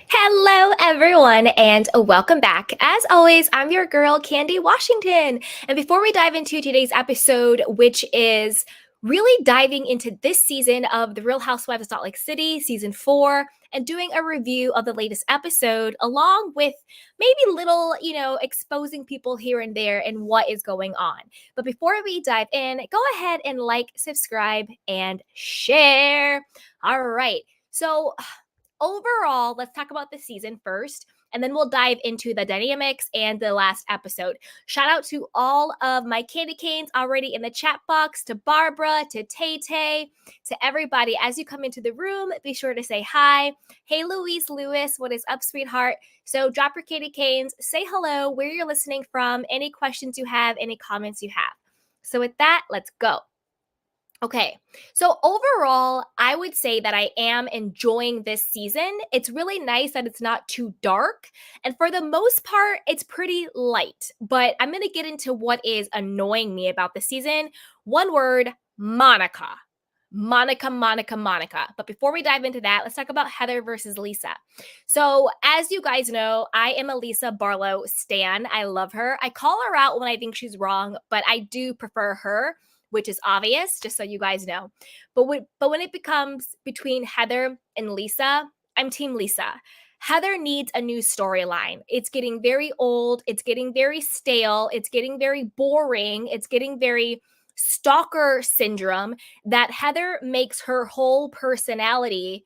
Hello, everyone, and welcome back. As always, I'm your girl, Candy Washington. And before we dive into today's episode, which is really diving into this season of The Real Housewives of Salt Lake City, season 4, and doing a review of the latest episode, along with maybe little, exposing people here and there and what is going on. But before we dive in, go ahead and like, subscribe, and share. All right. So, overall, let's talk about the season first, and then we'll dive into the dynamics and the last episode. Shout out to all of my candy canes already in the chat box, to Barbara, to Tay Tay, to everybody. As you come into the room, be sure to say hi. Hey, Louise Lewis, what is up, sweetheart? So drop your candy canes, say hello, where you're listening from, any questions you have, any comments you have. So with that, let's go. Okay, so overall, I would say that I am enjoying this season. It's really nice that it's not too dark. And for the most part, it's pretty light. But I'm going to get into what is annoying me about the season. One word, Monica. Monica, Monica, Monica. But before we dive into that, let's talk about Heather versus Lisa. So, as you guys know, I am a Lisa Barlow stan. I love her. I call her out when I think she's wrong, but I do prefer her, which is obvious, just so you guys know. But when it becomes between Heather and Lisa, I'm Team Lisa. Heather needs a new storyline. It's getting very old. It's getting very stale. It's getting very boring. It's getting very stalker syndrome that Heather makes her whole personality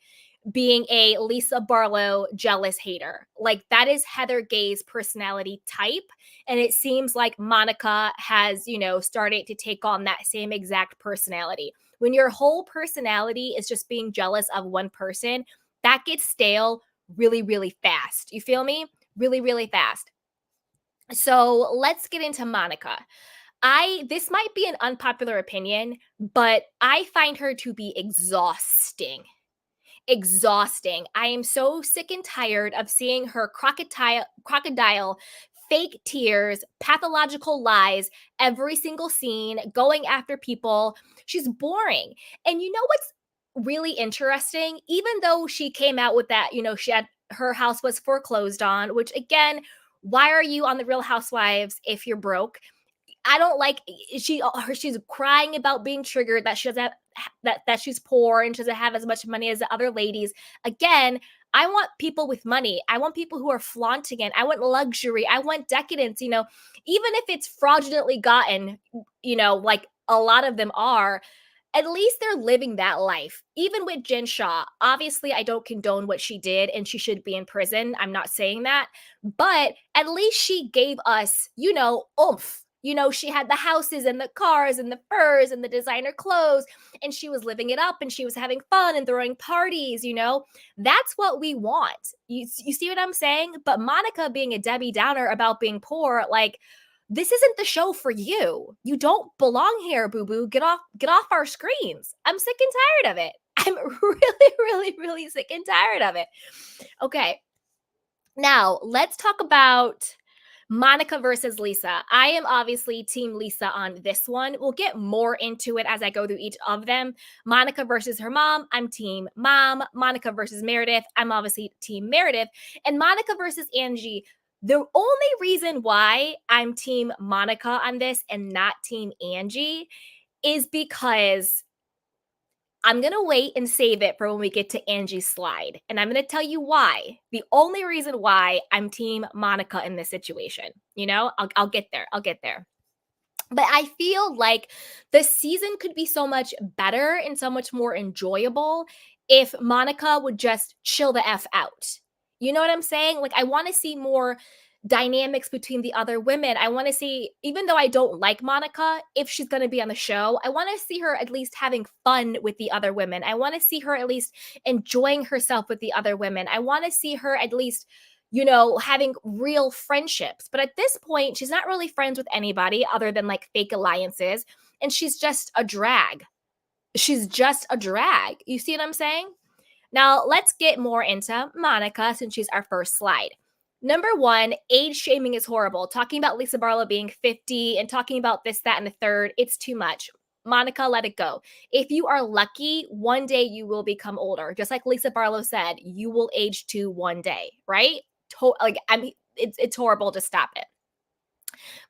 being a Lisa Barlow jealous hater. Like that is Heather Gay's personality type. And it seems like Monica has, started to take on that same exact personality. When your whole personality is just being jealous of one person, that gets stale really, really fast. You feel me? Really, really fast. So let's get into Monica. This might be an unpopular opinion, but I find her to be exhausting. I am so sick and tired of seeing her crocodile fake tears, pathological lies, every single scene, going after people. She's boring. And you know what's really interesting? Even though she came out with that, she had her house was foreclosed on, which again, why are you on the Real Housewives if you're broke? I don't like she's crying about being triggered that she doesn't have, that she's poor and she doesn't have as much money as the other ladies. Again, I want people with money. I want people who are flaunting it. I want luxury. I want decadence, even if it's fraudulently gotten, like a lot of them are, at least they're living that life. Even with Jen Shaw, obviously I don't condone what she did and she should be in prison. I'm not saying that, but at least she gave us, oomph. She had the houses and the cars and the furs and the designer clothes, and she was living it up and she was having fun and throwing parties. That's what we want. You see what I'm saying? But Monica being a Debbie Downer about being poor, like, this isn't the show for you. You don't belong here, boo boo. Get off our screens. I'm sick and tired of it. I'm really, really, really sick and tired of it. Okay. Now, let's talk about Monica versus Lisa. I am obviously Team Lisa on this one. We'll get more into it as I go through each of them. Monica versus her mom, I'm Team Mom. Monica versus Meredith, I'm obviously Team Meredith. And Monica versus Angie, the only reason why I'm Team Monica on this and not Team Angie is because I'm going to wait and save it for when we get to Angie's slide. And I'm going to tell you why. The only reason why I'm Team Monica in this situation. I'll get there. But I feel like the season could be so much better and so much more enjoyable if Monica would just chill the F out. You know what I'm saying? Like, I want to see more dynamics between the other women. I want to see, even though I don't like Monica, if she's going to be on the show, I want to see her at least having fun with the other women. I want to see her at least enjoying herself with the other women. I want to see her at least, having real friendships. But at this point, she's not really friends with anybody other than like fake alliances. And she's just a drag. She's just a drag. You see what I'm saying? Now, let's get more into Monica since she's our first slide. Number one, age shaming is horrible. Talking about Lisa Barlow being 50 and talking about this, that, and the third, it's too much. Monica, let it go. If you are lucky, one day you will become older. Just like Lisa Barlow said, you will age too one day, right? Like, I mean, it's horrible to stop it.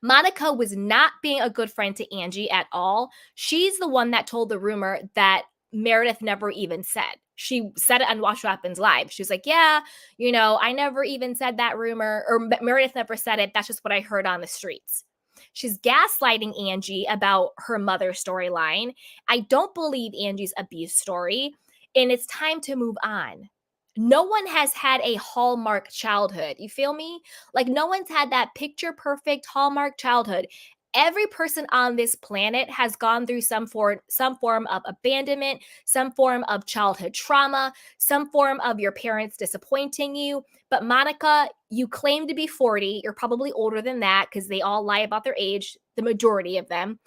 Monica was not being a good friend to Angie at all. She's the one that told the rumor that Meredith never even said. She said it on Watch What Happens Live. She was like, yeah, I never even said that rumor, or Meredith never said it. That's just what I heard on the streets. She's gaslighting Angie about her mother storyline. I don't believe Angie's abuse story, and it's time to move on. No one has had a Hallmark childhood. You feel me? Like, no one's had that picture perfect Hallmark childhood. Every person on this planet has gone through some form of abandonment, some form of childhood trauma, some form of your parents disappointing you. But Monica, you claim to be 40. You're probably older than that because they all lie about their age, the majority of them.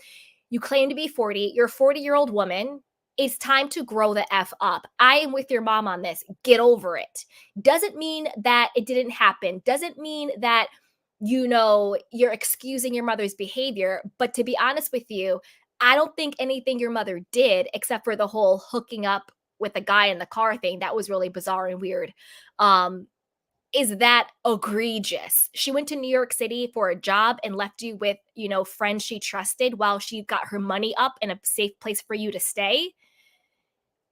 You claim to be 40. You're a 40-year-old woman. It's time to grow the F up. I am with your mom on this. Get over it. Doesn't mean that it didn't happen. Doesn't mean that, you're excusing your mother's behavior. But to be honest with you, I don't think anything your mother did, except for the whole hooking up with a guy in the car thing, that was really bizarre and weird, is that egregious. She went to New York City for a job and left you with, friends she trusted while she got her money up in a safe place for you to stay.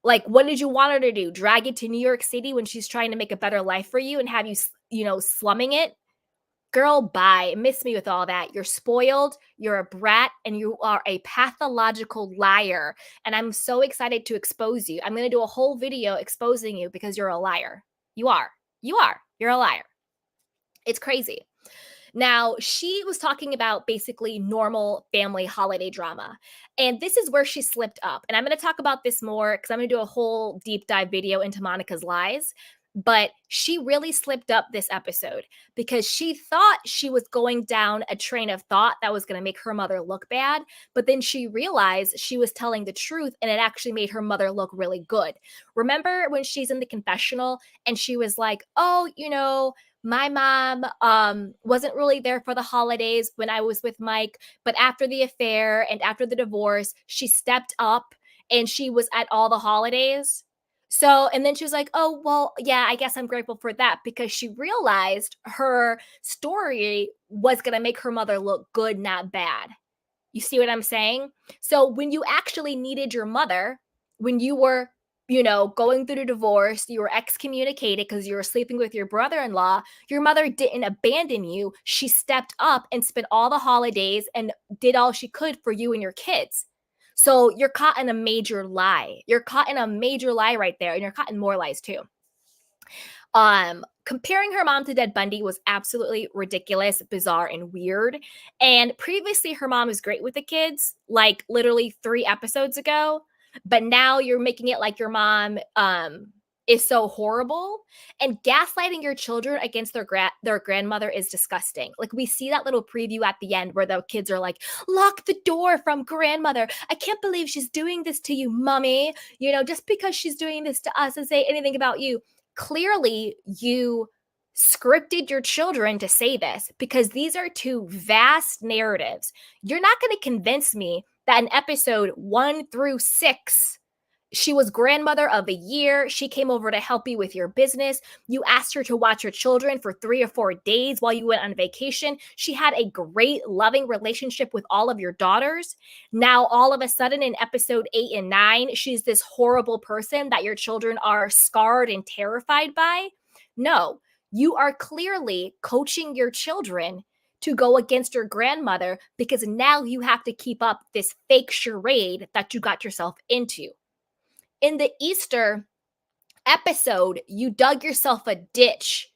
Like, what did you want her to do? Drag you to New York City when she's trying to make a better life for you and have you, slumming it? Girl, bye. Miss me with all that. You're spoiled, you're a brat, and you are a pathological liar. And I'm so excited to expose you. I'm going to do a whole video exposing you because you're a liar. You are. You are. You're a liar. It's crazy. Now, she was talking about basically normal family holiday drama. And this is where she slipped up. And I'm going to talk about this more because I'm going to do a whole deep dive video into Monica's lies. But she really slipped up this episode because she thought she was going down a train of thought that was going to make her mother look bad. But then she realized she was telling the truth and it actually made her mother look really good. Remember when she's in the confessional and she was like, oh, my mom wasn't really there for the holidays when I was with Mike, but after the affair and after the divorce, she stepped up and she was at all the holidays. So, and then she was like, oh, well, yeah, I guess I'm grateful for that because she realized her story was going to make her mother look good, not bad. You see what I'm saying? So when you actually needed your mother, when you were, going through the divorce, you were excommunicated because you were sleeping with your brother-in-law, your mother didn't abandon you. She stepped up and spent all the holidays and did all she could for you and your kids. So you're caught in a major lie. You're caught in a major lie right there, and you're caught in more lies too. Comparing her mom to Ted Bundy was absolutely ridiculous, bizarre, and weird. And previously, her mom was great with the kids, like literally 3 episodes ago. But now you're making it like your mom is so horrible. And gaslighting your children against their grandmother is disgusting. Like, we see that little preview at the end where the kids are like, lock the door from grandmother. I can't believe she's doing this to you, mommy. Just because she's doing this to us and say anything about you. Clearly, you scripted your children to say this because these are 2 vast narratives. You're not going to convince me that in episode 1 through 6, she was grandmother of the year. She came over to help you with your business. You asked her to watch your children for 3 or 4 days while you went on vacation. She had a great, loving relationship with all of your daughters. Now, all of a sudden, in episode 8 and 9, she's this horrible person that your children are scarred and terrified by. No, you are clearly coaching your children to go against your grandmother because now you have to keep up this fake charade that you got yourself into. In the Easter episode, you dug yourself a ditch.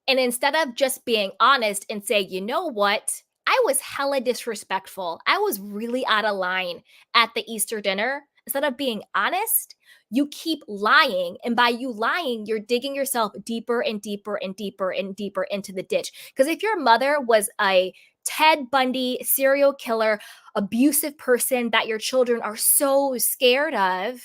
And instead of just being honest and say, you know what? I was hella disrespectful. I was really out of line at the Easter dinner. Instead of being honest, you keep lying. And by you lying, you're digging yourself deeper and deeper and deeper and deeper into the ditch. Because if your mother was a Ted Bundy serial killer, abusive person that your children are so scared of,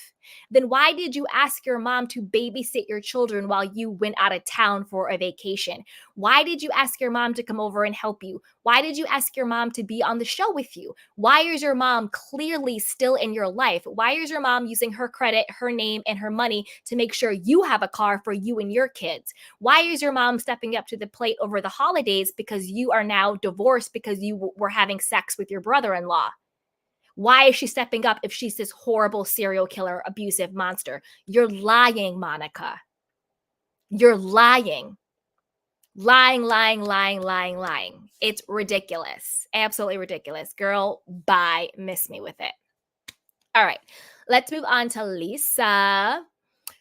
Then why did you ask your mom to babysit your children while you went out of town for a vacation? Why did you ask your mom to come over and help you? Why did you ask your mom to be on the show with you? Why is your mom clearly still in your life? Why is your mom using her credit, her name, and her money to make sure you have a car for you and your kids? Why is your mom stepping up to the plate over the holidays because you are now divorced because you were having sex with your brother-in-law? Why is she stepping up if she's this horrible serial killer, abusive monster? You're lying, Monica. You're lying. Lying, lying, lying, lying, lying. It's ridiculous. Absolutely ridiculous. Girl, bye. Miss me with it. All right. Let's move on to Lisa.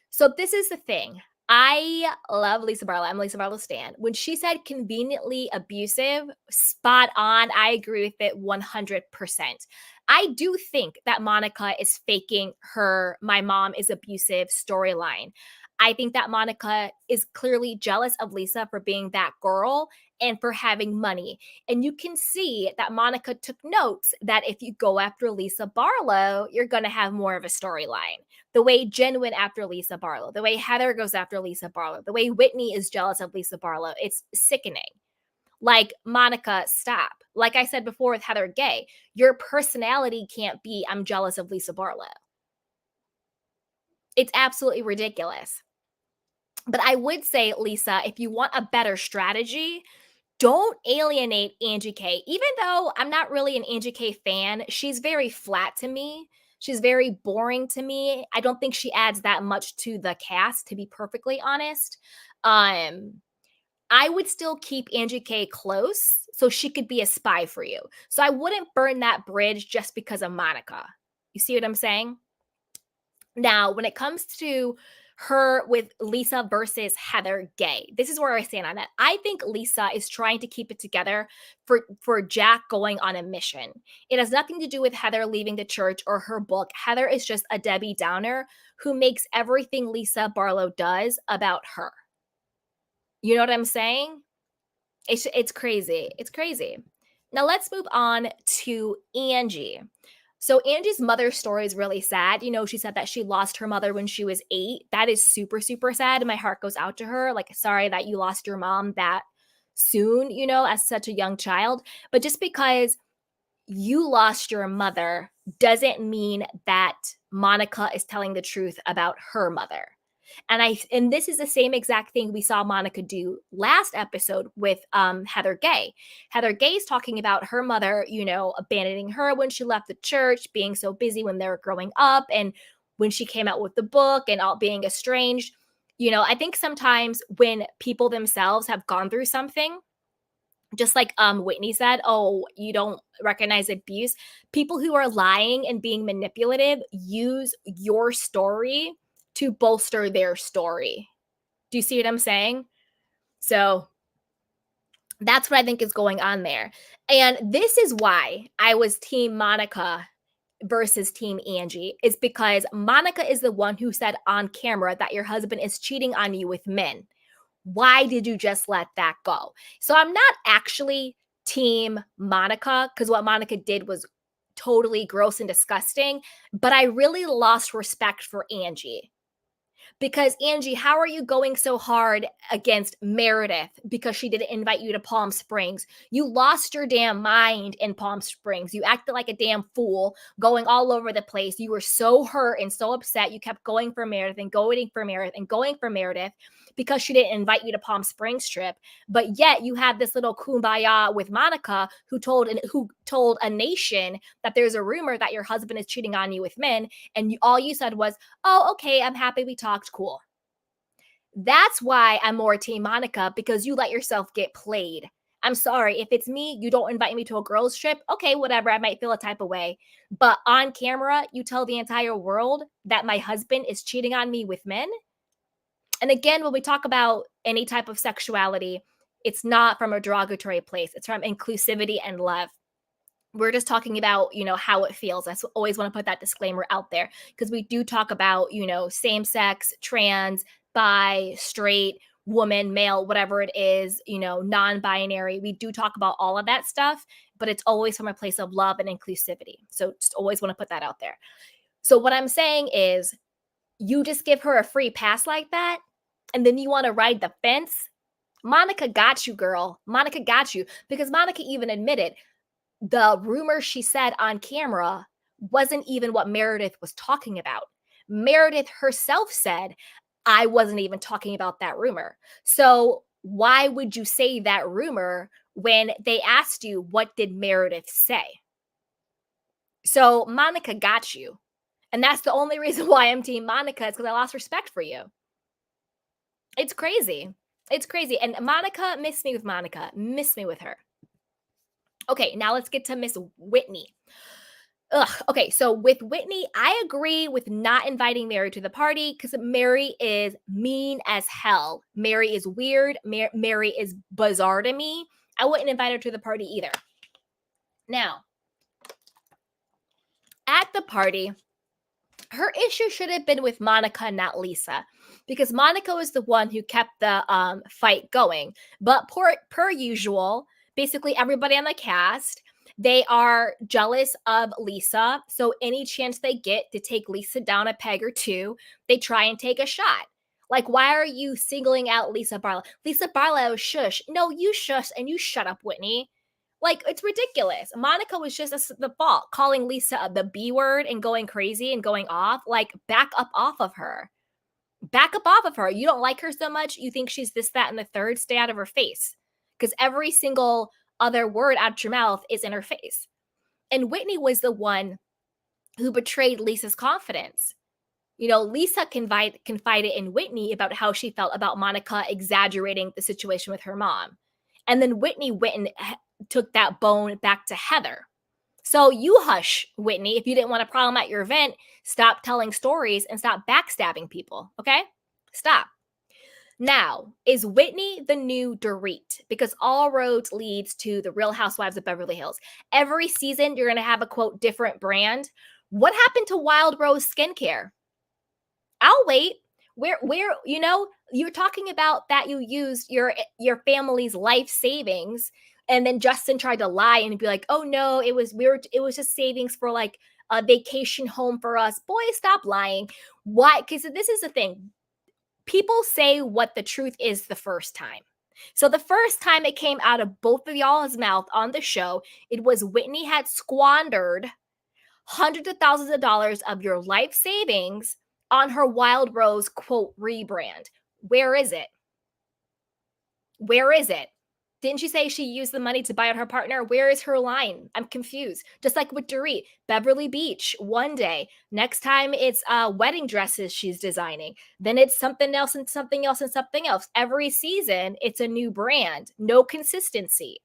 So this is the thing. I love Lisa Barlow. I'm a Lisa Barlow stan. When she said conveniently abusive, spot on. I agree with it 100%. I do think that Monica is faking her "my mom is abusive" storyline. I think that Monica is clearly jealous of Lisa for being that girl and for having money. And you can see that Monica took notes that if you go after Lisa Barlow, you're going to have more of a storyline. The way Jen went after Lisa Barlow, the way Heather goes after Lisa Barlow, the way Whitney is jealous of Lisa Barlow, it's sickening. Like, Monica, stop. Like I said before with Heather Gay, your personality can't be "I'm jealous of Lisa Barlow." It's absolutely ridiculous. But I would say, Lisa, if you want a better strategy, don't alienate Angie K. Even though I'm not really an Angie K fan, she's very flat to me. She's very boring to me. I don't think she adds that much to the cast, to be perfectly honest. Um, I would still keep Angie K close so she could be a spy for you. So I wouldn't burn that bridge just because of Monica. You see what I'm saying? Now, when it comes to her with Lisa versus Heather Gay, this is where I stand on that. I think Lisa is trying to keep it together for Jack going on a mission. It has nothing to do with Heather leaving the church or her book. Heather is just a Debbie Downer who makes everything Lisa Barlow does about her. You know what I'm saying? It's crazy. It's crazy. Now let's move on to Angie. So Angie's mother's story is really sad. You know, she said that she lost her mother when she was 8. That is super, super sad. And my heart goes out to her. Like, sorry that you lost your mom that soon, you know, as such a young child. But just because you lost your mother doesn't mean that Monica is telling the truth about her mother. And this is the same exact thing we saw Monica do last episode with Heather Gay. Heather Gay's talking about her mother, you know, abandoning her when she left the church, being so busy when they were growing up, and when she came out with the book and all being estranged. You know, I think sometimes when people themselves have gone through something, just like Whitney said, oh, you don't recognize abuse. People who are lying and being manipulative use your story to bolster their story. Do you see what I'm saying? So that's what I think is going on there. And this is why I was Team Monica versus Team Angie, is because Monica is the one who said on camera that your husband is cheating on you with men. Why did you just let that go? So I'm not actually Team Monica, because what Monica did was totally gross and disgusting, but I really lost respect for Angie. Because Angie, how are you going so hard against Meredith because she didn't invite you to Palm Springs? You lost your damn mind in Palm Springs. You acted like a damn fool, going all over the place. You were so hurt and so upset. You kept going for Meredith and going for Meredith and going for Meredith because she didn't invite you to Palm Springs trip. But yet you had this little kumbaya with Monica who told a nation that there's a rumor that your husband is cheating on you with men, and all you said was, "Oh, okay, I'm happy we talked, cool." That's why I'm more Team Monica, because you let yourself get played. I'm sorry, if it's me, you don't invite me to a girls' trip, okay, whatever, I might feel a type of way. But on camera, you tell the entire world that my husband is cheating on me with men. And again, when we talk about any type of sexuality, it's not from a derogatory place. It's from inclusivity and love. We're just talking about, you know, how it feels. I always want to put that disclaimer out there, because we do talk about, you know, same sex, trans, bi, straight, woman, male, whatever it is, you know, non-binary. We do talk about all of that stuff, but it's always from a place of love and inclusivity. So just always want to put that out there. So what I'm saying is, You just give her a free pass like that, and then you want to ride the fence? Monica got you, girl. Monica got you, because Monica even admitted the rumor she said on camera wasn't even what Meredith was talking about. Meredith herself said, I wasn't even talking about that rumor. So why would you say that rumor when they asked you, what did Meredith say? So Monica got you. And that's the only reason why I'm Team Monica, is because I lost respect for you. It's crazy. It's crazy. And Monica, miss me with Monica. Miss me with her. Okay, now let's get to Miss Whitney. Ugh. Okay, so with Whitney, I agree with not inviting Mary to the party, because Mary is mean as hell. Mary is weird. Mary is bizarre to me. I wouldn't invite her to the party either. Now, at the party, her issue should have been with Monica, not Lisa, because Monica was the one who kept the fight going. But per usual, basically everybody on the cast, they are jealous of Lisa. So any chance they get to take Lisa down a peg or two, they try and take a shot. Like, why are you singling out Lisa Barlow? Lisa Barlow, shush. No, you shush and you shut up, Whitney. Like, it's ridiculous. Monica was just the fault, calling Lisa the B word and going crazy and going off. Like, back up off of her. Back up off of her. You don't like her so much. You think she's this, that, and the third. Stay out of her face. Because every single other word out of your mouth is in her face. And Whitney was the one who betrayed Lisa's confidence. You know, Lisa confided in Whitney about how she felt about Monica exaggerating the situation with her mom. And then Whitney went and took that bone back to Heather. So you hush, Whitney. If you didn't want a problem at your event, stop telling stories and stop backstabbing people, okay? Stop. Now, is Whitney the new Dorit? Because all roads leads to the Real Housewives of Beverly Hills. Every season, you're going to have a, quote, different brand. What happened to Wild Rose Skincare? I'll wait. Where you know, you're talking about that you used your family's life savings, and then Justin tried to lie and be like, "Oh no, it was just savings for like a vacation home for us." Boy, stop lying. Why? Because this is the thing. People say what the truth is the first time. So the first time it came out of both of y'all's mouth on the show, it was Whitney had squandered hundreds of thousands of dollars of your life savings on her Wild Rose, quote, rebrand. Where is it? Where is it? Didn't she say she used the money to buy out her partner? Where is her line? I'm confused. Just like with Dorit, Beverly Beach, one day. Next time it's wedding dresses she's designing. Then it's something else and something else and something else. Every season, it's a new brand. No consistency.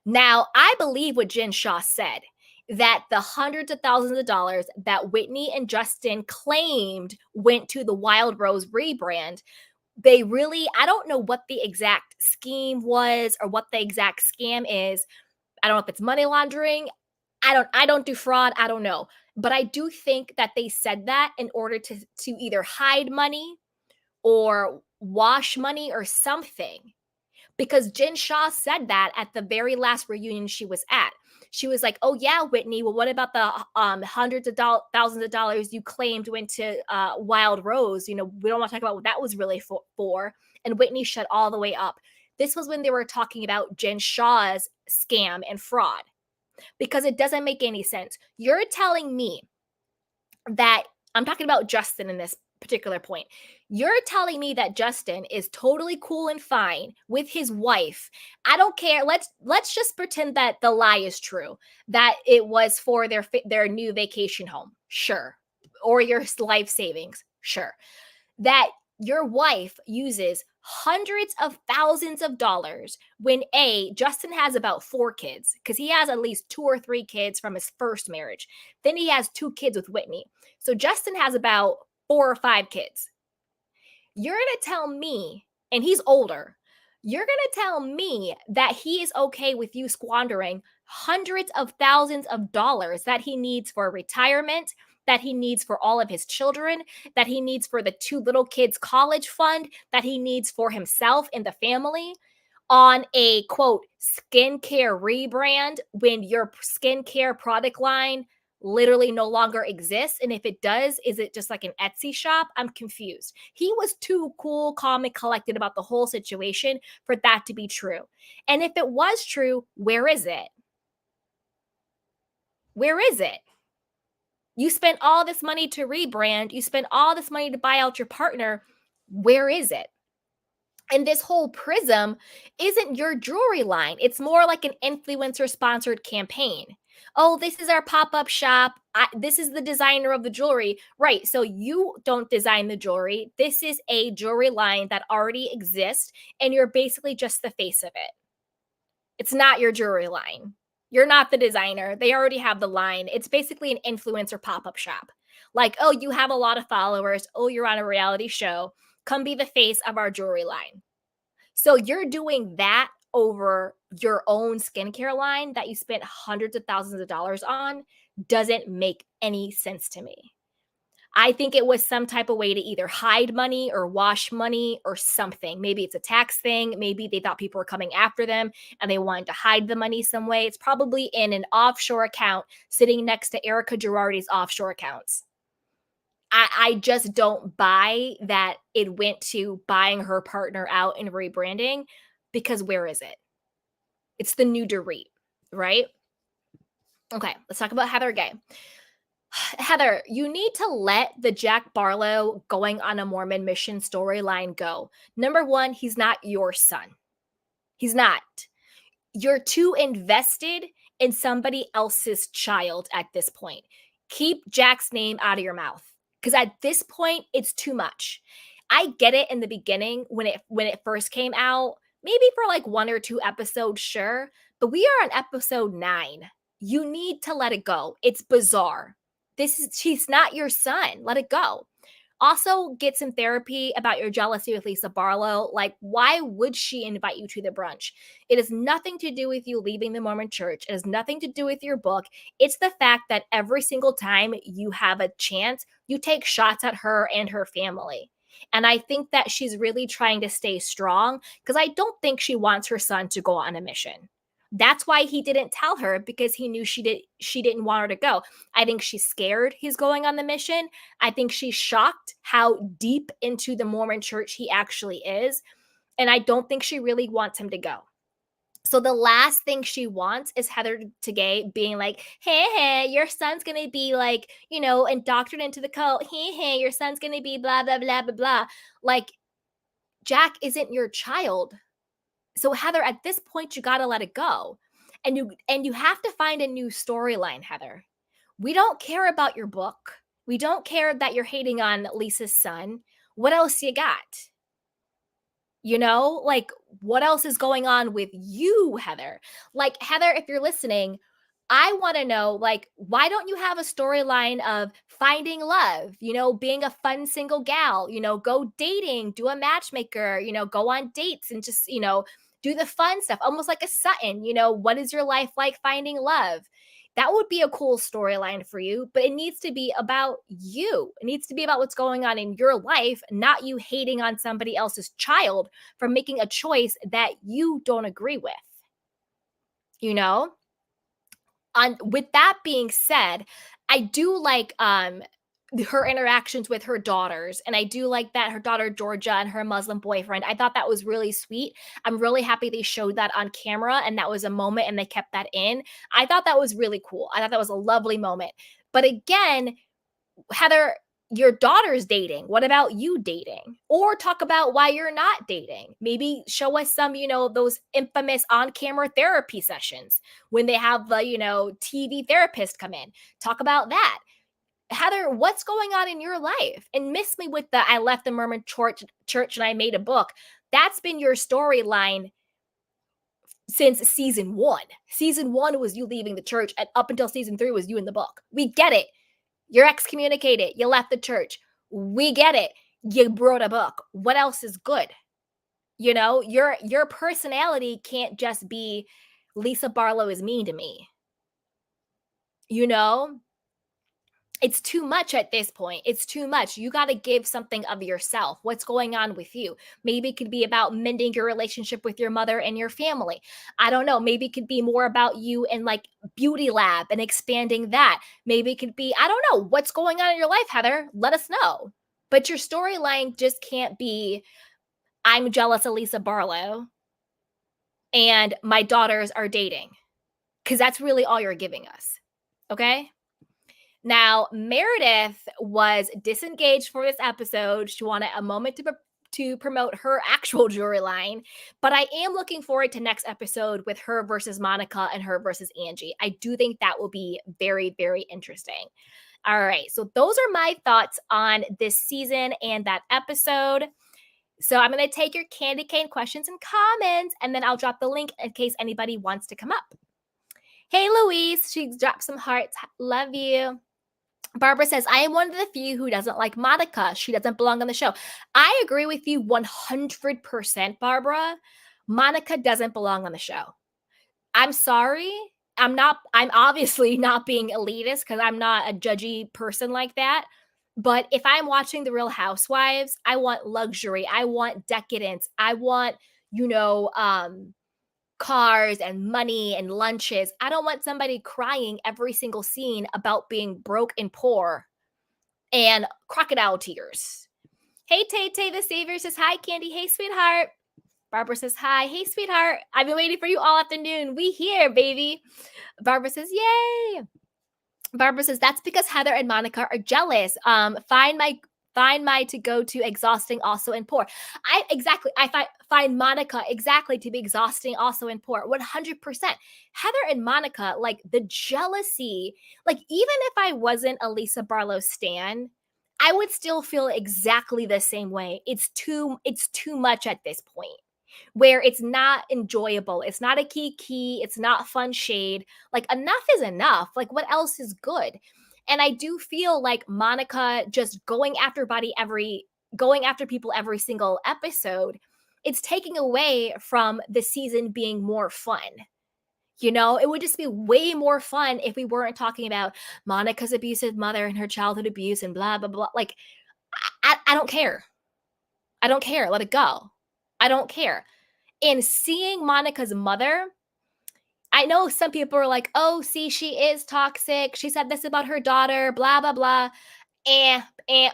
Now, I believe what Jen Shaw said, that the hundreds of thousands of dollars that Whitney and Justin claimed went to the Wild Rose rebrand, they really, I don't know what the exact scheme was or what the exact scam is. I don't know if it's money laundering. I don't do fraud. I don't know. But I do think that they said that in order to either hide money or wash money or something. Because Jen Shaw said that at the very last reunion she was at. She was like, "Oh yeah, Whitney. Well, what about the hundreds of thousands of dollars you claimed went to Wild Rose? You know, we don't want to talk about what that was really for." And Whitney shut all the way up. This was when they were talking about Jen Shaw's scam and fraud, because it doesn't make any sense. You're telling me that, I'm talking about Justin in this particular point. You're telling me that Justin is totally cool and fine with his wife. I don't care. Let's just pretend that the lie is true, that it was for their new vacation home. Sure. Or your life savings. Sure. That your wife uses hundreds of thousands of dollars when Justin has about 4 kids, because he has at least 2 or 3 kids from his first marriage. Then he has 2 kids with Whitney. So Justin has about 4 or 5 kids. You're going to tell me, and he's older, you're going to tell me that he is okay with you squandering hundreds of thousands of dollars that he needs for retirement, that he needs for all of his children, that he needs for the 2 little kids' college fund, that he needs for himself and the family, on a, quote, skincare rebrand, when your skincare product line literally no longer exists? And if it does, is it just like an Etsy shop? I'm confused. He was too cool, calm, and collected about the whole situation for that to be true. And if it was true, where is it? Where is it? You spent all this money to rebrand, you spent all this money to buy out your partner. Where is it? And this whole Prism isn't your jewelry line. It's more like an influencer sponsored campaign. Oh, this is our pop up shop. This is the designer of the jewelry. Right. So you don't design the jewelry. This is a jewelry line that already exists, and you're basically just the face of it. It's not your jewelry line. You're not the designer. They already have the line. It's basically an influencer pop up shop. Like, oh, you have a lot of followers. Oh, you're on a reality show. Come be the face of our jewelry line. So you're doing that over your own skincare line that you spent hundreds of thousands of dollars on doesn't make any sense to me. I think it was some type of way to either hide money or wash money or something. Maybe it's a tax thing. Maybe they thought people were coming after them and they wanted to hide the money some way. It's probably in an offshore account sitting next to Erica Girardi's offshore accounts. I just don't buy that it went to buying her partner out and rebranding, because where is it? It's the new Dorit, right? Okay, let's talk about Heather Gay. Heather, you need to let the Jack Barlow going on a Mormon mission storyline go. Number one, he's not your son. He's not. You're too invested in somebody else's child at this point. Keep Jack's name out of your mouth, because at this point it's too much. I get it in the beginning when it first came out, maybe for like 1 or 2 episodes, sure, but we are on episode 9. You need to let it go. It's bizarre. She's not your son. Let it go. Also, get some therapy about your jealousy with Lisa Barlow. Like, why would she invite you to the brunch? It has nothing to do with you leaving the Mormon church. It has nothing to do with your book. It's the fact that every single time you have a chance, you take shots at her and her family. And I think that she's really trying to stay strong, because I don't think she wants her son to go on a mission. That's why he didn't tell her, because he knew she didn't want her to go. I think she's scared he's going on the mission. I think she's shocked how deep into the Mormon church he actually is. And I don't think she really wants him to go. So the last thing she wants is Heather Gay being like, hey, your son's going to be like, indoctrinated into the cult. Hey, your son's going to be blah, blah, blah, blah, blah. Like, Jack isn't your child. So Heather, at this point, you got to let it go. And you have to find a new storyline, Heather. We don't care about your book. We don't care that you're hating on Lisa's son. What else you got? Like, what else is going on with you, Heather? Like, Heather, if you're listening, I want to know, like, why don't you have a storyline of finding love, being a fun single gal, go dating, do a matchmaker, go on dates and just, do the fun stuff, almost like a Sutton, what is your life like finding love? That would be a cool storyline for you, but it needs to be about you. It needs to be about what's going on in your life, not you hating on somebody else's child for making a choice that you don't agree with. With that being said, I do like her interactions with her daughters, and I do like that her daughter Georgia and her Muslim boyfriend. I thought that was really sweet. I'm really happy they showed that on camera, and that was a moment and they kept that in. I thought that was really cool. I thought that was a lovely moment. But again, Heather, your daughter's dating. What about you dating? Or talk about why you're not dating. Maybe show us some, those infamous on-camera therapy sessions when they have the, TV therapist come in. Talk about that. Heather, what's going on in your life? And miss me with the I left the Mormon church and I made a book. That's been your storyline since season 1. Season 1 was you leaving the church, and up until season 3 was you in the book. We get it. You're excommunicated. You left the church. We get it. You wrote a book. What else is good? Your personality can't just be Lisa Barlow is mean to me. It's too much at this point. It's too much. You got to give something of yourself. What's going on with you? Maybe it could be about mending your relationship with your mother and your family. I don't know. Maybe it could be more about you and like beauty lab and expanding that. Maybe it could be, I don't know, what's going on in your life, Heather? Let us know. But your storyline just can't be, I'm jealous of Lisa Barlow and my daughters are dating, because that's really all you're giving us. Okay. Now, Meredith was disengaged for this episode. She wanted a moment to promote her actual jewelry line, but I am looking forward to next episode with her versus Monica and her versus Angie. I do think that will be very, very interesting. All right, so those are my thoughts on this season and that episode. So I'm going to take your candy cane questions and comments, and then I'll drop the link in case anybody wants to come up. Hey, Louise, she dropped some hearts. Love you. Barbara says, I am one of the few who doesn't like Monica. She doesn't belong on the show. I agree with you 100%, Barbara. Monica doesn't belong on the show. I'm sorry. I'm obviously not being elitist because I'm not a judgy person like that. But if I'm watching The Real Housewives, I want luxury. I want decadence. I want, cars and money and lunches. I don't want somebody crying every single scene about being broke and poor and crocodile tears. Hey, Tay the Savior says, hi, Candy. Hey, sweetheart. Barbara says, hi. Hey, sweetheart. I've been waiting for you all afternoon. We here, baby. Barbara says, yay. Barbara says, that's because Heather and Monica are jealous. Find my to go to exhausting also and poor. I find Monica exactly to be exhausting also and poor. 100%. Heather and Monica, like the jealousy, like even if I wasn't a Lisa Barlow stan, I would still feel exactly the same way. It's too much at this point where it's not enjoyable. It's not a kiki. It's not fun shade. Like enough is enough. Like what else is good? And I do feel like Monica just going after people every single episode, it's taking away from the season being more fun. It would just be way more fun if we weren't talking about Monica's abusive mother and her childhood abuse and blah, blah, blah. Like, I don't care. I don't care. Let it go. I don't care. And seeing Monica's mother, I know some people are like, oh, see, she is toxic. She said this about her daughter, blah, blah, blah.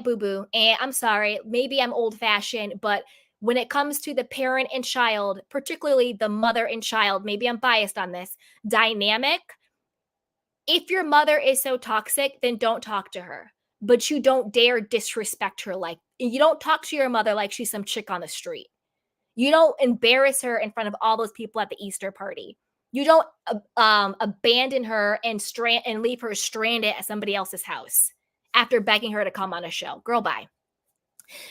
Boo-boo. I'm sorry. Maybe I'm old-fashioned, but when it comes to the parent and child, particularly the mother and child, maybe I'm biased on this, dynamic, if your mother is so toxic, then don't talk to her. But you don't dare disrespect her. You don't talk to your mother like she's some chick on the street. You don't embarrass her in front of all those people at the Easter party. You don't abandon her and leave her stranded at somebody else's house after begging her to come on a show. Girl, bye.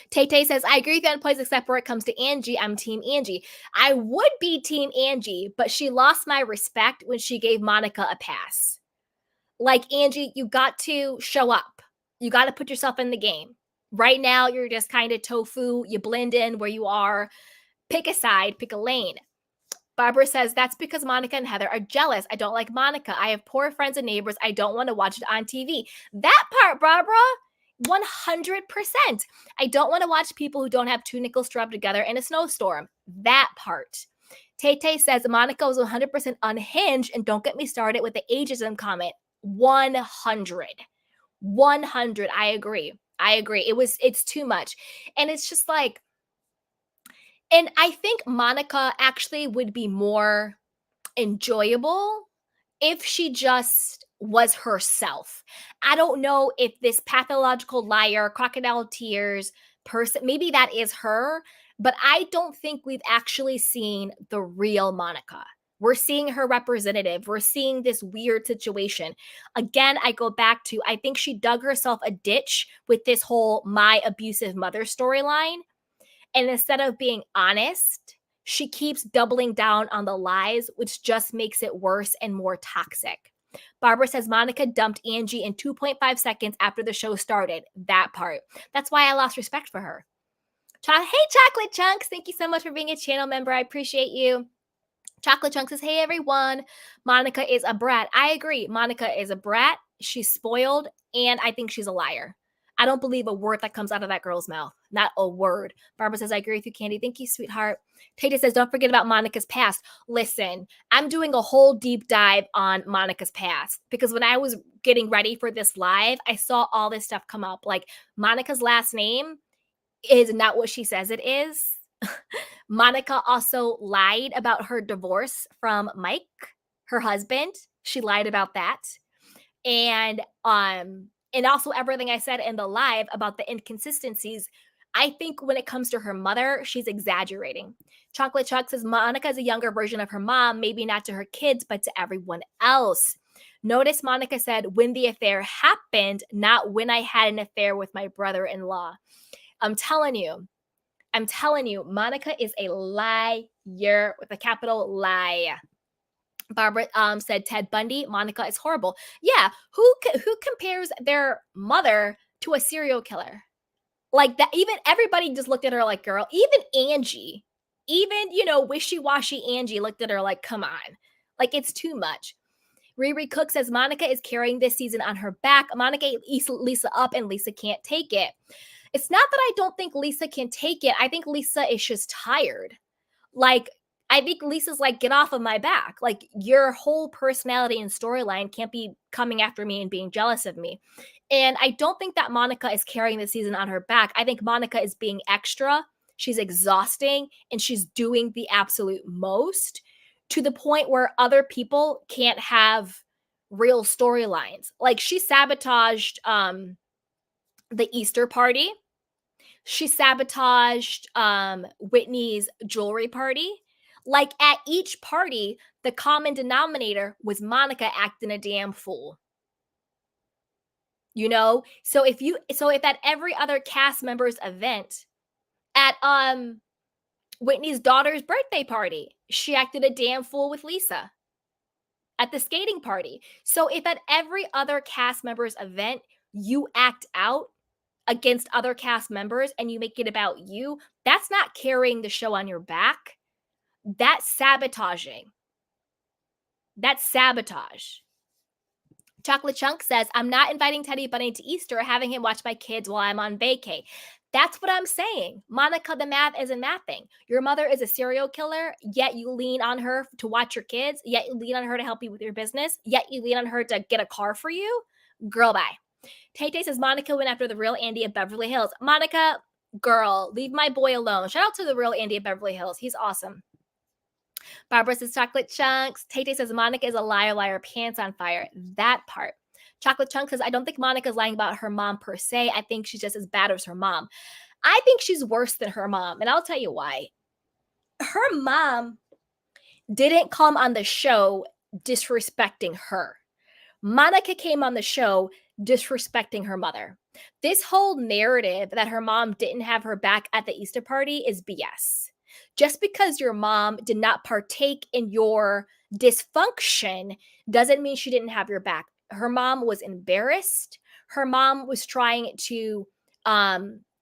Tay says, I agree with you on points except where it comes to Angie. I'm Team Angie. I would be Team Angie, but she lost my respect when she gave Monica a pass. Like, Angie, you got to show up. You got to put yourself in the game. Right now, you're just kind of tofu. You blend in where you are. Pick a side, pick a lane. Barbara says, that's because Monica and Heather are jealous. I don't like Monica. I have poor friends and neighbors. I don't want to watch it on TV. That part, Barbara, 100%. I don't want to watch people who don't have two nickels to rub together in a snowstorm. That part. Tay says, Monica was 100% unhinged, and don't get me started with the ageism comment. 100. I agree. It's too much. And it's just like, and I think Monica actually would be more enjoyable if she just was herself. I don't know if this pathological liar, crocodile tears person, maybe that is her, but I don't think we've actually seen the real Monica. We're seeing her representative. We're seeing this weird situation. Again, I go back to, I think she dug herself a ditch with this whole my abusive mother storyline. And instead of being honest, she keeps doubling down on the lies, which just makes it worse and more toxic. Barbara says Monica dumped Angie in 2.5 seconds after the show started. That part. That's why I lost respect for her. Hey, Chocolate Chunks. Thank you so much for being a channel member. I appreciate you. Chocolate Chunks says, hey, everyone. Monica is a brat. I agree. Monica is a brat. she's spoiled, and I think she's a liar. I don't believe a word that comes out of that girl's mouth. Not a word. Barbara says, I agree with you, Candy. Thank you, sweetheart. Tata says, don't forget about Monica's past. Listen, I'm doing a whole deep dive on Monica's past because when I was getting ready for this live, I saw all this stuff come up. Like, Monica's last name is not what she says it is. Monica also lied about her divorce from Mike, her husband. She lied about that. And also everything I said in the live about the inconsistencies. I think when it comes to her mother, she's exaggerating. Chocolate Chuck says Monica is a younger version of her mom, maybe not to her kids, but to everyone else. Notice Monica said when the affair happened, not when I had an affair with my brother-in-law. I'm telling you, Monica is a liar with a capital lie. Barbara said Ted Bundy, Monica is horrible. Yeah, who compares their mother to a serial killer? Like that, even everybody just looked at her like, girl, even Angie, even, wishy-washy Angie looked at her like, come on. Like, it's too much. Riri Cook says Monica is carrying this season on her back. Monica ate Lisa up and Lisa can't take it. It's not that I don't think Lisa can take it. I think Lisa is just tired. Like, I think Lisa's like, get off of my back. Like, your whole personality and storyline can't be coming after me and being jealous of me. And I don't think that Monica is carrying the season on her back. I think Monica is being extra. She's exhausting and she's doing the absolute most to the point where other people can't have real storylines. Like, she sabotaged the Easter party. She sabotaged Whitney's jewelry party. Like, at each party, the common denominator was Monica acting a damn fool. So if at every other cast member's event, at Whitney's daughter's birthday party, she acted a damn fool with Lisa. At the skating party. So if at every other cast member's event you act out against other cast members and you make it about you, that's not carrying the show on your back. That's sabotaging. That's sabotage. Chocolate Chunk says, I'm not inviting Teddy Bunny to Easter or having him watch my kids while I'm on vacay. That's what I'm saying. Monica, the math isn't mathing. Your mother is a serial killer, yet you lean on her to watch your kids, yet you lean on her to help you with your business, yet you lean on her to get a car for you. Girl, bye. Tay says Monica went after the real Andy of Beverly Hills. Monica, girl, leave my boy alone. Shout out to the real Andy of Beverly Hills. He's awesome. Barbara says Chocolate Chunks. Tay says Monica is a liar, liar, pants on fire. That part. Chocolate Chunk says, I don't think Monica's lying about her mom per se. I think she's just as bad as her mom. I think she's worse than her mom, and I'll tell you why. Her mom didn't come on the show disrespecting her. Monica came on the show disrespecting her mother. This whole narrative that her mom didn't have her back at the Easter party is BS. Just because your mom did not partake in your dysfunction doesn't mean she didn't have your back. Her mom was embarrassed. Her mom was trying to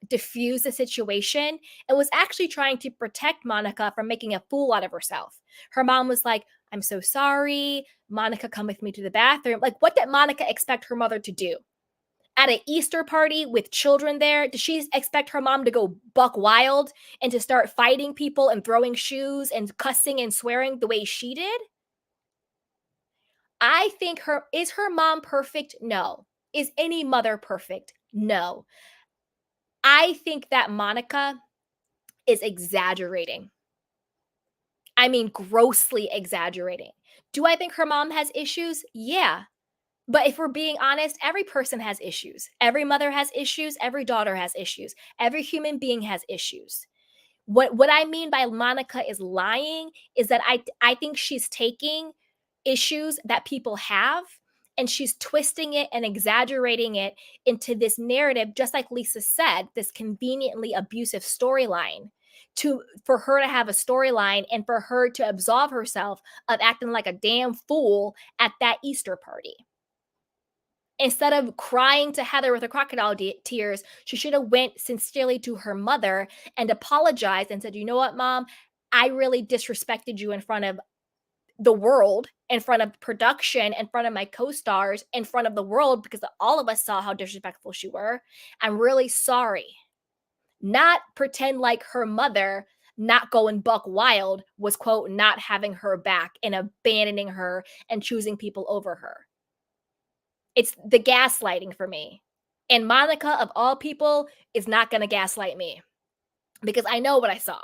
diffuse the situation and was actually trying to protect Monica from making a fool out of herself. Her mom was like, I'm so sorry. Monica, come with me to the bathroom. Like, what did Monica expect her mother to do? At an Easter party with children there, does she expect her mom to go buck wild and to start fighting people and throwing shoes and cussing and swearing the way she did? I think is her mom perfect? No. Is any mother perfect? No. I think that Monica is exaggerating. I mean, grossly exaggerating. Do I think her mom has issues? Yeah. But if we're being honest, every person has issues. Every mother has issues. Every daughter has issues. Every human being has issues. What I mean by Monica is lying is that I think she's taking issues that people have and she's twisting it and exaggerating it into this narrative, just like Lisa said, this conveniently abusive storyline for her to have a storyline and for her to absolve herself of acting like a damn fool at that Easter party. Instead of crying to Heather with her crocodile tears, she should have went sincerely to her mother and apologized and said, you know what, Mom, I really disrespected you in front of the world, in front of production, in front of my co-stars, in front of the world, because all of us saw how disrespectful she were. I'm really sorry. Not pretend like her mother not going buck wild was, quote, not having her back and abandoning her and choosing people over her. It's the gaslighting for me. And Monica, of all people, is not going to gaslight me because I know what I saw.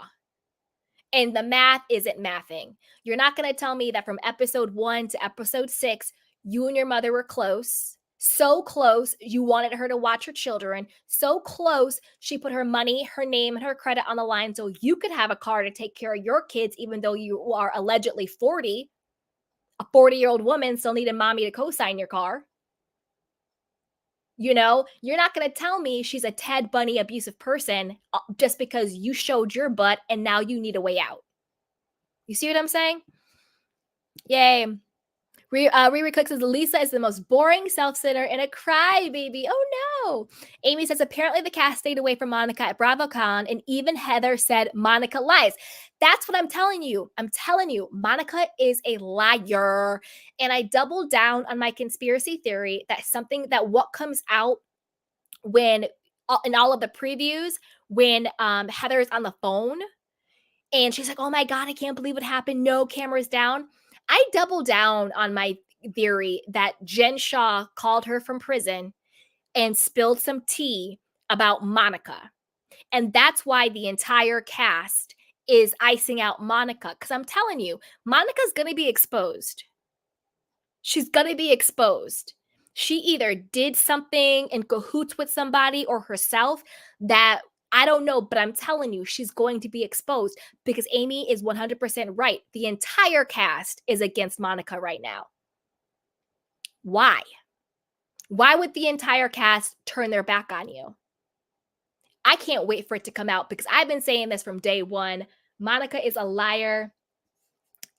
And the math isn't mathing. You're not going to tell me that from episode 1 to episode 6, you and your mother were close. So close, you wanted her to watch her children. So close, she put her money, her name, and her credit on the line so you could have a car to take care of your kids, even though you are allegedly 40. A 40-year-old woman still needed mommy to co-sign your car. You know, you're not going to tell me she's a Ted Bundy abusive person just because you showed your butt and now you need a way out. You see what I'm saying? Yay. Riri Cook says Lisa is the most boring self-centered and a crybaby. Oh no. Amy says apparently the cast stayed away from Monica at BravoCon, and even Heather said Monica lies. That's what I'm telling you. I'm telling you, Monica is a liar. And I doubled down on my conspiracy theory that what comes out when in all of the previews when Heather's on the phone and she's like, oh my God, I can't believe what happened. No, cameras down. I double down on my theory that Jen Shaw called her from prison and spilled some tea about Monica. And that's why the entire cast is icing out Monica. Because I'm telling you, Monica's going to be exposed. She's going to be exposed. She either did something in cahoots with somebody or herself that I don't know, but I'm telling you, she's going to be exposed because Amy is 100% right. The entire cast is against Monica right now. Why? Why would the entire cast turn their back on you? I can't wait for it to come out because I've been saying this from day one. Monica is a liar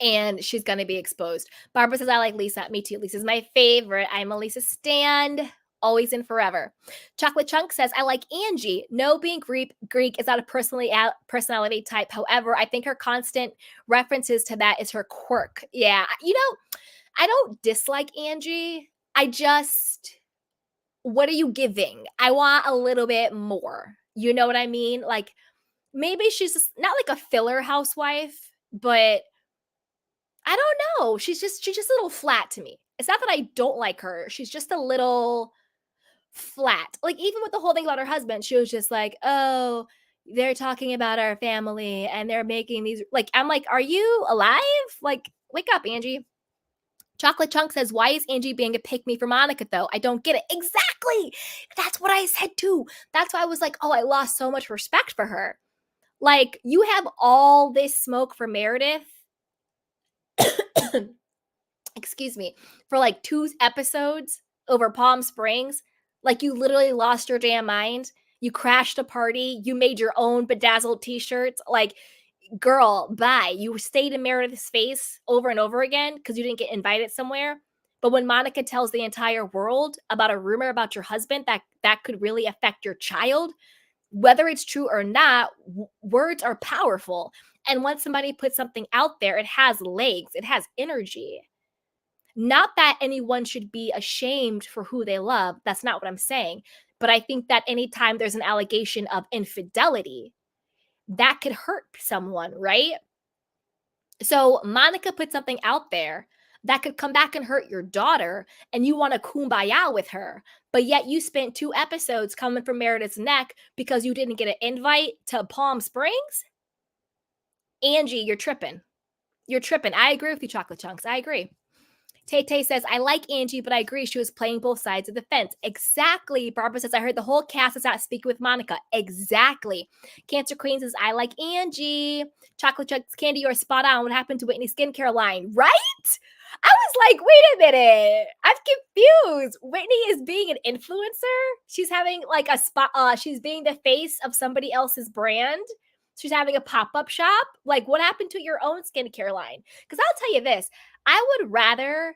and she's going to be exposed. Barbara says, I like Lisa. Me too. Lisa's my favorite. I'm a Lisa stan. Always and forever. Chocolate Chunk says, I like Angie. No, being Greek is not a personality type. However, I think her constant references to that is her quirk. Yeah. You know, I don't dislike Angie. What are you giving? I want a little bit more. You know what I mean? Like, maybe she's just not like a filler housewife, but I don't know. She's just a little flat to me. It's not that I don't like her. She's just a little flat. Like, even with the whole thing about her husband, she was just like, oh, they're talking about our family and they're making these, like, I'm like, are you alive? Like, wake up, Angie. Chocolate Chunk says, why is Angie being a pick-me for Monica, though? I don't get it. Exactly. That's what I said, too. That's why I was like, oh, I lost so much respect for her. Like, you have all this smoke for Meredith. Excuse me. For like 2 episodes over Palm Springs. Like, you literally lost your damn mind. You crashed a party. You made your own bedazzled t-shirts. Like, girl, bye. You stayed in Meredith's face over and over again because you didn't get invited somewhere. But when Monica tells the entire world about a rumor about your husband that could really affect your child, whether it's true or not, words are powerful. And once somebody puts something out there, it has legs, it has energy. Not that anyone should be ashamed for who they love. That's not what I'm saying. But I think that anytime there's an allegation of infidelity, that could hurt someone, right? So Monica put something out there that could come back and hurt your daughter, and you want to kumbaya with her. But yet you spent 2 episodes coming from Meredith's neck because you didn't get an invite to Palm Springs? Angie, you're tripping. You're tripping. I agree with you, Chocolate Chunks. I agree. Tay says, I like Angie, but I agree she was playing both sides of the fence. Exactly. Barbara says, I heard the whole cast is out speaking with Monica. Exactly. Cancer Queen says, I like Angie. Chocolate Chunks Candy, you're spot on. What happened to Whitney's skincare line? Right? I was like, wait a minute. I'm confused. Whitney is being an influencer. She's having like a spot. She's being the face of somebody else's brand. She's having a pop-up shop. Like, what happened to your own skincare line? Because I'll tell you this, I would rather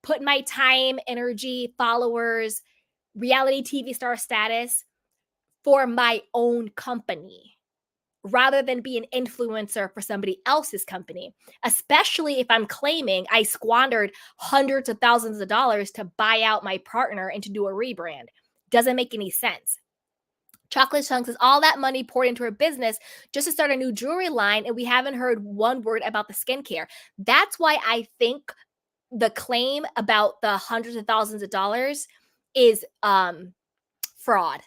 put my time, energy, followers, reality TV star status for my own company rather than be an influencer for somebody else's company, especially if I'm claiming I squandered hundreds of thousands of dollars to buy out my partner and to do a rebrand. Doesn't make any sense. Chocolate Chunks is all that money poured into her business just to start a new jewelry line, and we haven't heard one word about the skincare. That's why I think the claim about the hundreds of thousands of dollars is fraud.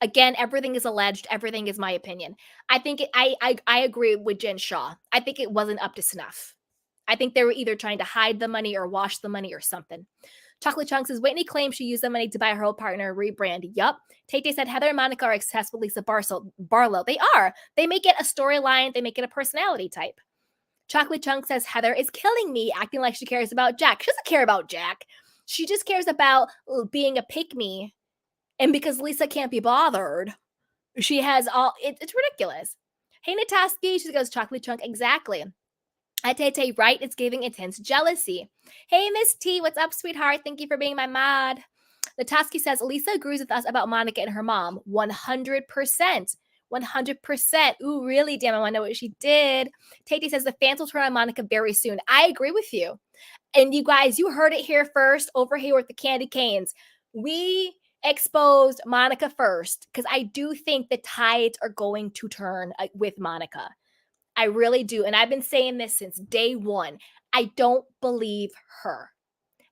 Again, everything is alleged. Everything is my opinion. I think I agree with Jen Shaw. I think it wasn't up to snuff. I think they were either trying to hide the money or wash the money or something. Chocolate Chunks says Whitney claims she used the money to buy her old partner a rebrand. Yup. Tay said Heather and Monica are obsessed with Lisa Barlow. They are. They make it a storyline. They make it a personality type. Chocolate Chunk says Heather is killing me, acting like she cares about Jack. She doesn't care about Jack. She just cares about being a pick-me. And because Lisa can't be bothered, she has all, it's ridiculous. Hey, Nataski, she goes, Chocolate Chunk, exactly. Tay, right, it's giving intense jealousy. Hey, Miss T, what's up, sweetheart? Thank you for being my mod. Nataski says, Lisa agrees with us about Monica and her mom. 100%. 100%. Ooh, really? Damn, I want to know what she did. Tay says, the fans will turn on Monica very soon. I agree with you. And you guys, you heard it here first over here with the Candy Canes. We exposed Monica first because I do think the tides are going to turn with Monica. I really do. And I've been saying this since day one. I don't believe her.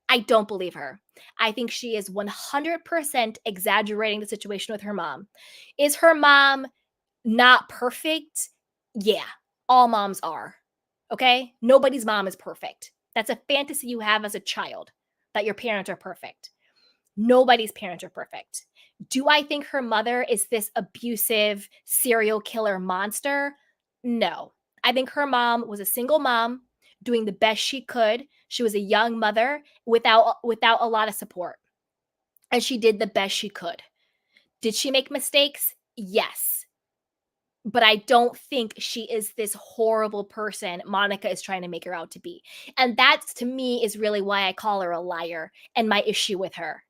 I don't believe her. I think she is 100% exaggerating the situation with her mom. Is her mom not perfect? Yeah, all moms are. Okay? Nobody's mom is perfect. That's a fantasy you have as a child, that your parents are perfect. Nobody's parents are perfect. Do I think her mother is this abusive serial killer monster? No. I think her mom was a single mom doing the best she could. She was a young mother without a lot of support. And she did the best she could. Did she make mistakes? Yes. But I don't think she is this horrible person Monica is trying to make her out to be. And that, to me, is really why I call her a liar and my issue with her.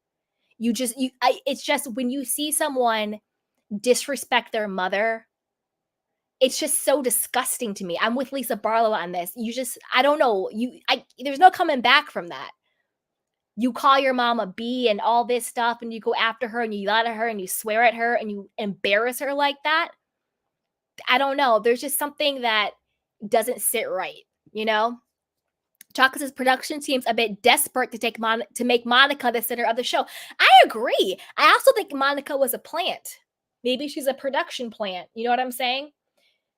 It's just when you see someone disrespect their mother, it's just so disgusting to me. I'm with Lisa Barlow on this. I don't know. There's no coming back from that. You call your mom a B and all this stuff, and you go after her and you yell at her and you swear at her and you embarrass her like that. I don't know. There's just something that doesn't sit right, you know? Chocolate's production seems a bit desperate to make Monica the center of the show. I agree. I also think Monica was a plant. Maybe she's a production plant. You know what I'm saying?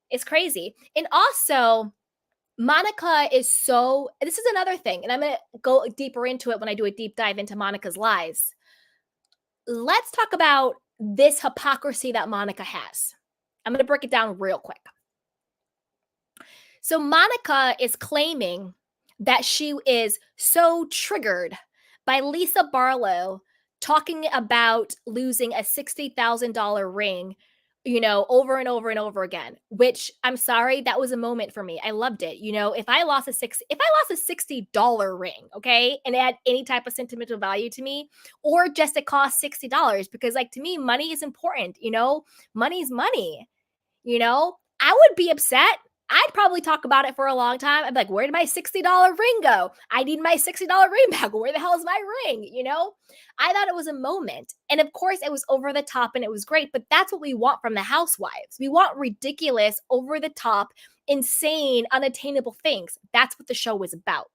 It's crazy. And also, Monica is so, this is another thing, and I'm going to go deeper into it when I do a deep dive into Monica's lies. Let's talk about this hypocrisy that Monica has. I'm going to break it down real quick. So Monica is claiming that she is so triggered by Lisa Barlow talking about losing a $60,000 ring, over and over and over again, which I'm sorry, that was a moment for me. I loved it. If I lost a $60 ring, okay, and it had any type of sentimental value to me, or just it cost $60, because to me, money is important, money's money, I would be upset. I'd probably talk about it for a long time. I'd be like, where did my $60 ring go? I need my $60 ring back. Where the hell is my ring? I thought it was a moment. And of course, it was over the top and it was great. But that's what we want from the Housewives. We want ridiculous, over the top, insane, unattainable things. That's what the show was about.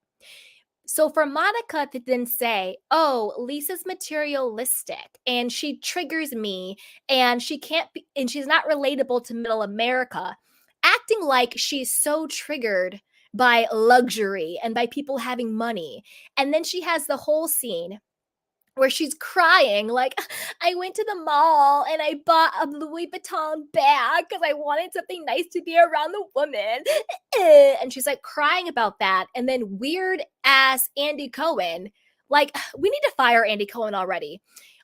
So for Monica to then say, oh, Lisa's materialistic and she triggers me and she can't be, and she's not relatable to middle America, acting like she's so triggered by luxury and by people having money. And then she has the whole scene where she's crying, like, I went to the mall and I bought a Louis Vuitton bag because I wanted something nice to be around the woman. And she's crying about that. And then weird ass Andy Cohen, we need to fire Andy Cohen already.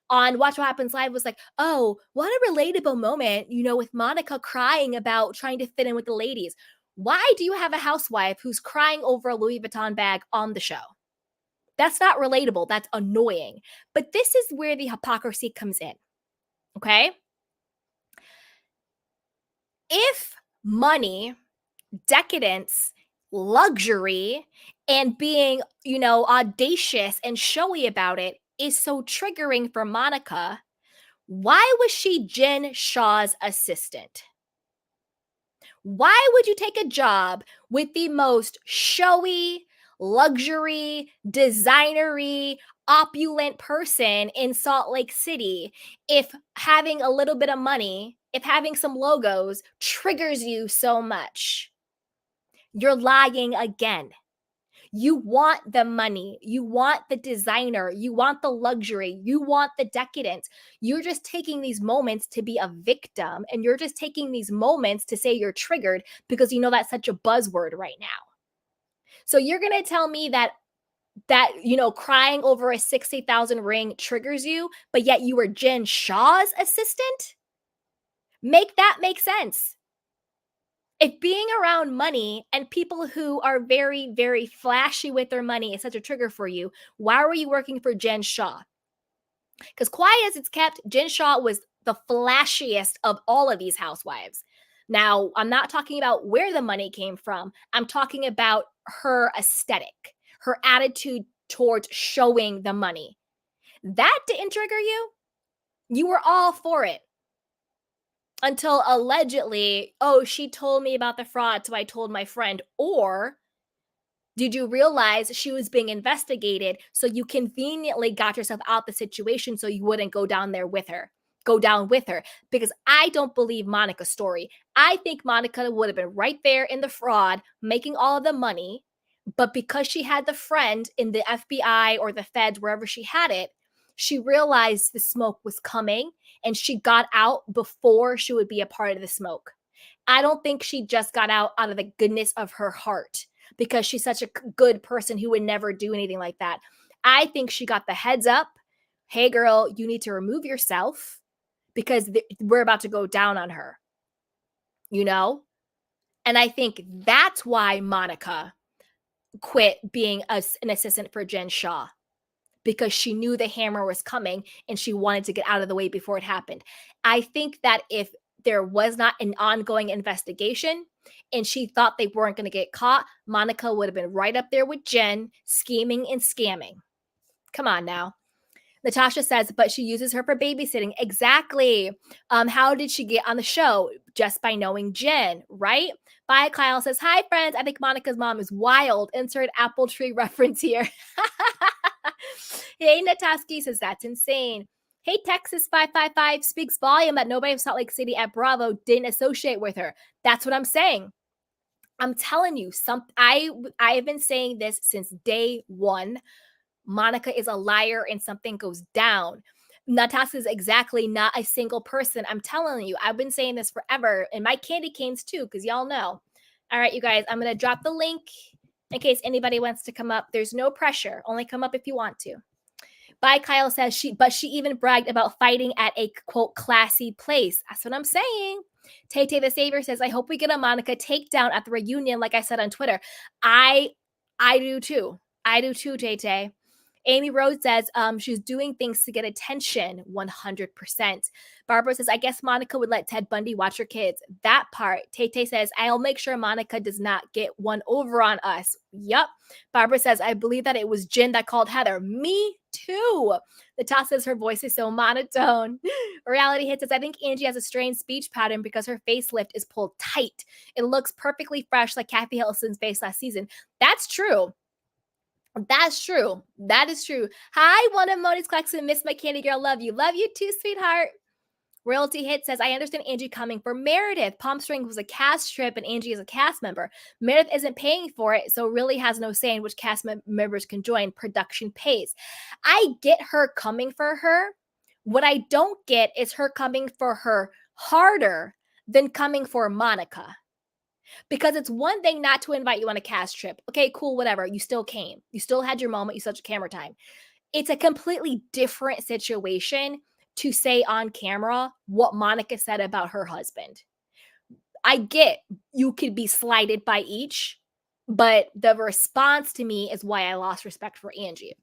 On Watch What Happens Live was like, oh, what a relatable moment, with Monica crying about trying to fit in with the ladies. Why do you have a housewife who's crying over a Louis Vuitton bag on the show? That's not relatable. That's annoying. But this is where the hypocrisy comes in. Okay? If money, decadence, luxury, and being, audacious and showy about it is so triggering for Monica, why was she Jen Shah's assistant? Why would you take a job with the most showy, luxury, designery, opulent person in Salt Lake City if having a little bit of money, if having some logos triggers you so much? You're lying again. You want the money, you want the designer, you want the luxury, you want the decadence. You're just taking these moments to be a victim, and you're just taking these moments to say you're triggered because you know that's such a buzzword right now. So you're going to tell me that crying over a 60,000 ring triggers you, but yet you were Jen Shah's assistant? Make that make sense. If being around money and people who are very, very flashy with their money is such a trigger for you, why were you working for Jen Shah? Because quiet as it's kept, Jen Shah was the flashiest of all of these housewives. Now, I'm not talking about where the money came from. I'm talking about her aesthetic, her attitude towards showing the money. That didn't trigger you. You were all for it. Until allegedly, oh, she told me about the fraud, so I told my friend. Or did you realize she was being investigated, so you conveniently got yourself out the situation so you wouldn't go down with her? Because I don't believe Monica's story. I think Monica would have been right there in the fraud, making all of the money. But because she had the friend in the FBI or the feds, wherever she had it, she realized the smoke was coming and she got out before she would be a part of the smoke. I don't think she just got out of the goodness of her heart because she's such a good person who would never do anything like that. I think she got the heads up. Hey, girl, you need to remove yourself because we're about to go down on her, you know? And I think that's why Monica quit being an assistant for Jen Shah, because she knew the hammer was coming and she wanted to get out of the way before it happened. I think that if there was not an ongoing investigation and she thought they weren't going to get caught, Monica would have been right up there with Jen, scheming and scamming. Come on now. Natasha says, but she uses her for babysitting. Exactly. How did she get on the show? Just by knowing Jen, right? Bye. Kyle says, hi, friends. I think Monica's mom is wild. Insert apple tree reference here. Hey, Nataski says, that's insane. Hey, Texas 555 speaks volume that nobody of Salt Lake City at Bravo didn't associate with her. That's what I'm saying. I'm telling you, I have been saying this since day one. Monica is a liar and something goes down. Natasha is exactly not a single person. I'm telling you, I've been saying this forever, and my candy canes too, because y'all know. All right, you guys, I'm going to drop the link in case anybody wants to come up. There's no pressure. Only come up if you want to. Bye, Kyle says, she even bragged about fighting at a, quote, classy place. That's what I'm saying. Tay Tay the Savior says, I hope we get a Monica takedown at the reunion, like I said on Twitter. I do too. I do too, Tay Tay. Amy Rose says she's doing things to get attention, 100%. Barbara says, I guess Monica would let Ted Bundy watch her kids. That part. Tay Tay says, I'll make sure Monica does not get one over on us. Yup. Barbara says, I believe that it was Jen that called Heather. Me too. Natasha says her voice is so monotone. Reality Hit says, I think Angie has a strange speech pattern because her facelift is pulled tight. It looks perfectly fresh like Kathy Hillson's face last season. That's true. That's true. That is true. Hi, one of Moni's Claxon. Miss my candy girl. Love you. Love you too, sweetheart. Royalty Hit says, I understand Angie coming for Meredith. Palm Springs was a cast trip and Angie is a cast member. Meredith isn't paying for it, so really has no say in which cast members can join. Production pays. I get her coming for her. What I don't get is her coming for her harder than coming for Monica. Because it's one thing not to invite you on a cast trip. Okay, cool, whatever. You still came. You still had your moment. You still had your camera time. It's a completely different situation to say on camera what Monica said about her husband. I get you could be slighted by each, but the response to me is why I lost respect for Angie.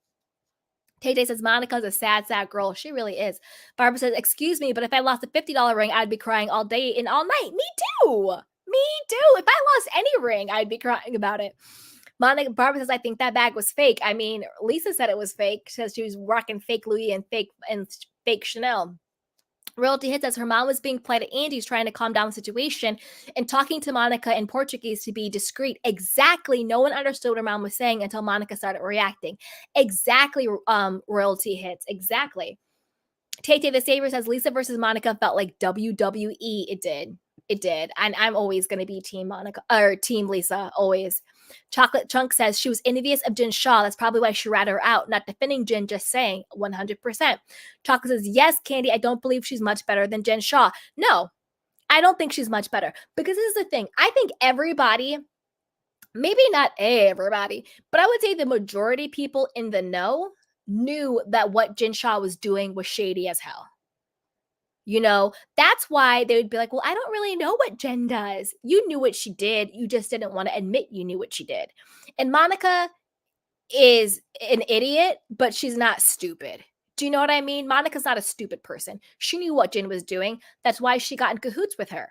Tay Tay says, Monica's a sad, sad girl. She really is. Barbara says, excuse me, but if I lost a $50 ring, I'd be crying all day and all night. Me too. Me too. If I lost any ring, I'd be crying about it. Barbara says, I think that bag was fake. I mean, Lisa said it was fake. She says she was rocking fake Louis and fake Chanel. Royalty Hit says her mom was being polite at Angie's, trying to calm down the situation and talking to Monica in Portuguese to be discreet. Exactly. No one understood what her mom was saying until Monica started reacting. Exactly, Royalty Hits. Exactly. Tay the Saver says Lisa versus Monica felt like WWE. It did. It did. And I'm always going to be Team Monica or Team Lisa, always. Chocolate Chunk says she was envious of Jen Shaw. That's probably why she ratted her out. Not defending Jen, just saying 100%. Chocolate says, yes, Candy, I don't believe she's much better than Jen Shaw. No, I don't think she's much better. Because this is the thing. I think everybody, maybe not everybody, but I would say the majority people in the know knew that what Jen Shaw was doing was shady as hell. You know, that's why they would be like, well, I don't really know what Jen does. You knew what she did. You just didn't want to admit you knew what she did. And Monica is an idiot, but she's not stupid. Do you know what I mean? Monica's not a stupid person. She knew what Jen was doing. That's why she got in cahoots with her.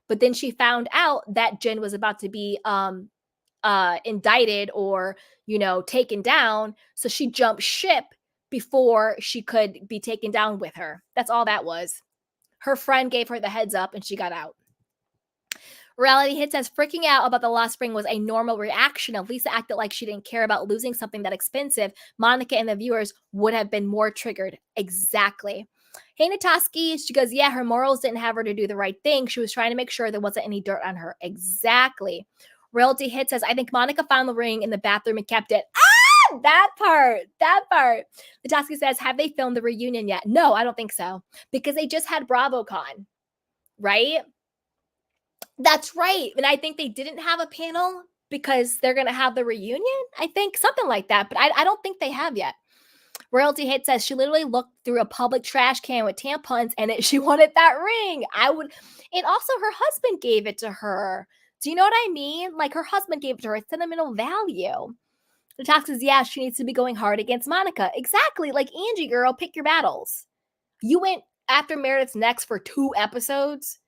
But then she found out that Jen was about to be indicted or, taken down. So she jumped ship before she could be taken down with her. That's all that was. Her friend gave her the heads up and she got out. Reality Hit says freaking out about the lost ring was a normal reaction. If Lisa acted like she didn't care about losing something that expensive, Monica and the viewers would have been more triggered. Exactly. Hey, Natoski, she goes, yeah, her morals didn't have her to do the right thing. She was trying to make sure there wasn't any dirt on her. Exactly. Reality Hit says, I think Monica found the ring in the bathroom and kept it. That part. Natoski says, have they filmed the reunion yet? No, I don't think so. Because they just had BravoCon, right? That's right. And I think they didn't have a panel because they're going to have the reunion. I think something like that. But I don't think they have yet. Royalty Hit says she literally looked through a public trash can with tampons in it. She wanted that ring. And also her husband gave it to her. Do you know what I mean? Like her husband gave it to her. It's sentimental value. The talk says, yeah, she needs to be going hard against Monica. Exactly. Like Angie, girl, pick your battles. You went after Meredith's next for 2 episodes.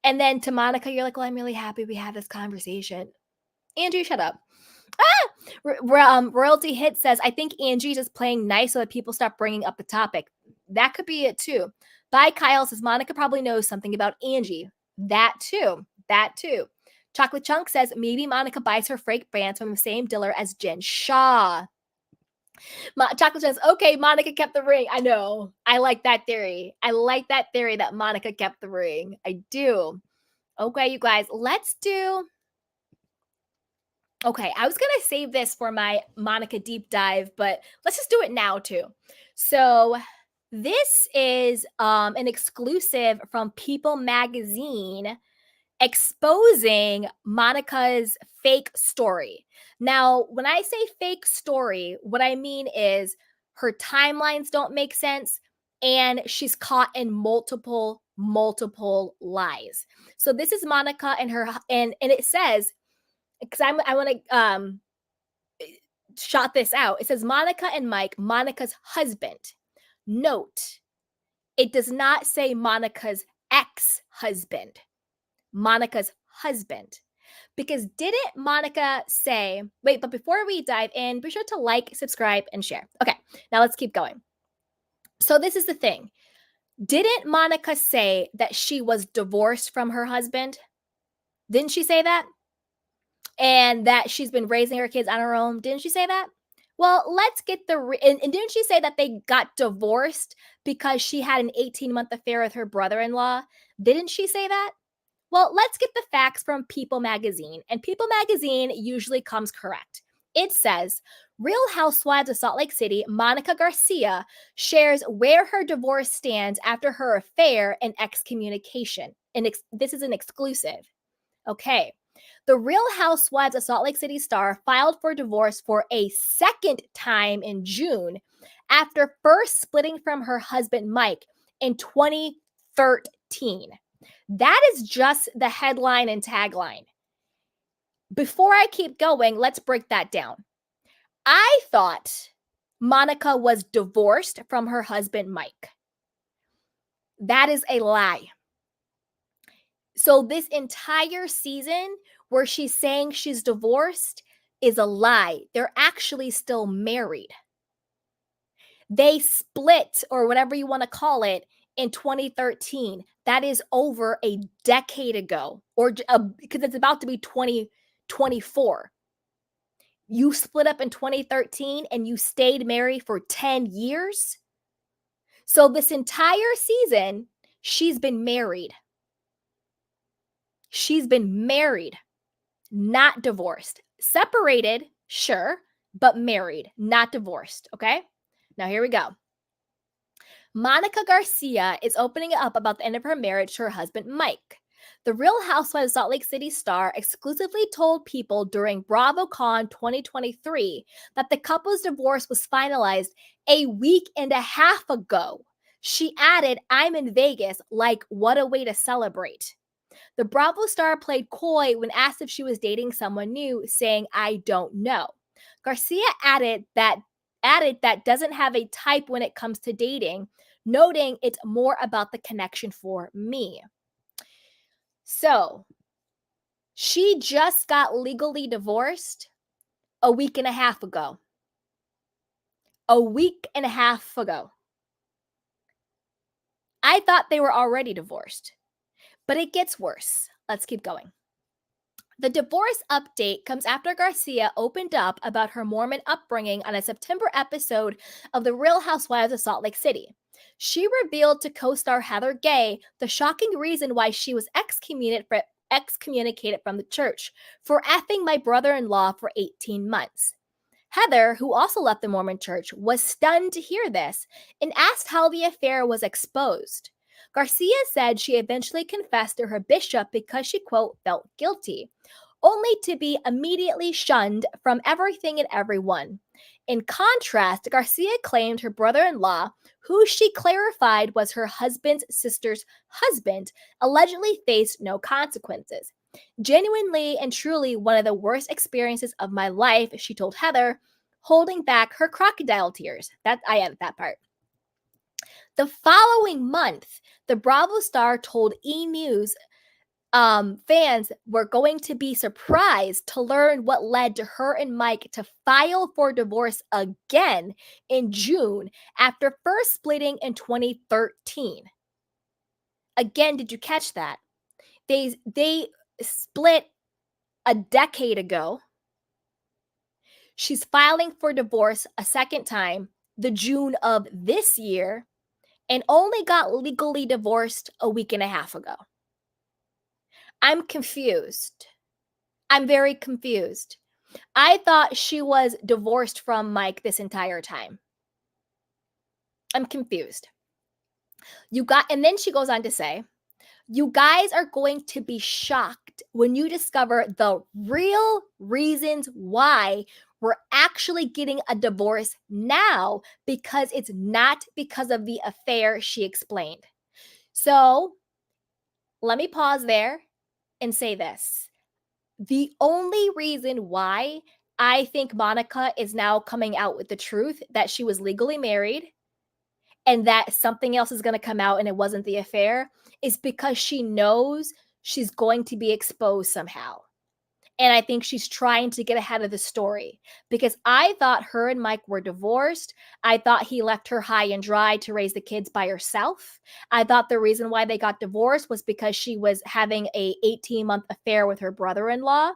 And then to Monica, you're like, well, I'm really happy we had this conversation. Angie, shut up. Royalty Hit says, I think Angie's just playing nice so that people stop bringing up the topic. That could be it too. Bye, Kyle says, Monica probably knows something about Angie. That too. Chocolate Chunk says, maybe Monica buys her fake brands from the same dealer as Jen Shaw. Chocolate says, okay, Monica kept the ring. I know. I like that theory. That Monica kept the ring. I do. Okay, you guys, let's do... Okay, I was going to save this for my Monica deep dive, but let's just do it now too. So this is an exclusive from People Magazine exposing Monica's fake story. Now, when I say fake story, what I mean is her timelines don't make sense and she's caught in multiple lies. So this is Monica and her, and it says, because I want to shot this out. It says Monica and Mike, Monica's husband. Note, it does not say Monica's ex-husband. Monica's husband. Because didn't Monica say, wait, but before we dive in, be sure to like, subscribe, and share. Okay, now let's keep going. So this is the thing. Didn't Monica say that she was divorced from her husband? Didn't she say that? And that she's been raising her kids on her own? Didn't she say that? Well, let's get and didn't she say that they got divorced because she had an 18-month affair with her brother-in-law? Didn't she say that? Well, let's get the facts from People Magazine. And People Magazine usually comes correct. It says, Real Housewives of Salt Lake City, Monica Garcia, shares where her divorce stands after her affair and excommunication. And this is an exclusive. Okay. The Real Housewives of Salt Lake City star filed for divorce for a second time in June after first splitting from her husband, Mike, in 2013. That is just the headline and tagline. Before I keep going, let's break that down. I thought Monica was divorced from her husband, Mike. That is a lie. So this entire season where she's saying she's divorced is a lie. They're actually still married. They split, or whatever you want to call it, in 2013. That is over a decade ago, or because it's about to be 2024. You split up in 2013 and you stayed married for 10 years. So this entire season, she's been married. She's been married, not divorced. Separated, sure, but married, not divorced. Okay. Now here we go. Monica Garcia is opening up about the end of her marriage to her husband, Mike. The Real Housewives of Salt Lake City star exclusively told People during BravoCon 2023 that the couple's divorce was finalized a week and a half ago. She added, "I'm in Vegas, like, what a way to celebrate." The Bravo star played coy when asked if she was dating someone new, saying, "I don't know." Garcia added that doesn't have a type when it comes to dating, noting it's more about the connection for me. So, she just got legally divorced a week and a half ago. A week and a half ago. I thought they were already divorced, but it gets worse. Let's keep going. The divorce update comes after Garcia opened up about her Mormon upbringing on a September episode of The Real Housewives of Salt Lake City. She revealed to co-star Heather Gay the shocking reason why she was excommunicated from the church for effing my brother-in-law for 18 months. Heather, who also left the Mormon church, was stunned to hear this and asked how the affair was exposed. Garcia said she eventually confessed to her bishop because she, quote, felt guilty, only to be immediately shunned from everything and everyone. In contrast, Garcia claimed her brother-in-law, who she clarified was her husband's sister's husband, allegedly faced no consequences. "Genuinely and truly one of the worst experiences of my life," she told Heather, holding back her crocodile tears. That I added that part. The following month, the Bravo star told E! News fans were going to be surprised to learn what led to her and Mike to file for divorce again in June after first splitting in 2013. Again, did you catch that? They split a decade ago. She's filing for divorce a second time, the June of this year, and only got legally divorced a week and a half ago. I'm confused. I'm very confused. I thought she was divorced from Mike this entire time. I'm confused. And then she goes on to say, "You guys are going to be shocked when you discover the real reasons why we're actually getting a divorce now, because it's not because of the affair," she explained. So let me pause there and say this. The only reason why I think Monica is now coming out with the truth that she was legally married and that something else is going to come out and it wasn't the affair is because she knows she's going to be exposed somehow. And I think she's trying to get ahead of the story, because I thought her and Mike were divorced. I thought he left her high and dry to raise the kids by herself. I thought the reason why they got divorced was because she was having a 18-month affair with her brother-in-law.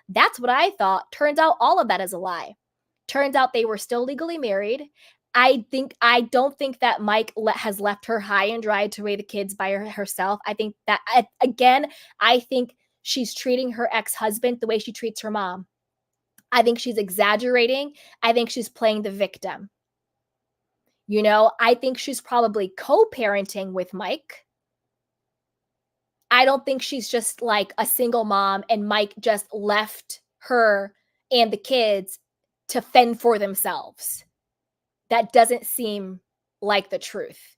That's what I thought. Turns out all of that is a lie. Turns out they were still legally married. I don't think that Mike has left her high and dry to raise the kids by herself. I think that, again, I think she's treating her ex-husband the way she treats her mom. I think she's exaggerating. I think she's playing the victim. I think she's probably co-parenting with Mike. I don't think she's just like a single mom and Mike just left her and the kids to fend for themselves. That doesn't seem like the truth.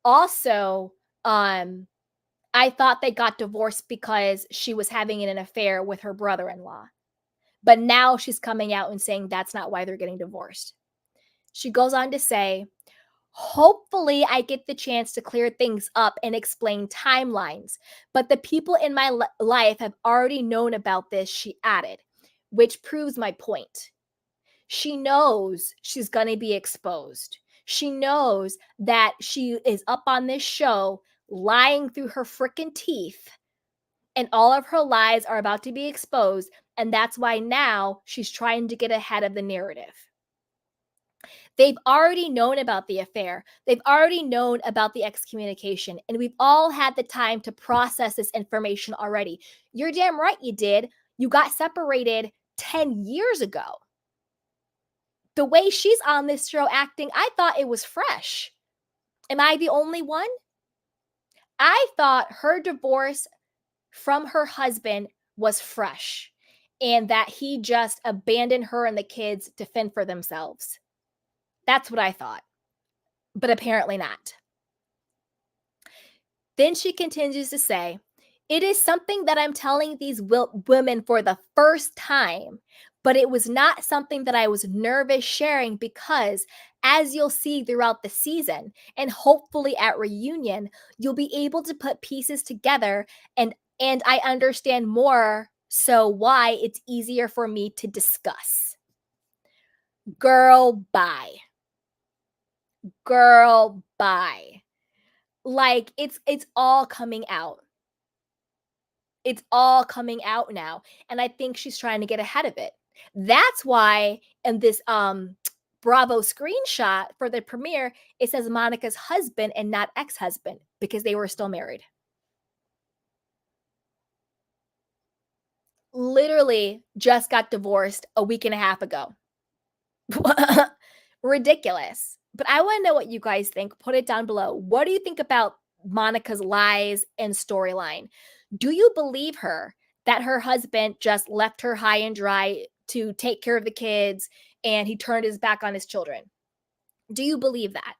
Also, I thought they got divorced because she was having an affair with her brother-in-law. But now she's coming out and saying that's not why they're getting divorced. She goes on to say, hopefully, I get the chance to clear things up and explain timelines. But the people in my life have already known about this, she added, which proves my point. She knows she's going to be exposed. She knows that she is up on this show lying through her freaking teeth, and all of her lies are about to be exposed. And that's why now she's trying to get ahead of the narrative. They've already known about the affair. They've already known about the excommunication, and we've all had the time to process this information already. You're damn right you did. You got separated 10 years ago. The way she's on this show acting, I thought it was fresh. Am I the only one? I thought her divorce from her husband was fresh and that he just abandoned her and the kids to fend for themselves. That's what I thought, but apparently not. Then she continues to say, it is something that I'm telling these women for the first time, but it was not something that I was nervous sharing because, as you'll see throughout the season and hopefully at reunion, you'll be able to put pieces together and I understand more so why it's easier for me to discuss. Girl, bye. Girl, bye. Like it's all coming out. It's all coming out now. And I think she's trying to get ahead of it. That's why in this Bravo screenshot for the premiere, it says Monica's husband and not ex-husband because they were still married. Literally just got divorced a week and a half ago. Ridiculous. But I want to know what you guys think. Put it down below. What do you think about Monica's lies and storyline? Do you believe her that her husband just left her high and dry to take care of the kids and he turned his back on his children? Do you believe that?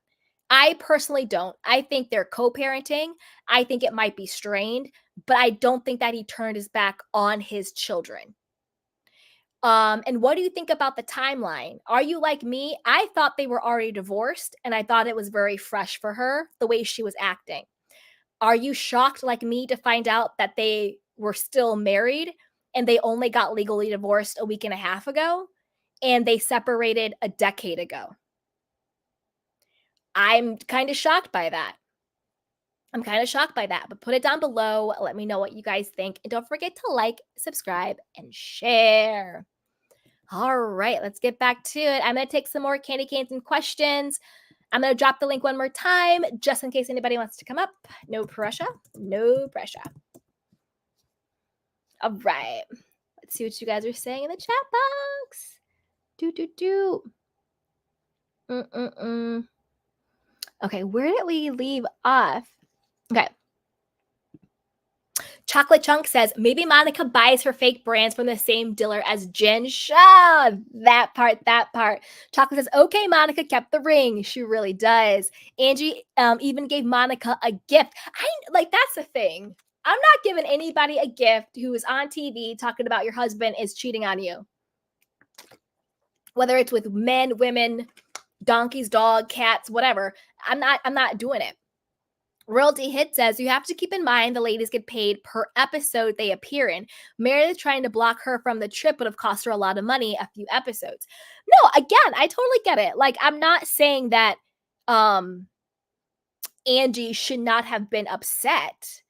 I personally don't. I think they're co-parenting. I think it might be strained, but I don't think that he turned his back on his children. And what do you think about the timeline? Are you like me? I thought they were already divorced, and I thought it was very fresh for her, the way she was acting. Are you shocked like me to find out that they were still married and they only got legally divorced a week and a half ago and they separated a decade ago? I'm kind of shocked by that. But put it down below. Let me know what you guys think. And don't forget to like, subscribe, and share. All right, let's get back to it. I'm going to take some more candy canes and questions. I'm going to drop the link one more time just in case anybody wants to come up. No pressure. No pressure. All right. Let's see what you guys are saying in the chat box. Okay, where did we leave off? Okay. Chocolate Chunk says, maybe Monica buys her fake brands from the same dealer as Jen Shaw. That part. Chocolate says, okay, Monica kept the ring. She really does. Angie even gave Monica a gift. That's the thing. I'm not giving anybody a gift who is on TV talking about your husband is cheating on you. Whether it's with men, women, donkeys, dog, cats, whatever. I'm not doing it. Royalty Hit says, you have to keep in mind the ladies get paid per episode they appear in. Meredith trying to block her from the trip would have cost her a lot of money, a few episodes. No, again, I totally get it. Like, I'm not saying that Angie should not have been upset.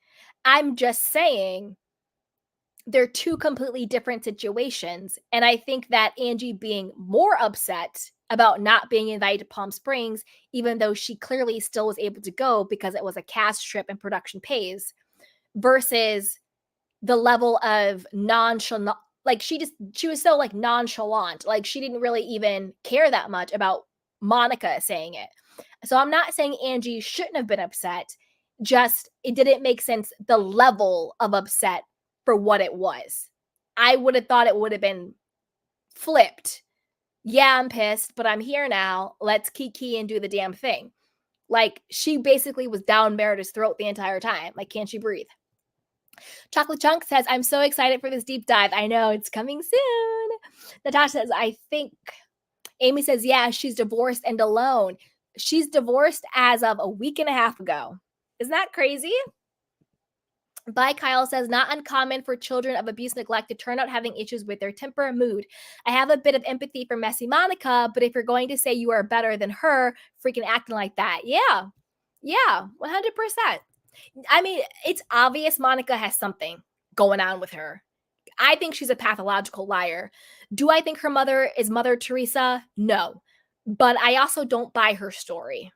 I'm just saying they're two completely different situations. And I think that Angie being more upset about not being invited to Palm Springs, even though she clearly still was able to go because it was a cast trip and production pays, versus the level of nonchalant. Like she was so like nonchalant. Like she didn't really even care that much about Monica saying it. So I'm not saying Angie shouldn't have been upset. Just it didn't make sense the level of upset for what it was. I would have thought it would have been flipped. Yeah, I'm pissed, but I'm here now. Let's kiki and do the damn thing. Like, she basically was down Meredith's throat the entire time. Like, can't she breathe? Chocolate Chunk says, I'm so excited for this deep dive. I know, it's coming soon. Natasha says, I think Amy says, yeah, she's divorced and alone. She's divorced as of a week and a half ago. Isn't that crazy? By Kyle says, not uncommon for children of abuse neglect to turn out having issues with their temper and mood. I have a bit of empathy for messy Monica, but if you're going to say you are better than her, freaking acting like that. Yeah. Yeah, 100%. I mean, it's obvious Monica has something going on with her. I think she's a pathological liar. Do I think her mother is Mother Teresa? No. But I also don't buy her story.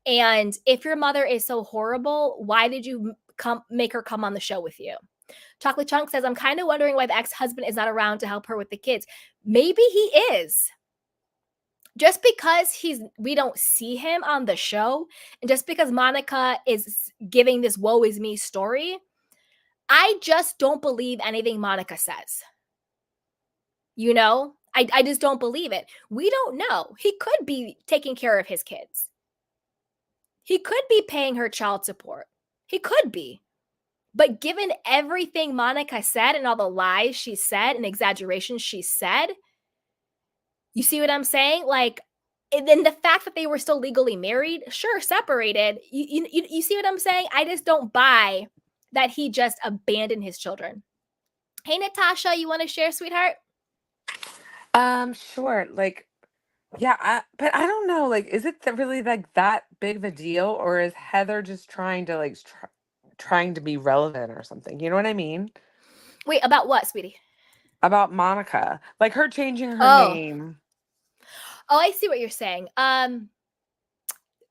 And if your mother is so horrible, why did you make her come on the show with you? Chocolate Chunk says, I'm kind of wondering why the ex-husband is not around to help her with the kids. Maybe he is. Just because we don't see him on the show, and just because Monica is giving this woe is me story, I just don't believe anything Monica says. You know, I just don't believe it. We don't know. He could be taking care of his kids. He could be paying her child support. He could be. But given everything Monica said and all the lies she said and exaggerations she said, you see what I'm saying? Like, and then the fact that they were still legally married, sure, separated. You see what I'm saying? I just don't buy that he just abandoned his children. Hey, Natasha, you want to share, sweetheart? Sure. Like, yeah, but I don't know. Like, is it really like that big of a deal, or is Heather just trying to like trying to be relevant or something? You know what I mean? Wait, about what, sweetie? About Monica, like her changing her Oh, name. I see what you're saying. When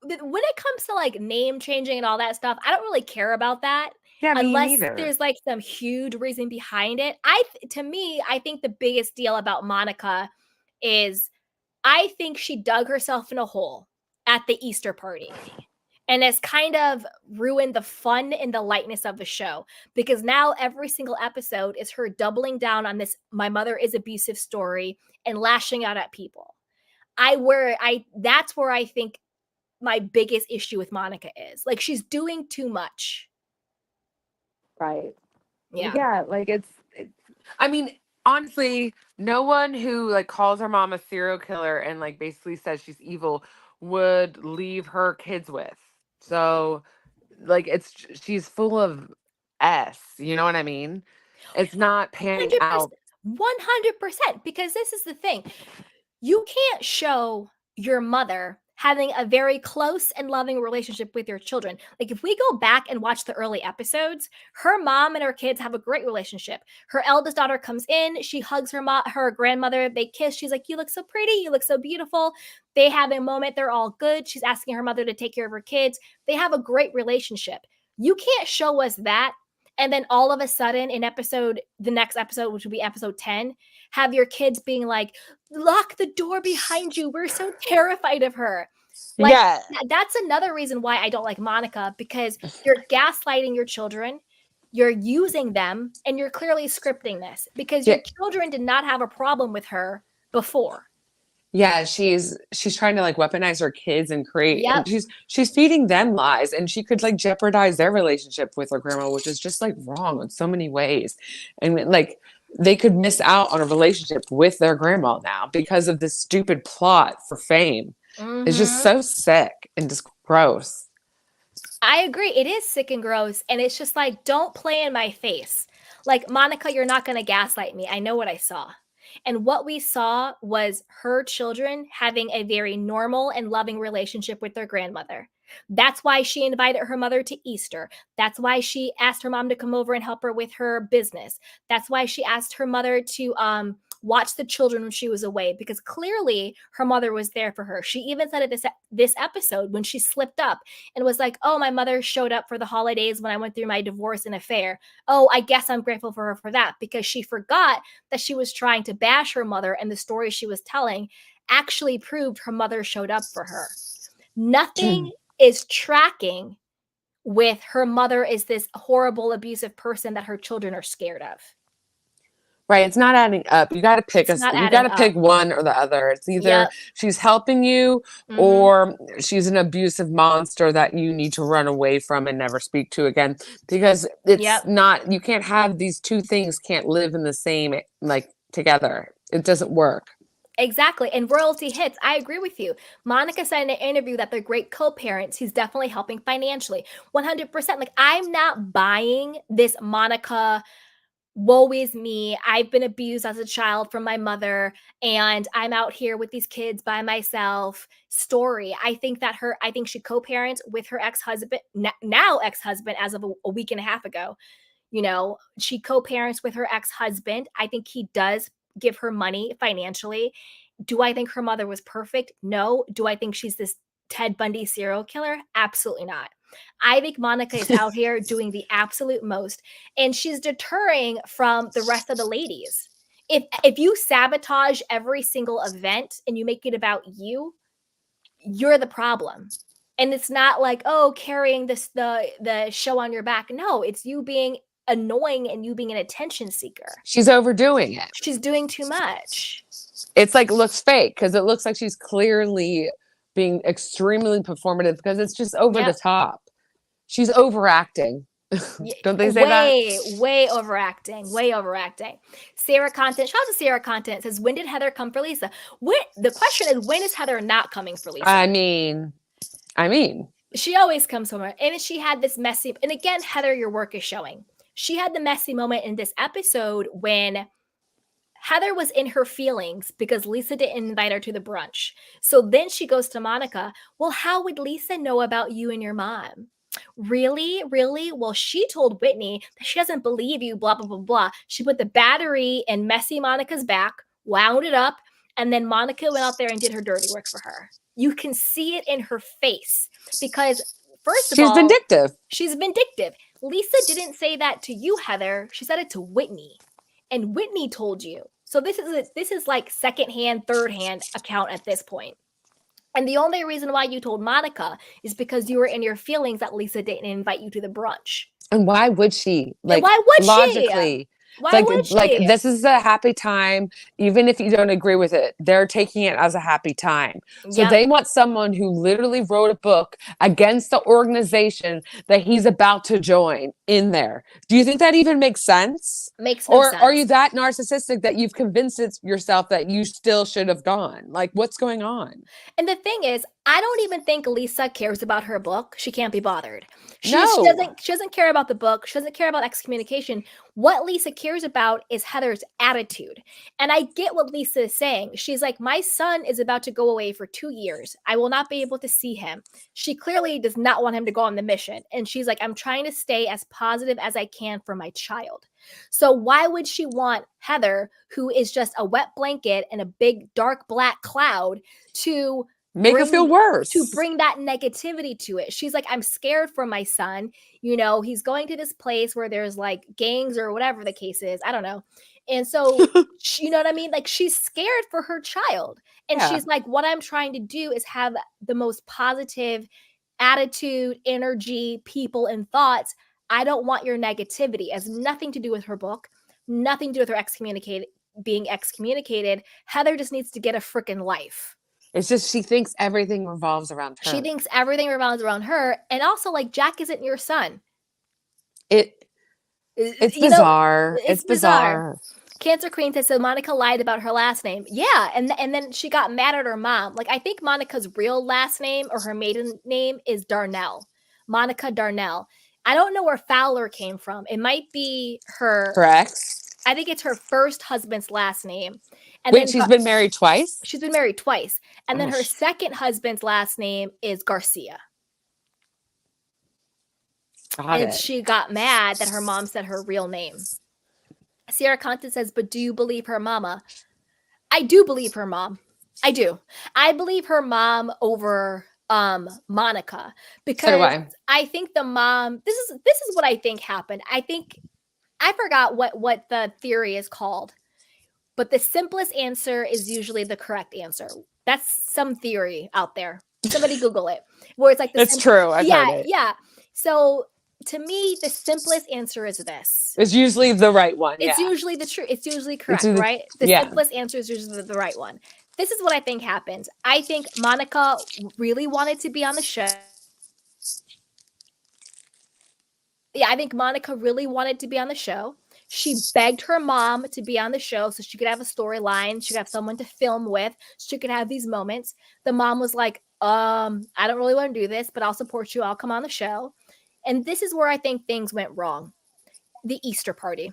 it comes to like name changing and all that stuff, I don't really care about that Yeah, me unless neither. there's like some huge reason behind it. To me, I think the biggest deal about Monica is I think she dug herself in a hole at the Easter party and has kind of ruined the fun and the lightness of the show because now every single episode is her doubling down on this my mother is abusive story and lashing out at people. That's where I think my biggest issue with Monica is. Like she's doing too much. Right. Yeah. Yeah, like I mean, honestly, no one who like calls her mom a serial killer and like basically says she's evil would leave her kids with. So, like she's full of you know what I mean? It's not panning 100%. out. 100%. Because this is the thing. You can't show your mother having a very close and loving relationship with your children. Like if we go back and watch the early episodes, her mom and her kids have a great relationship. Her eldest daughter comes in, she hugs her grandmother, they kiss. She's like, "You look so pretty, you look so beautiful." They have a moment, they're all good. She's asking her mother to take care of her kids. They have a great relationship. You can't show us that and then all of a sudden in the next episode, which will be episode 10, have your kids being like, lock the door behind you. We're so terrified of her. Like, Yeah. that's another reason why I don't like Monica, because you're gaslighting your children, you're using them, and you're clearly scripting this because Yeah. your children did not have a problem with her before. Yeah, she's trying to like weaponize her kids and create, and Yep. she's feeding them lies, and she could like jeopardize their relationship with her grandma, which is just like wrong in so many ways. And like they could miss out on a relationship with their grandma now because of this stupid plot for fame. It's just Mm-hmm. so sick and just gross. I agree. It is sick and gross. And it's just like, don't play in my face. Like, Monica, you're not going to gaslight me. I know what I saw. And what we saw was her children having a very normal and loving relationship with their grandmother. That's why she invited her mother to Easter. That's why she asked her mom to come over and help her with her business. That's why she asked her mother to watch the children when she was away, because clearly her mother was there for her. She even said at this episode when she slipped up and was like, "Oh, my mother showed up for the holidays when I went through my divorce and affair. Oh, I guess I'm grateful for her for that," because she forgot that she was trying to bash her mother, and the story she was telling actually proved her mother showed up for her. Nothing is tracking with her mother is this horrible abusive person that her children are scared of. Right, it's not adding up. You got to pick It's us. not You got adding to up. pick one or the other. It's either Yep. she's helping you Mm-hmm. or she's an abusive monster that you need to run away from and never speak to again, because it's Yep. not, you can't have these two things can't live in the same like together. It doesn't work. Exactly. And royalty hits. I agree with you. Monica said in an interview that they're great co-parents. He's definitely helping financially. 100%. Like, I'm not buying this Monica, woe is me. I've been abused as a child from my mother, and I'm out here with these kids by myself story. I think she co-parents with her ex-husband, now ex-husband, as of a week and a half ago. She co-parents with her ex-husband. I think he does give her money financially. Do I think her mother was perfect? No. Do I think she's this Ted Bundy serial killer? Absolutely not. I think Monica is out here doing the absolute most, and she's deterring from the rest of the ladies. If you sabotage every single event and you make it about you, you're the problem. And it's not like, oh, carrying the show on your back. No, it's you being annoying and you being an attention seeker. She's overdoing it. She's doing too much. It's like, looks fake because it looks like she's clearly being extremely performative because it's just over the Yep. top. She's overacting. Don't they say that? Way overacting. Way overacting. Sarah Content, shout out to Sarah Content, says, when did Heather come for Lisa? The question is, when is Heather not coming for Lisa? I mean, she always comes somewhere. And she had this messy, and again, Heather, your work is showing. She had the messy moment in this episode when Heather was in her feelings because Lisa didn't invite her to the brunch. So then she goes to Monica. Well, how would Lisa know about you and your mom? Really? Really? Well, she told Whitney that she doesn't believe you, blah, blah, blah, blah. She put the battery in messy Monica's back, wound it up, and then Monica went out there and did her dirty work for her. You can see it in her face because, first of she's all, vindictive. She's vindictive. Lisa didn't say that to you, Heather. She said it to Whitney. And Whitney told you. So this is like secondhand, third-hand account at this point. And the only reason why you told Monica is because you were in your feelings that Lisa didn't invite you to the brunch. And why would she? Like, and why would logically, she? Why would she? Like, this is a happy time. Even if you don't agree with it, they're taking it as a happy time. So Yep. they want someone who literally wrote a book against the organization that he's about to join in there. Do you think that even makes sense? Makes no sense. Or are you that narcissistic that you've convinced yourself that you still should have gone? Like, what's going on? And the thing is, I don't even think Lisa cares about her book. She can't be bothered. She doesn't care about the book. She doesn't care about excommunication. What Lisa cares about is Heather's attitude. And I get what Lisa is saying. She's like, my son is about to go away for 2 years. I will not be able to see him. She clearly does not want him to go on the mission. And she's like, I'm trying to stay as positive as I can for my child. So why would she want Heather, who is just a wet blanket and a big dark black cloud, to make her feel worse, to bring that negativity to it? She's like, I'm scared for my son. He's going to this place where there's like gangs or whatever the case is. I don't know. And so, you know what I mean? Like, she's scared for her child. And she's like, what I'm trying to do is have the most positive attitude, energy, people, and thoughts. I don't want your negativity. It has nothing to do with her book, nothing to do with her being excommunicated. Heather just needs to get a freaking life. It's just she thinks everything revolves around her. She thinks everything revolves around her. And also, like, Jack isn't your son. It's bizarre. It's bizarre. Cancer Queen says, so Monica lied about her last name. Yeah, and then she got mad at her mom. Like, I think Monica's real last name or her maiden name is Darnell. Monica Darnell. I don't know where Fowler came from. It might be her ex. I think it's her first husband's last name. And wait, she's been married twice? She's been married twice. And then her second husband's last name is Garcia. She got mad that her mom said her real name. Sierra Content says, but do you believe her mama? I do believe her mom. I do. I believe her mom over Monica, because I think the mom, this is what I think happened. I forgot what the theory is called, but the simplest answer is usually the correct answer. That's some theory out there. Somebody Google it, where it's like it's true. I've heard it. Yeah. So to me, the simplest answer is this. It's usually the right one. It's usually the truth. It's usually correct, right? The simplest answer is usually the right one. This is what I think happened. I think Monica really wanted to be on the show. Yeah, I think Monica really wanted to be on the show. She begged her mom to be on the show so she could have a storyline, she could have someone to film with, she could have these moments. The mom was like, I don't really want to do this, but I'll support you. I'll come on the show. And this is where I think things went wrong. The Easter party.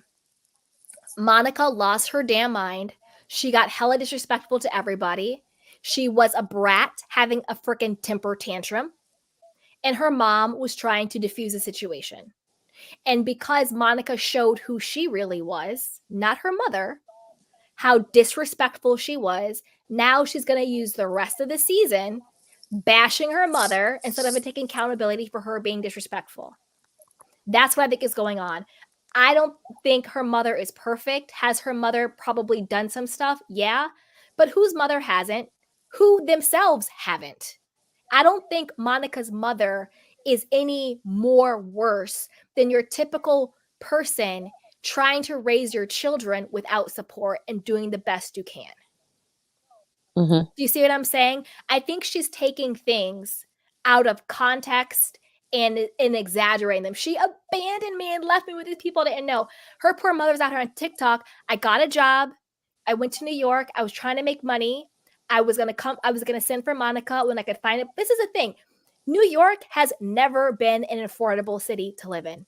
Monica lost her damn mind. She got hella disrespectful to everybody. She was a brat having a freaking temper tantrum. And her mom was trying to diffuse the situation. And because Monica showed who she really was, not her mother, how disrespectful she was, now she's going to use the rest of the season bashing her mother instead of taking accountability for her being disrespectful. That's what I think is going on. I don't think her mother is perfect. Has her mother probably done some stuff? Yeah. But whose mother hasn't? Who themselves haven't? I don't think Monica's mother is any more worse than your typical person trying to raise your children without support and doing the best you can. Mm-hmm. Do you see what I'm saying? I think she's taking things out of context and exaggerating them. She abandoned me and left me with these people I didn't know. Her poor mother's out here on TikTok. I got a job. I went to New York. I was trying to make money. I was gonna send for Monica when I could find it. This is the thing. New York has never been an affordable city to live in.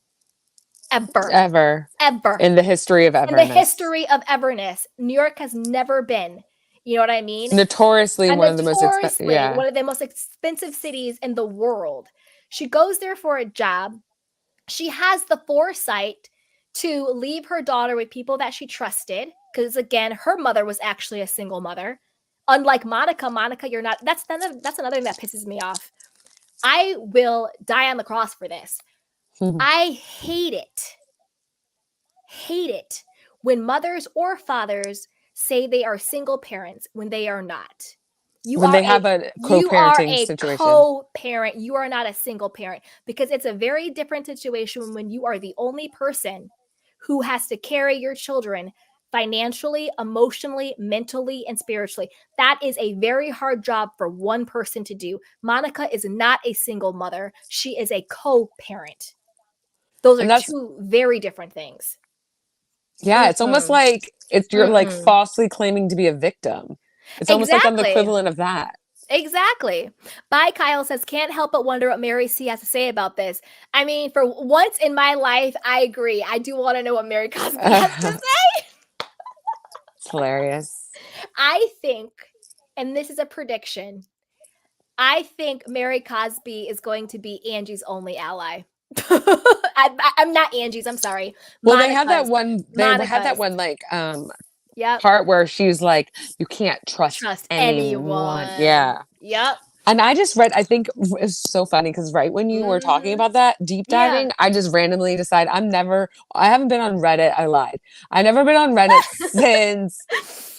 Ever. Ever. In the history of In the everness. history of everness. New York has never been. You know what I mean? Notoriously one of the most expensive. Yeah. One of the most expensive cities in the world. She goes there for a job. She has the foresight to leave her daughter with people that she trusted. Because again, her mother was actually a single mother. Unlike Monica, you're not. That's another thing that pisses me off. I will die on the cross for this. I hate it. Hate it when mothers or fathers say they are single parents when they are not. When they have a co-parenting situation. Co-parent. You are not a single parent because it's a very different situation when you are the only person who has to carry your children financially, emotionally, mentally, and spiritually. That is a very hard job for one person to do. Monica is not a single mother. She is a co-parent. Those are two very different things. Yeah, it's almost like you're like falsely claiming to be a victim. It's almost like I'm the equivalent of that. Exactly. Bye, Kyle says, can't help but wonder what Mary C has to say about this. I mean, for once in my life, I agree. I do want to know what Mary Cosby has to say. It's hilarious. I think, and this is a prediction, I think Mary Cosby is going to be Angie's only ally. I'm not Angie's. I'm sorry. Well, they had that one. They had that one like part where she was like, "You can't trust anyone." Yeah. Yep. And I just read. I think it's so funny because right when you were talking about that deep diving, I just randomly decided I haven't been on Reddit. I lied. I never been on Reddit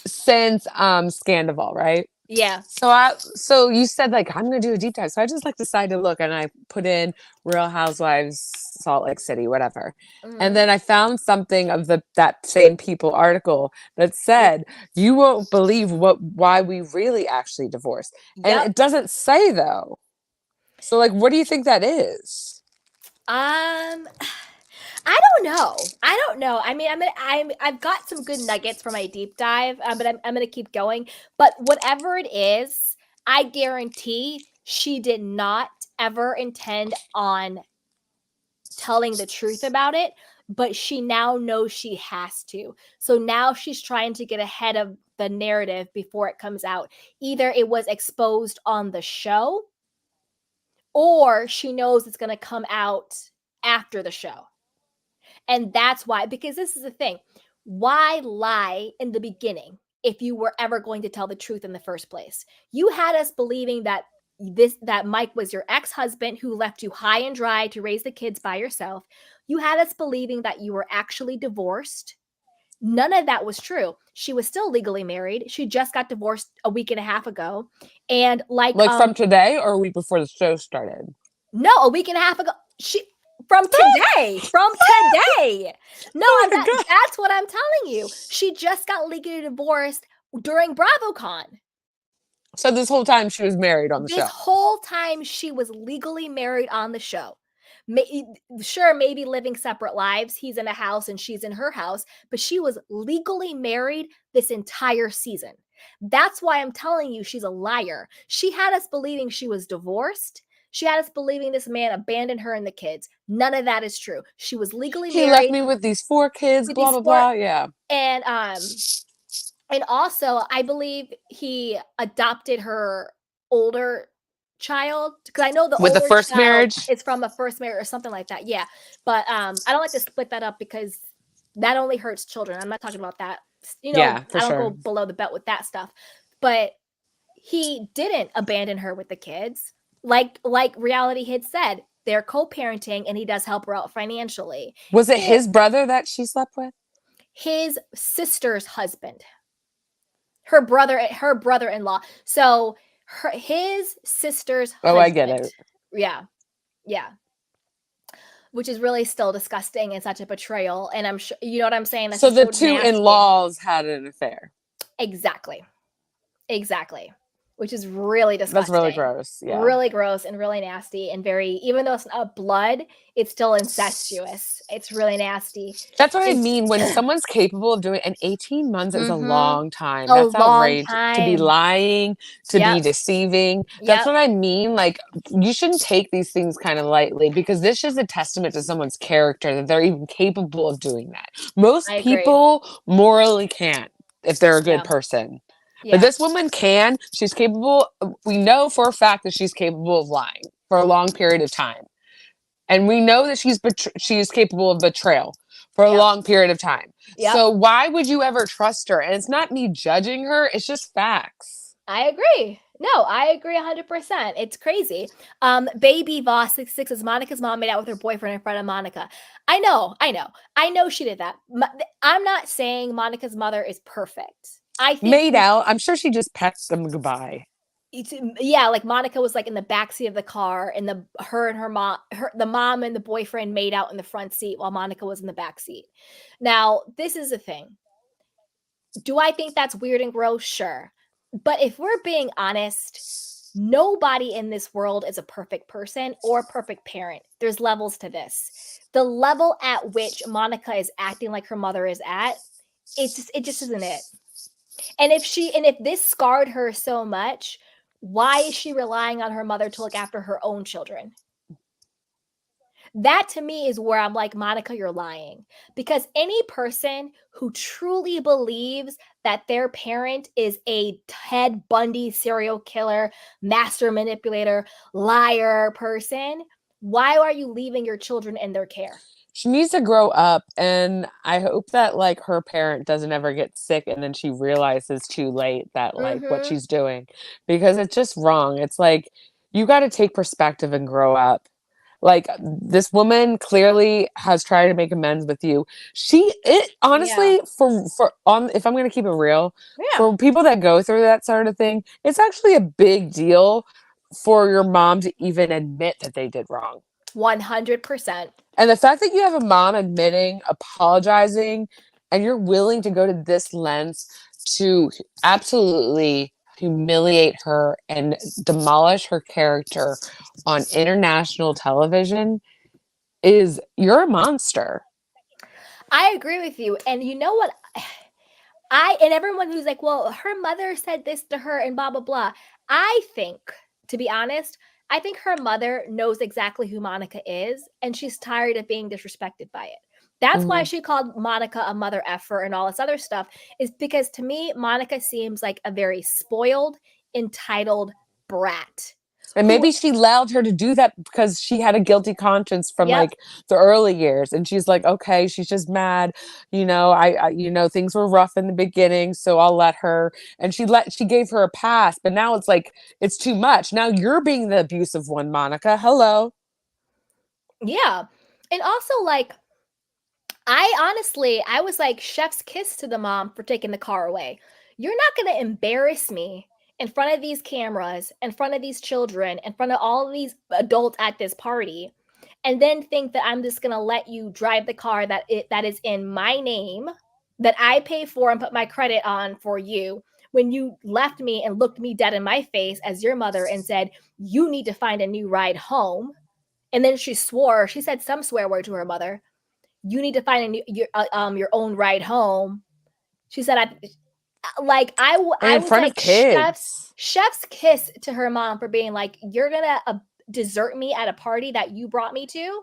since Scandival, right? Yeah. So you said like I'm gonna do a deep dive. So I just like decided to look and I put in Real Housewives Salt Lake City, whatever. And then I found something of that same People article that said, you won't believe why we really actually divorced. And it doesn't say though. So like what do you think that is? I don't know. I mean, I've got some good nuggets for my deep dive, but I'm gonna keep going. But whatever it is, I guarantee she did not ever intend on telling the truth about it, but she now knows she has to. So now she's trying to get ahead of the narrative before it comes out. Either it was exposed on the show, or she knows it's gonna come out after the show. And that's why, because this is the thing. Why lie in the beginning if you were ever going to tell the truth in the first place? You had us believing that Mike was your ex-husband who left you high and dry to raise the kids by yourself. You had us believing that you were actually divorced. None of that was true. She was still legally married. She just got divorced a week and a half ago. And like from today or a week before the show started? No, a week and a half ago. From today. No, that's what I'm telling you. She just got legally divorced during BravoCon. So this whole time she was married on the show. This whole time she was legally married on the show. Sure, maybe living separate lives. He's in a house and she's in her house, but she was legally married this entire season. That's why I'm telling you she's a liar. She had us believing she was divorced. She had us believing this man abandoned her and the kids. None of that is true. She was legally He left married me with these 4 kids, with blah these blah four, blah. Yeah. and also I believe he adopted her older child, because I know the With the older first child marriage? is from a first marriage or something like that. Yeah. But I don't like to split that up because that only hurts children. I'm not talking about that. Yeah, for I don't go sure. below the belt with that stuff. But he didn't abandon her with the kids. Like reality had said, they're co-parenting and he does help her out financially. Was it It, his brother that she slept with? his sister's husband, her brother-in-law. So his sister's Oh, I get husband. it. Yeah. Yeah. Which is really still disgusting and such a betrayal. And I'm sure, you know what I'm saying? That's So just the so 2 nasty. in-laws had an affair. Exactly. Exactly. Which is really That's really disgusting. gross. Yeah. Really gross and really nasty and very, even though it's not blood, it's still incestuous. It's really nasty. That's what I It's mean when someone's capable of doing, and 18 months is a mm-hmm. long time. A That's long outrage. To be time. lying, to be Yep. deceiving. That's Yep. what I mean. Like, you shouldn't take these things kind of lightly, because this is a testament to someone's character that they're even capable of doing that. I Most agree. people morally can't if they're a good Yeah. person. But Yeah. this woman can. She's capable. We know for a fact that she's capable of lying for a long period of time. And we know that she is capable of betrayal for a Yep. long period of time. Yep. So why would you ever trust her? And it's not me judging her, it's just facts. I agree. No, I agree 100%. It's crazy. Baby Voss 66 says Monica's mom made out with her boyfriend in front of Monica. I know, I know. I know she did that. I'm not saying Monica's mother is perfect. I think Made out. I'm sure she just pets them goodbye. yeah, like Monica was like in the backseat of the car, and the mom and the boyfriend made out in the front seat while Monica was in the back seat. Now, this is the thing. Do I think that's weird and gross? Sure. But if we're being honest, nobody in this world is a perfect person or a perfect parent. There's levels to this. The level at which Monica is acting like her mother is at, it just isn't it. And if this scarred her so much, why is she relying on her mother to look after her own children? That to me is where I'm like, Monica, you're lying. Because any person who truly believes that their parent is a Ted Bundy serial killer, master manipulator, liar person, why are you leaving your children in their care? She needs to grow up, and I hope that like her parent doesn't ever get sick and then she realizes too late that like what Mm-hmm. she's doing, because it's just wrong. It's like you got to take perspective and grow up. Like, this woman clearly has tried to make amends with you. It Yeah. honestly, for on, if I'm going to keep it real, Yeah. for people that go through that sort of thing, it's actually a big deal for your mom to even admit that they did wrong. 100%. And the fact that you have a mom admitting, apologizing, and you're willing to go to this length to absolutely humiliate her and demolish her character on international television is, you're a monster. I agree with you. And you know what? And everyone who's like, well, her mother said this to her and blah, blah, blah. I think, to be honest, I think her mother knows exactly who Monica is, and she's tired of being disrespected by it. That's why Mhm. she called Monica a mother effer and all this other stuff, is because to me, Monica seems like a very spoiled, entitled brat And who, maybe she allowed her to do that because she had a guilty conscience from yep, like the early years. And she's like, okay, she's just mad. Things were rough in the beginning, so I'll let her. And she gave her a pass, but now it's like, it's too much. Now you're being the abusive one, Monica. Hello. yeah. And also, like, I was like, chef's kiss to the mom for taking the car away. You're not going to embarrass me in front of these cameras, in front of these children, in front of all of these adults at this party, and then think that I'm just going to let you drive the car that is in my name, that I pay for and put my credit on for you, when you left me and looked me dead in my face as your mother and said, you need to find a new ride home. And then she said some swear word to her mother. You need to find your own ride home. She said, And I in was front of like kids. chef's kiss to her mom for being like, you're gonna desert me at a party that you brought me to.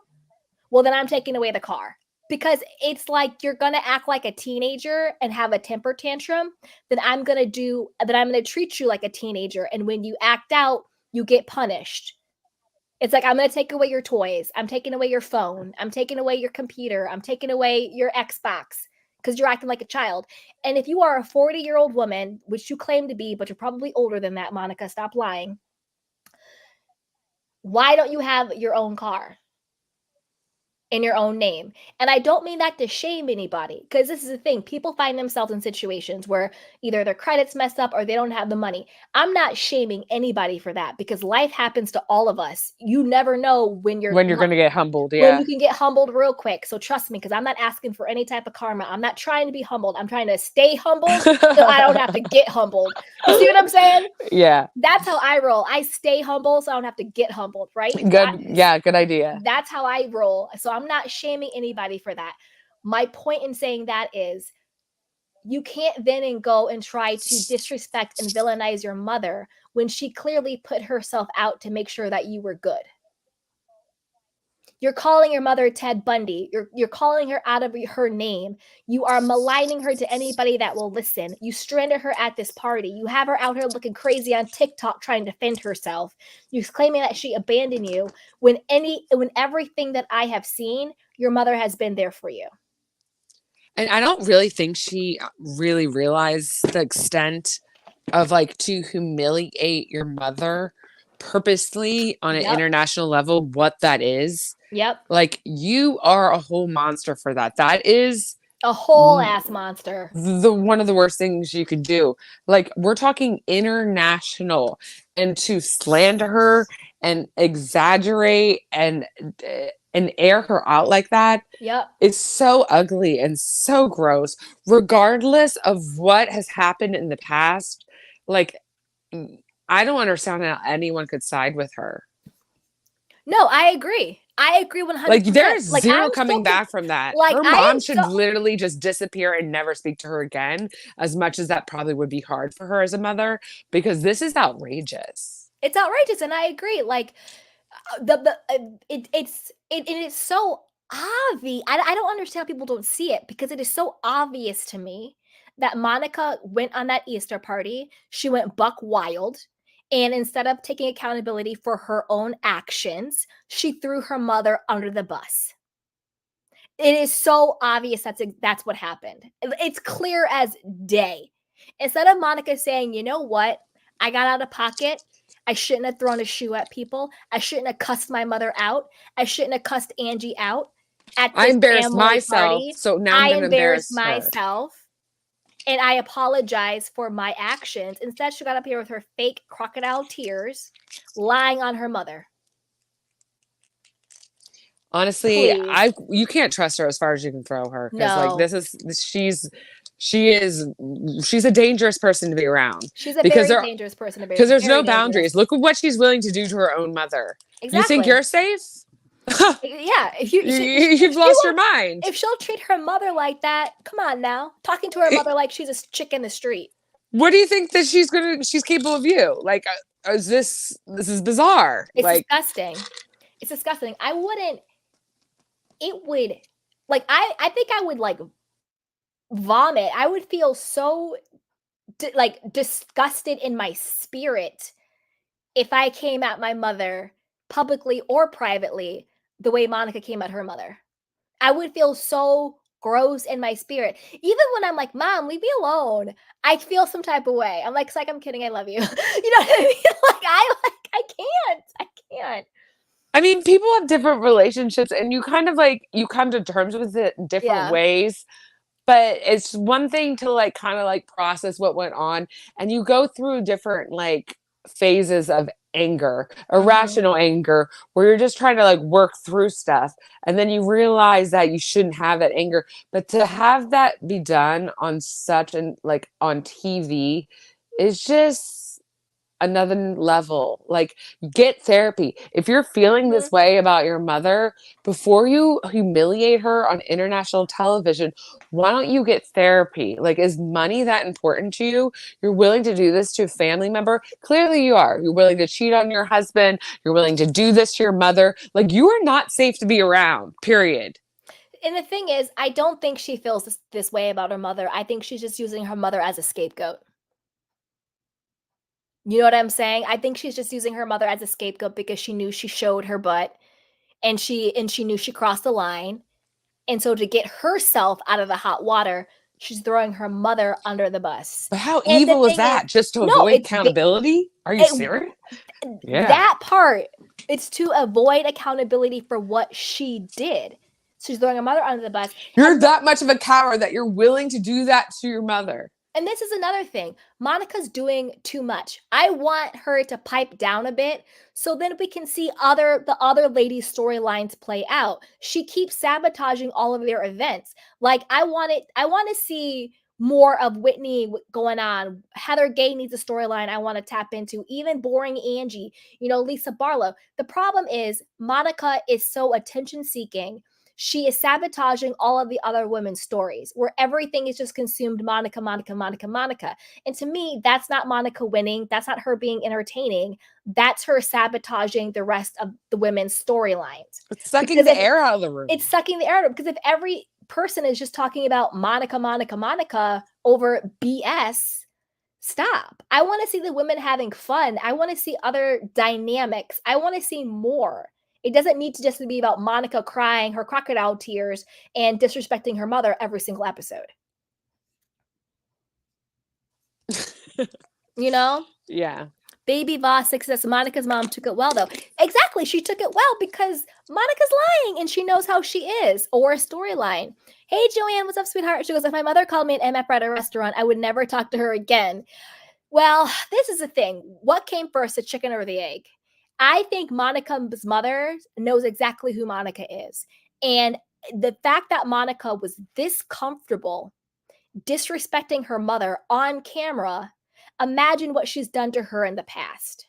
Well, then I'm taking away the car, because it's like you're gonna act like a teenager and have a temper tantrum. Then I'm gonna treat you like a teenager, and when you act out, you get punished. It's like, I'm gonna take away your toys. I'm taking away your phone. I'm taking away your computer. I'm taking away your Xbox because you're acting like a child. And if you are a 40-year-old woman, which you claim to be, but you're probably older than that, Monica, stop lying. Why don't you have your own car in your own name? And I don't mean that to shame anybody, because this is the thing. People find themselves in situations where either their credit's messed up or they don't have the money. I'm not shaming anybody for that, because life happens to all of us. You never know when When you're going to get humbled. when Yeah. you can get humbled real quick. So trust me, because I'm not asking for any type of karma. I'm not trying to be humbled. I'm trying to stay humbled so I don't have to get humbled. You see what I'm saying? Yeah. That's how I roll. I stay humble so I don't have to get humbled, right? Good. Yeah. Good idea. That's how I roll. So I'm not shaming anybody for that. My point in saying that is, you can't then and go and try to disrespect and villainize your mother when she clearly put herself out to make sure that you were good. You're calling your mother Ted Bundy. You're calling her out of her name. You are maligning her to anybody that will listen. You stranded her at this party. You have her out here looking crazy on TikTok trying to defend herself. You're claiming that she abandoned you when everything that I have seen, your mother has been there for you. And I don't really think she really realized the extent of like to humiliate your mother purposely on an Yep. international level, what that is. Yep. Like, you are a whole monster for that. That is A whole ass monster. the one of the worst things you could do. Like, we're talking international, and to slander her and exaggerate and air her out like that. Yep. Is so ugly and so gross, regardless of what has happened in the past. Like, I don't understand how anyone could side with her. No, I agree. I agree 100%. Like, there's Like, zero I'm coming still back from that. like, Her I mom am should so literally just disappear and never speak to her again, as much as that probably would be hard for her as a mother, because this is outrageous. it's outrageous, and I agree. Like, it is so obvious. I don't understand how people don't see it, because it is so obvious to me that Monica went on that Easter party. She went buck wild. And instead of taking accountability for her own actions, she threw her mother under the bus. It is so obvious that's what happened. It's clear as day. Instead of Monica saying, you know what, I got out of pocket. I shouldn't have thrown a shoe at people. I shouldn't have cussed my mother out. I shouldn't have cussed Angie out at I this embarrassed family myself, party. so now I'm I going to embarrassed embarrass her. myself and I apologize for my actions. Instead, she got up here with her fake crocodile tears, lying on her mother. Honestly, Please. you can't trust her as far as you can throw her, because like, No. she's a dangerous person to be around, She's a because very dangerous person to be. there's Very no dangerous. boundaries. Look at what she's willing to do to her own mother. You think Exactly. you're safe? Yeah, You've lost your mind. If she'll treat her mother like that, come on now. Talking to her mother like she's a chick in the street. What do you think that she's capable of you? Like, this is bizarre. It's Like, disgusting. It's disgusting. I wouldn't. It would, like, I think I would like vomit. I would feel so like disgusted in my spirit if I came at my mother publicly or privately the way Monica came at her mother. I would feel so gross in my spirit. Even when I'm like, Mom, leave me alone, I feel some type of way. I'm like, it's like, I'm kidding, I love you. You know what I mean? I can't. I can't. I mean, people have different relationships, and you kind of like, you come to terms with it in different Yeah. ways. But it's one thing to like kind of like process what went on, and you go through different like phases of anger, irrational anger, where you're just trying to like work through stuff, and then you realize that you shouldn't have that anger. But to have that be done on such an like on TV is just another level. Like, get therapy. If you're feeling Mhm. this way about your mother, before you humiliate her on international television, why don't you get therapy? Like, is money that important to you? You're willing to do this to a family member? Clearly you are. You're willing to cheat on your husband. You're willing to do this to your mother. Like, you are not safe to be around, period. And the thing is, I don't think she feels this way about her mother. I think she's just using her mother as a scapegoat. You know what I'm saying? I think she's just using her mother as a scapegoat because she knew she showed her butt and she knew she crossed the line. And so to get herself out of the hot water, she's throwing her mother under the bus. But how And the evil is thing is, that? Just to no, avoid accountability? Are you it serious? Yeah. that part, it's to avoid accountability for what she did. She's throwing her mother under the bus. You're And that much of a coward that you're willing to do that to your mother. And this is another thing. Monica's doing too much. I want her to pipe down a bit so then we can see the other ladies' storylines play out. She keeps sabotaging all of their events. Like I want to see more of Whitney going on. Heather Gay needs a storyline I want to tap into. Even boring Angie, Lisa Barlow. The problem is Monica is so attention seeking. She is sabotaging all of the other women's stories where everything is just consumed Monica, Monica, Monica, Monica. And to me, that's not Monica winning. That's not her being entertaining. That's her sabotaging the rest of the women's storylines. It's sucking Because the if air out of the room. it's sucking the air out, because if every person is just talking about Monica, Monica, Monica over BS, stop. I want to see the women having fun. I want to see other dynamics. I want to see more. It doesn't need to just be about Monica crying her crocodile tears and disrespecting her mother every single episode. You know? Yeah. Baby Voss says Monica's mom took it well, though. Exactly. She took it well because Monica's lying and she knows how she is, or a storyline. Hey, Joanne, what's up, sweetheart? She goes, if my mother called me an MF at a restaurant, I would never talk to her again. Well, this is the thing. What came first, the chicken or the egg? I think Monica's mother knows exactly who Monica is. And the fact that Monica was this comfortable disrespecting her mother on camera, imagine what she's done to her in the past.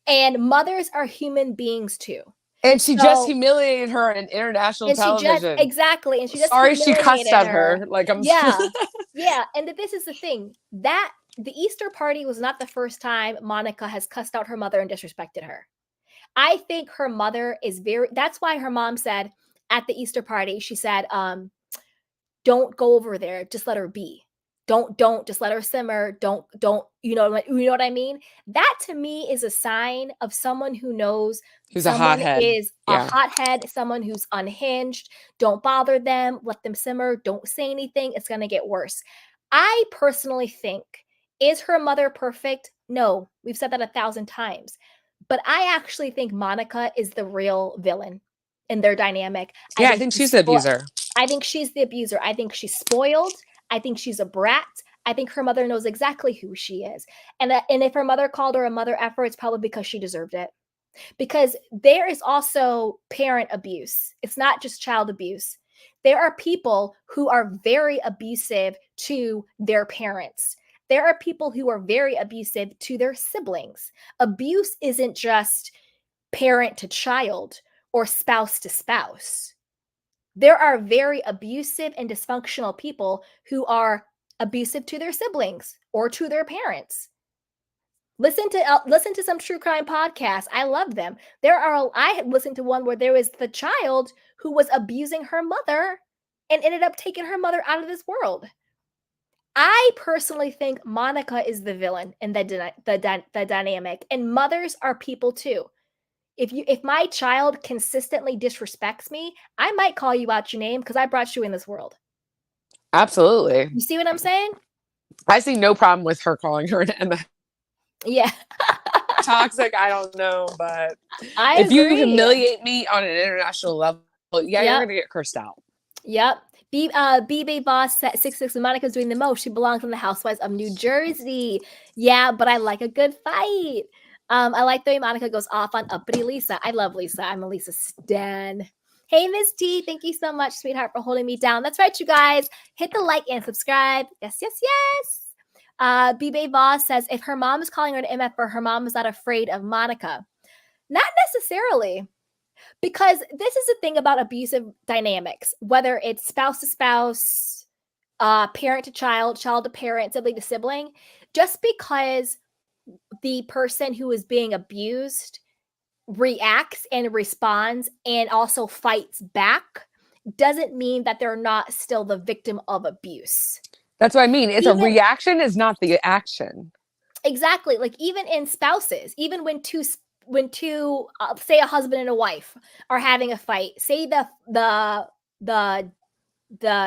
And mothers are human beings too. And she just humiliated her on international And she just television. exactly, and she just Sorry she cussed humiliated at her. her. Like, I'm Yeah. Yeah, and this is the thing. That the Easter party was not the first time Monica has cussed out her mother and disrespected her. I think her mother is that's why her mom said at the Easter party, she said, don't go over there, just let her be. Don't just let her simmer. Don't you know what I mean? That to me is a sign of someone who knows Who's a someone hothead. is a Yeah. hothead, someone who's unhinged. Don't bother them, let them simmer, don't say anything. It's going to get worse. I personally think, is her mother perfect? No, we've said that 1,000 times. But I actually think Monica is the real villain in their dynamic. Yeah, I think she's the abuser. I think she's the abuser. I think she's spoiled. I think she's a brat. I think her mother knows exactly who she is. And if her mother called her a mother effer, it's probably because she deserved it. Because there is also parent abuse. It's not just child abuse. There are people who are very abusive to their parents. There are people who are very abusive to their siblings. Abuse isn't just parent to child or spouse to spouse. There are very abusive and dysfunctional people who are abusive to their siblings or to their parents. Listen to some true crime podcasts. I love them. I had listened to one where there was the child who was abusing her mother and ended up taking her mother out of this world. I personally think Monica is the villain in the dynamic, and mothers are people too. If my child consistently disrespects me, I might call you out your name because I brought you in this world. Absolutely. You see what I'm saying? I see no problem with her calling her an MF. Yeah. Toxic, I don't know, but I if you agree. humiliate me on an international level, yeah, you're gonna get cursed out. Yep. BB Boss 66 and Monica's doing the most. She belongs on the Housewives of New Jersey. Yeah, but I like a good fight. I like the way Monica goes off on uppity Lisa. I love Lisa. I'm a Lisa stan. Hey, Miss T, thank you so much, sweetheart, for holding me down. That's right, you guys. Hit the like and subscribe. Yes, yes, yes. BB Voss says, if her mom is calling her an MF, her mom is not afraid of Monica. Not necessarily. Because this is the thing about abusive dynamics, whether it's spouse to spouse, parent to child, child to parent, sibling to sibling, just because the person who is being abused reacts and responds and also fights back doesn't mean that they're not still the victim of abuse. That's what I mean. It's a Even reaction is not the action. exactly, like even in spouses, even when two say a husband and a wife are having a fight, say the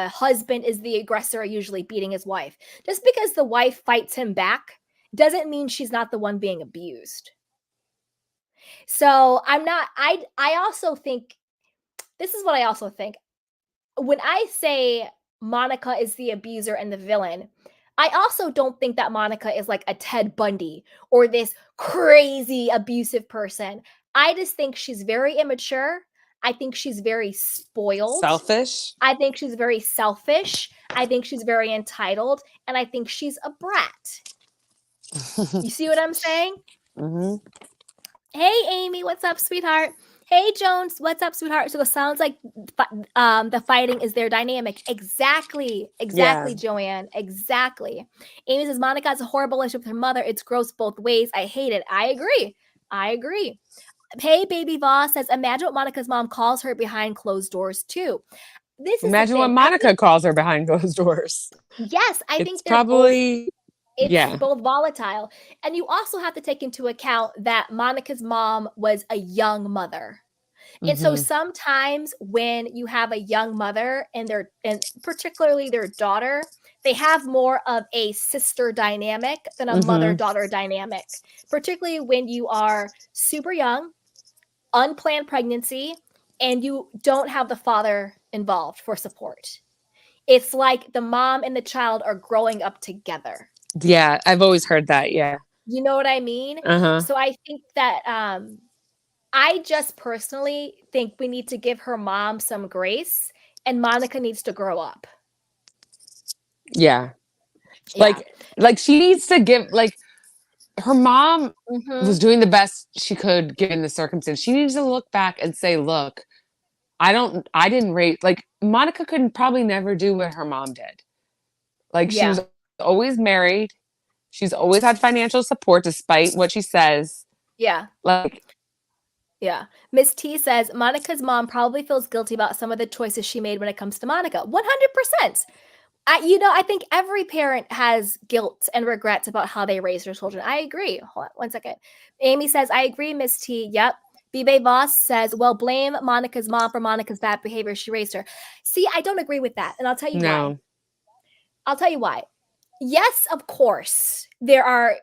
husband is the aggressor, usually beating his wife, just because the wife fights him back doesn't mean she's not the one being abused. So I also think, this is what I also think, when I say Monica is the abuser and the villain, I also don't think that Monica is like a Ted Bundy or this crazy abusive person. I just think she's very immature. I think she's very spoiled. Selfish. I think she's very selfish. I think she's very entitled. And I think she's a brat. You see what I'm saying? Mm-hmm. Hey, Amy, what's up, sweetheart? Hey, Jones, what's up, sweetheart? So it sounds like the fighting is their dynamic. Exactly, Yeah. Joanne, exactly. Amy says, Monica has a horrible relationship with her mother. It's gross both ways. I hate it. I agree. Hey, Baby Voss says, imagine what Monica's mom calls her behind closed doors, too. This is the Imagine what thing. Monica calls her behind closed doors. Yes, I It's think they're both, probably, it's yeah. both volatile. And you also have to take into account that Monica's mom was a young mother. And so Mm-hmm. sometimes when you have a young mother and particularly their daughter, they have more of a sister dynamic than a Mm-hmm. mother-daughter dynamic, particularly when you are super young, unplanned pregnancy, and you don't have the father involved for support. It's like the mom and the child are growing up together. Yeah, I've always heard that. Yeah. You know what I mean? Uh-huh. So I think that I just personally think we need to give her mom some grace and Monica needs to grow up. Yeah. Yeah. Like she needs to give, like, her mom was Mhm. doing the best she could given the circumstance. She needs to look back and say, look, I didn't raise, like, Monica couldn't probably never do what her mom did. Like, she Yeah. was always married. She's always had financial support despite what she says. Yeah. Like, Yeah. Miss T says Monica's mom probably feels guilty about some of the choices she made when it comes to Monica. 100%. I think every parent has guilt and regrets about how they raise their children. I agree. Hold on one second. Amy says, I agree, Miss T. Yep. Bibe Voss says, well, blame Monica's mom for Monica's bad behavior. She raised her. See, I don't agree with that. And I'll tell you why. no. Yes, of course, there are,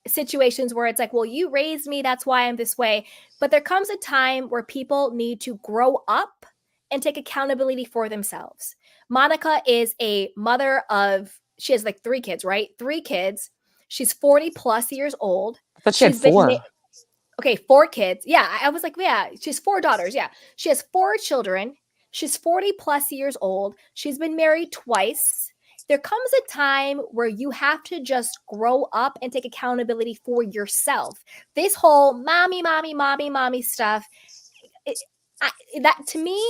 situations where it's like, well, you raised me, that's why I'm this way. But there comes a time where people need to grow up and take accountability for themselves. Monica is a mother of, she has like 3 kids, right? 3 kids. She's 40 plus years old. I thought she had She's been, four. okay, 4 kids. Yeah, I was like, yeah, she's 4 daughters. Yeah, she has 4 children. She's 40 plus years old. She's been married twice. There comes a time where you have to just grow up and take accountability for yourself. This whole mommy, mommy, mommy, mommy stuff, it, that to me,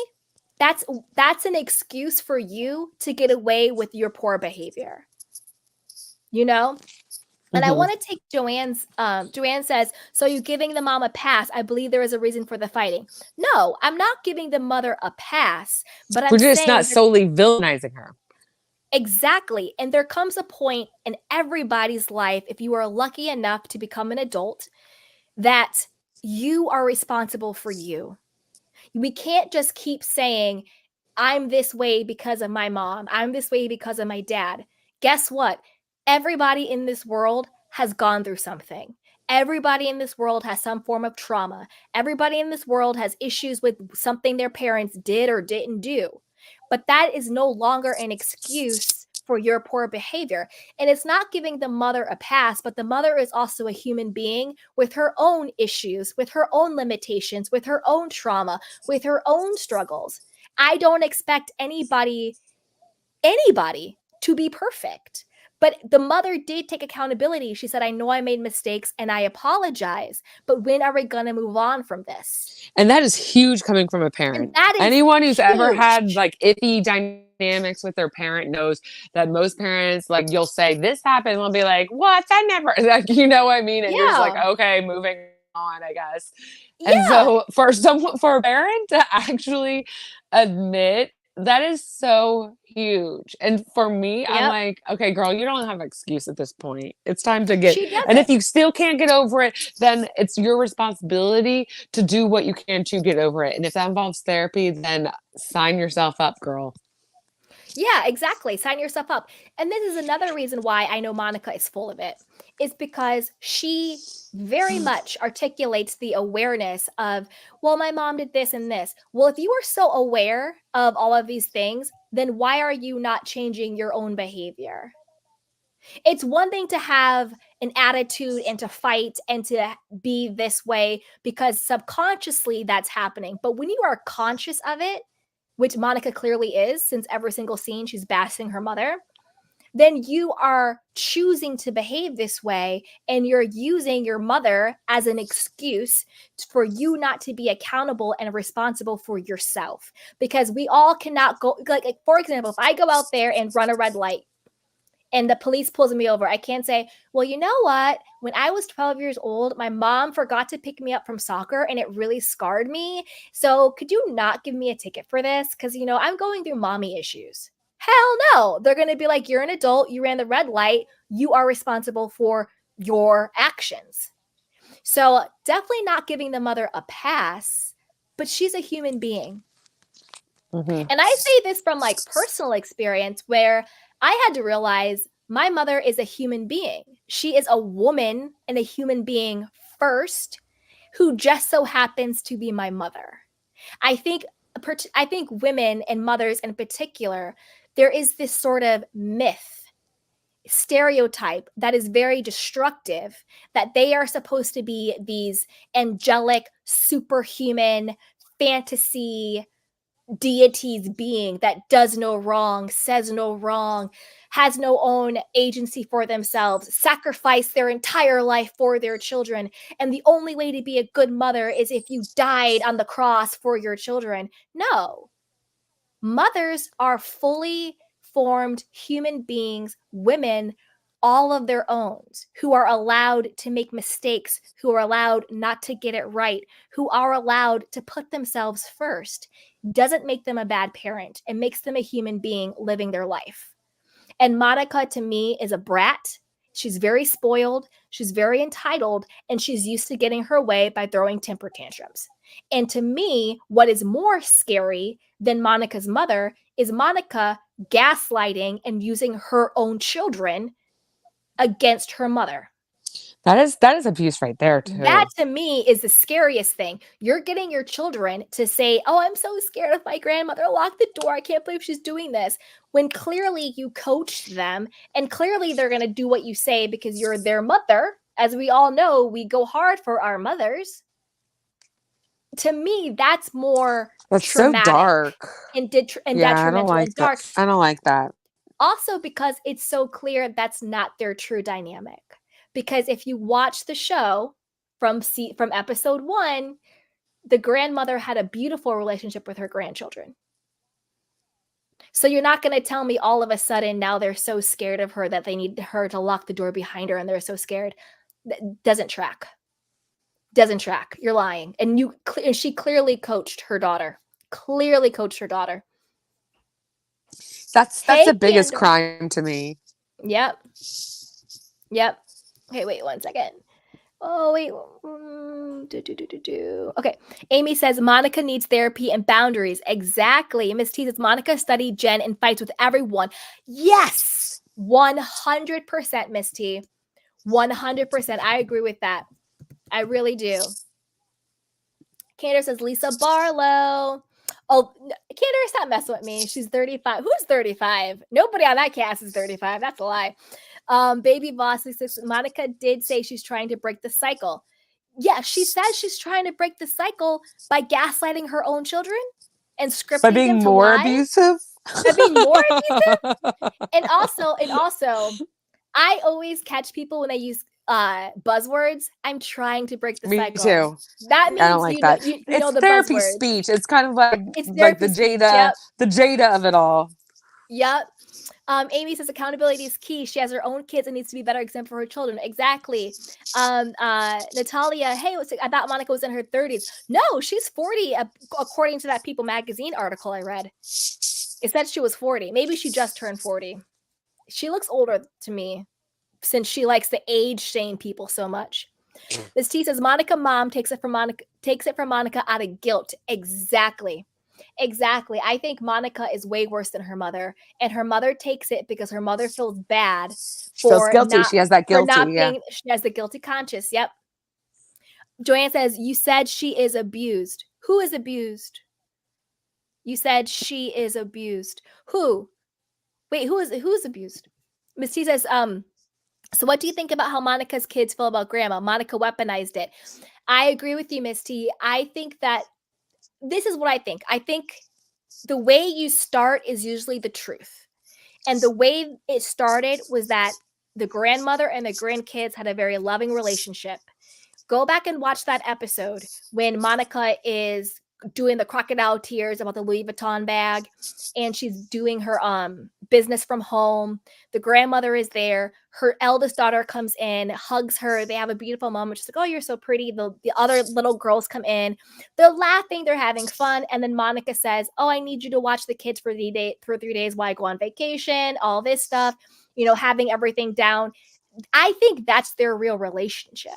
that's an excuse for you to get away with your poor behavior. You know? And I Mm-hmm. want to take Joanne says, so you're giving the mom a pass. I believe there is a reason for the fighting. No, I'm not giving the mother a pass, but We're I'm just not saying solely villainizing her. exactly. And there comes a point in everybody's life, if you are lucky enough to become an adult, that you are responsible for you. We can't just keep saying, I'm this way because of my mom. I'm this way because of my dad. Guess what? Everybody in this world has gone through something. Everybody in this world has some form of trauma. Everybody in this world has issues with something their parents did or didn't do. But that is no longer an excuse for your poor behavior. And it's not giving the mother a pass, but the mother is also a human being with her own issues, with her own limitations, with her own trauma, with her own struggles. I don't expect anybody to be perfect. But the mother did take accountability. She said, I know I made mistakes and I apologize, but when are we going to move on from this? And that is huge coming from a And parent. that is Anyone who's ever had huge. like iffy dynamics with their parent knows that most parents, like, you'll say this happened, they'll be like, "What? That never," like, you know what I mean? And you're just like, Yeah. okay, moving on, I guess. And Yeah. so for a parent to actually admit, that is so huge. And for me, I'm Yep. like, okay, girl, you don't have an excuse at this point. It's time to get, She and if doesn't. you still can't get over it, then it's your responsibility to do what you can to get over it. And if that involves therapy, then sign yourself up, girl. Yeah, exactly. Sign yourself up. And this is another reason why I know Monica is full of it, is because she very much articulates the awareness of, well, my mom did this and this. Well, if you are so aware of all of these things, then why are you not changing your own behavior? It's one thing to have an attitude and to fight and to be this way because subconsciously that's happening. But when you are conscious of it, which Monica clearly is, since every single scene she's bashing her mother, then you are choosing to behave this way and you're using your mother as an excuse for you not to be accountable and responsible for yourself. Because we all cannot go, like for example, if I go out there and run a red light, and the police pulls me over, I can't say, well, you know what? When I was 12 years old, my mom forgot to pick me up from soccer and it really scarred me. So could you not give me a ticket for this? Because, I'm going through mommy issues. Hell no. They're going to be like, you're an adult. You ran the red light. You are responsible for your actions. So definitely not giving the mother a pass, but she's a human being. Mm-hmm. And I say this from like personal experience where I had to realize my mother is a human being. She is a woman and a human being first who just so happens to be my mother. I think I think women and mothers in particular, there is this sort of myth, stereotype that is very destructive that they are supposed to be these angelic, superhuman, fantasy deity's being that does no wrong, says no wrong, has no own agency for themselves, sacrifice their entire life for their children. And the only way to be a good mother is if you died on the cross for your children. No, mothers are fully formed human beings, women, all of their own, who are allowed to make mistakes, who are allowed not to get it right, who are allowed to put themselves first. Doesn't make them a bad parent. It makes them a human being living their life. And Monica, to me, is a brat. She's very spoiled, she's very entitled, and she's used to getting her way by throwing temper tantrums. And to me, what is more scary than Monica's mother is Monica gaslighting and using her own children against her mother. That is abuse right there That too. to me is the scariest thing. You're getting your children to say, oh, I'm so scared of my grandmother. Lock the door. I can't believe she's doing this. When clearly you coached them and clearly they're going to do what you say because you're their mother. As we all know, we go hard for our mothers. To me, that's more That's so traumatic dark. and Yeah, I don't detrimental like and that. dark. I don't like that. Also, because it's so clear that's not their true dynamic. Because if you watch the show from episode 1, the grandmother had a beautiful relationship with her grandchildren. So you're not going to tell me all of a sudden now they're so scared of her that they need her to lock the door behind her and they're so scared. That doesn't track. Doesn't track. You're lying. And she clearly coached her daughter. Clearly coached her daughter. That's Hey, the biggest Candace. crime to me. Yep. Yep. Okay, wait 1 second. Oh, wait. Okay. Amy says Monica needs therapy and boundaries. Exactly. Miss T says Monica studied Jen and fights with everyone. Yes. 100%, Miss T. 100%. I agree with that. I really do. Candace says Lisa Barlow. Oh, Candace, stop messing with me. She's 35. Who's 35? Nobody on that cast is 35. That's a lie. Baby Boss says Monica did say she's trying to break the cycle. Yeah, she says she's trying to break the cycle by gaslighting her own children and By scripting them being to more lie, abusive. by being more abusive. And also, I always catch people when they use buzzwords. I'm trying to break the Me cycle. too. That I don't means like that. you know It's the therapy buzzwords. speech. It's kind of like It's like therapy speech. Yep. The Jada of it all. Yep. Amy says accountability is key. She has her own kids and needs to be a better example for her children. Exactly. Natalia, hey, I thought Monica was in her 30s. No, she's 40, according to that People magazine article I read. It said she was 40. Maybe she just turned 40. She looks older to me since she likes to age shame people so much. This T says Monica mom takes it from Monica out of guilt. Exactly. Exactly. I think Monica is way worse than her mother, and her mother takes it because her mother feels bad She feels for guilty. not She has that for guilty. not Yeah. being. She has the guilty conscience. Yep. Joanne says you said she is abused. Who is abused? You said she is abused. Who? Wait, who's abused? Miss T says so what do you think about how Monica's kids feel about grandma? Monica weaponized it. I agree with you, Miss T. I think that this is what I think. I think the way you start is usually the truth. And the way it started was that the grandmother and the grandkids had a very loving relationship. Go back and watch that episode when Monica is doing the crocodile tears about the Louis Vuitton bag and she's doing her business from home. The grandmother is there. Her eldest daughter comes in, hugs her. They have a beautiful moment. She's like, "Oh, you're so pretty." The other little girls come in. They're laughing, they're having fun, and then Monica says, "Oh, I need you to watch the kids for 3 days while I go on vacation." All this stuff, having everything down. I think that's their real relationship.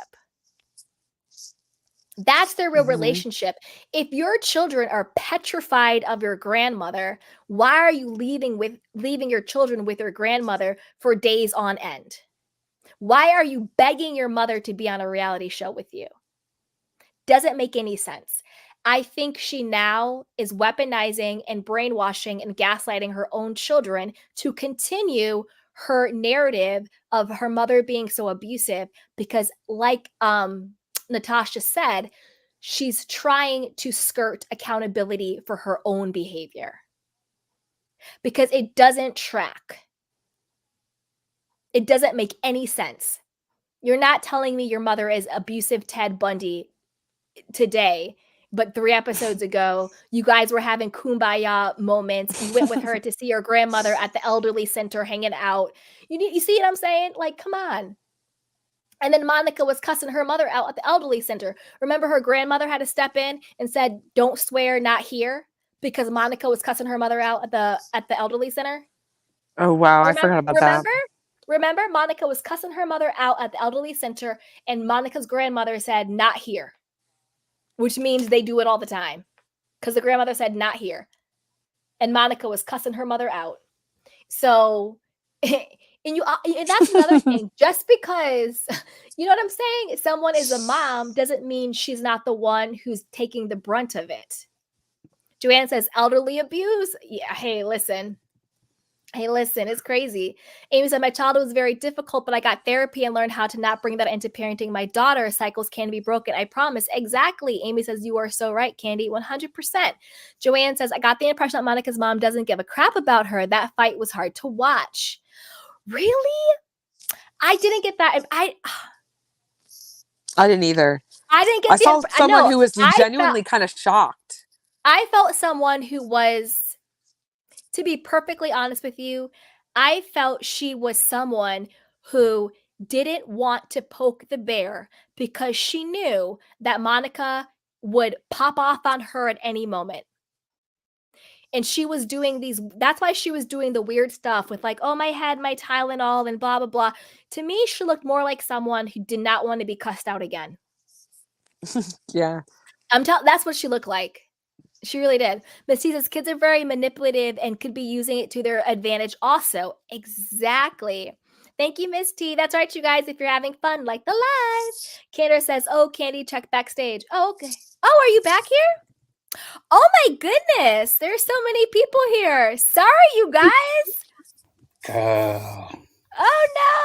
That's their real relationship. If your children are petrified of your grandmother, why are you leaving your children with your grandmother for days on end? Why are you begging your mother to be on a reality show with you? Doesn't make any sense. I think she now is weaponizing and brainwashing and gaslighting her own children to continue her narrative of her mother being so abusive because like Natasha said, she's trying to skirt accountability for her own behavior because it doesn't track. It doesn't make any sense. You're not telling me your mother is abusive Ted Bundy today, but 3 episodes ago, you guys were having kumbaya moments. You went with her to see your grandmother at the elderly center hanging out. You see what I'm saying? Like, come on. And then Monica was cussing her mother out at the elderly center. Remember her grandmother had to step in and said, "Don't swear, not here," because Monica was cussing her mother out at the elderly center. Oh wow, I Remember forgot about that. remember Monica was cussing her mother out at the elderly center and Monica's grandmother said, "Not here," which means they do it all the time because the grandmother said, "Not here." And Monica was cussing her mother out. So and that's another thing. Just because, you know what I'm saying? Someone is a mom doesn't mean she's not the one who's taking the brunt of it. Joanne says elderly abuse. Yeah, hey, listen. Hey, listen, it's crazy. Amy said, my childhood was very difficult, but I got therapy and learned how to not bring that into parenting my daughter. Cycles can be broken. I promise. Exactly. Amy says, you are so right, Candy. 100%. Joanne says, I got the impression that Monica's mom doesn't give a crap about her. That fight was hard to watch. Really? I didn't get that. I didn't either. didn't get I saw someone no, who was genuinely kind of shocked. I felt someone who was, to be perfectly honest with you, I felt she was someone who didn't want to poke the bear because she knew that Monica would pop off on her at any moment. And she was doing that's why she was doing the weird stuff with like, oh, my head, my Tylenol, and blah, blah, blah. To me, she looked more like someone who did not want to be cussed out again. Yeah. That's what she looked like. She really did. Miss T says kids are very manipulative and could be using it to their advantage also. Exactly. Thank you, Miss T. That's right, you guys. If you're having fun, like the live. Candace says, oh, Candy, check backstage. Oh, okay. Oh, are you back here? Oh my goodness. There's so many people here. Sorry, you guys. Oh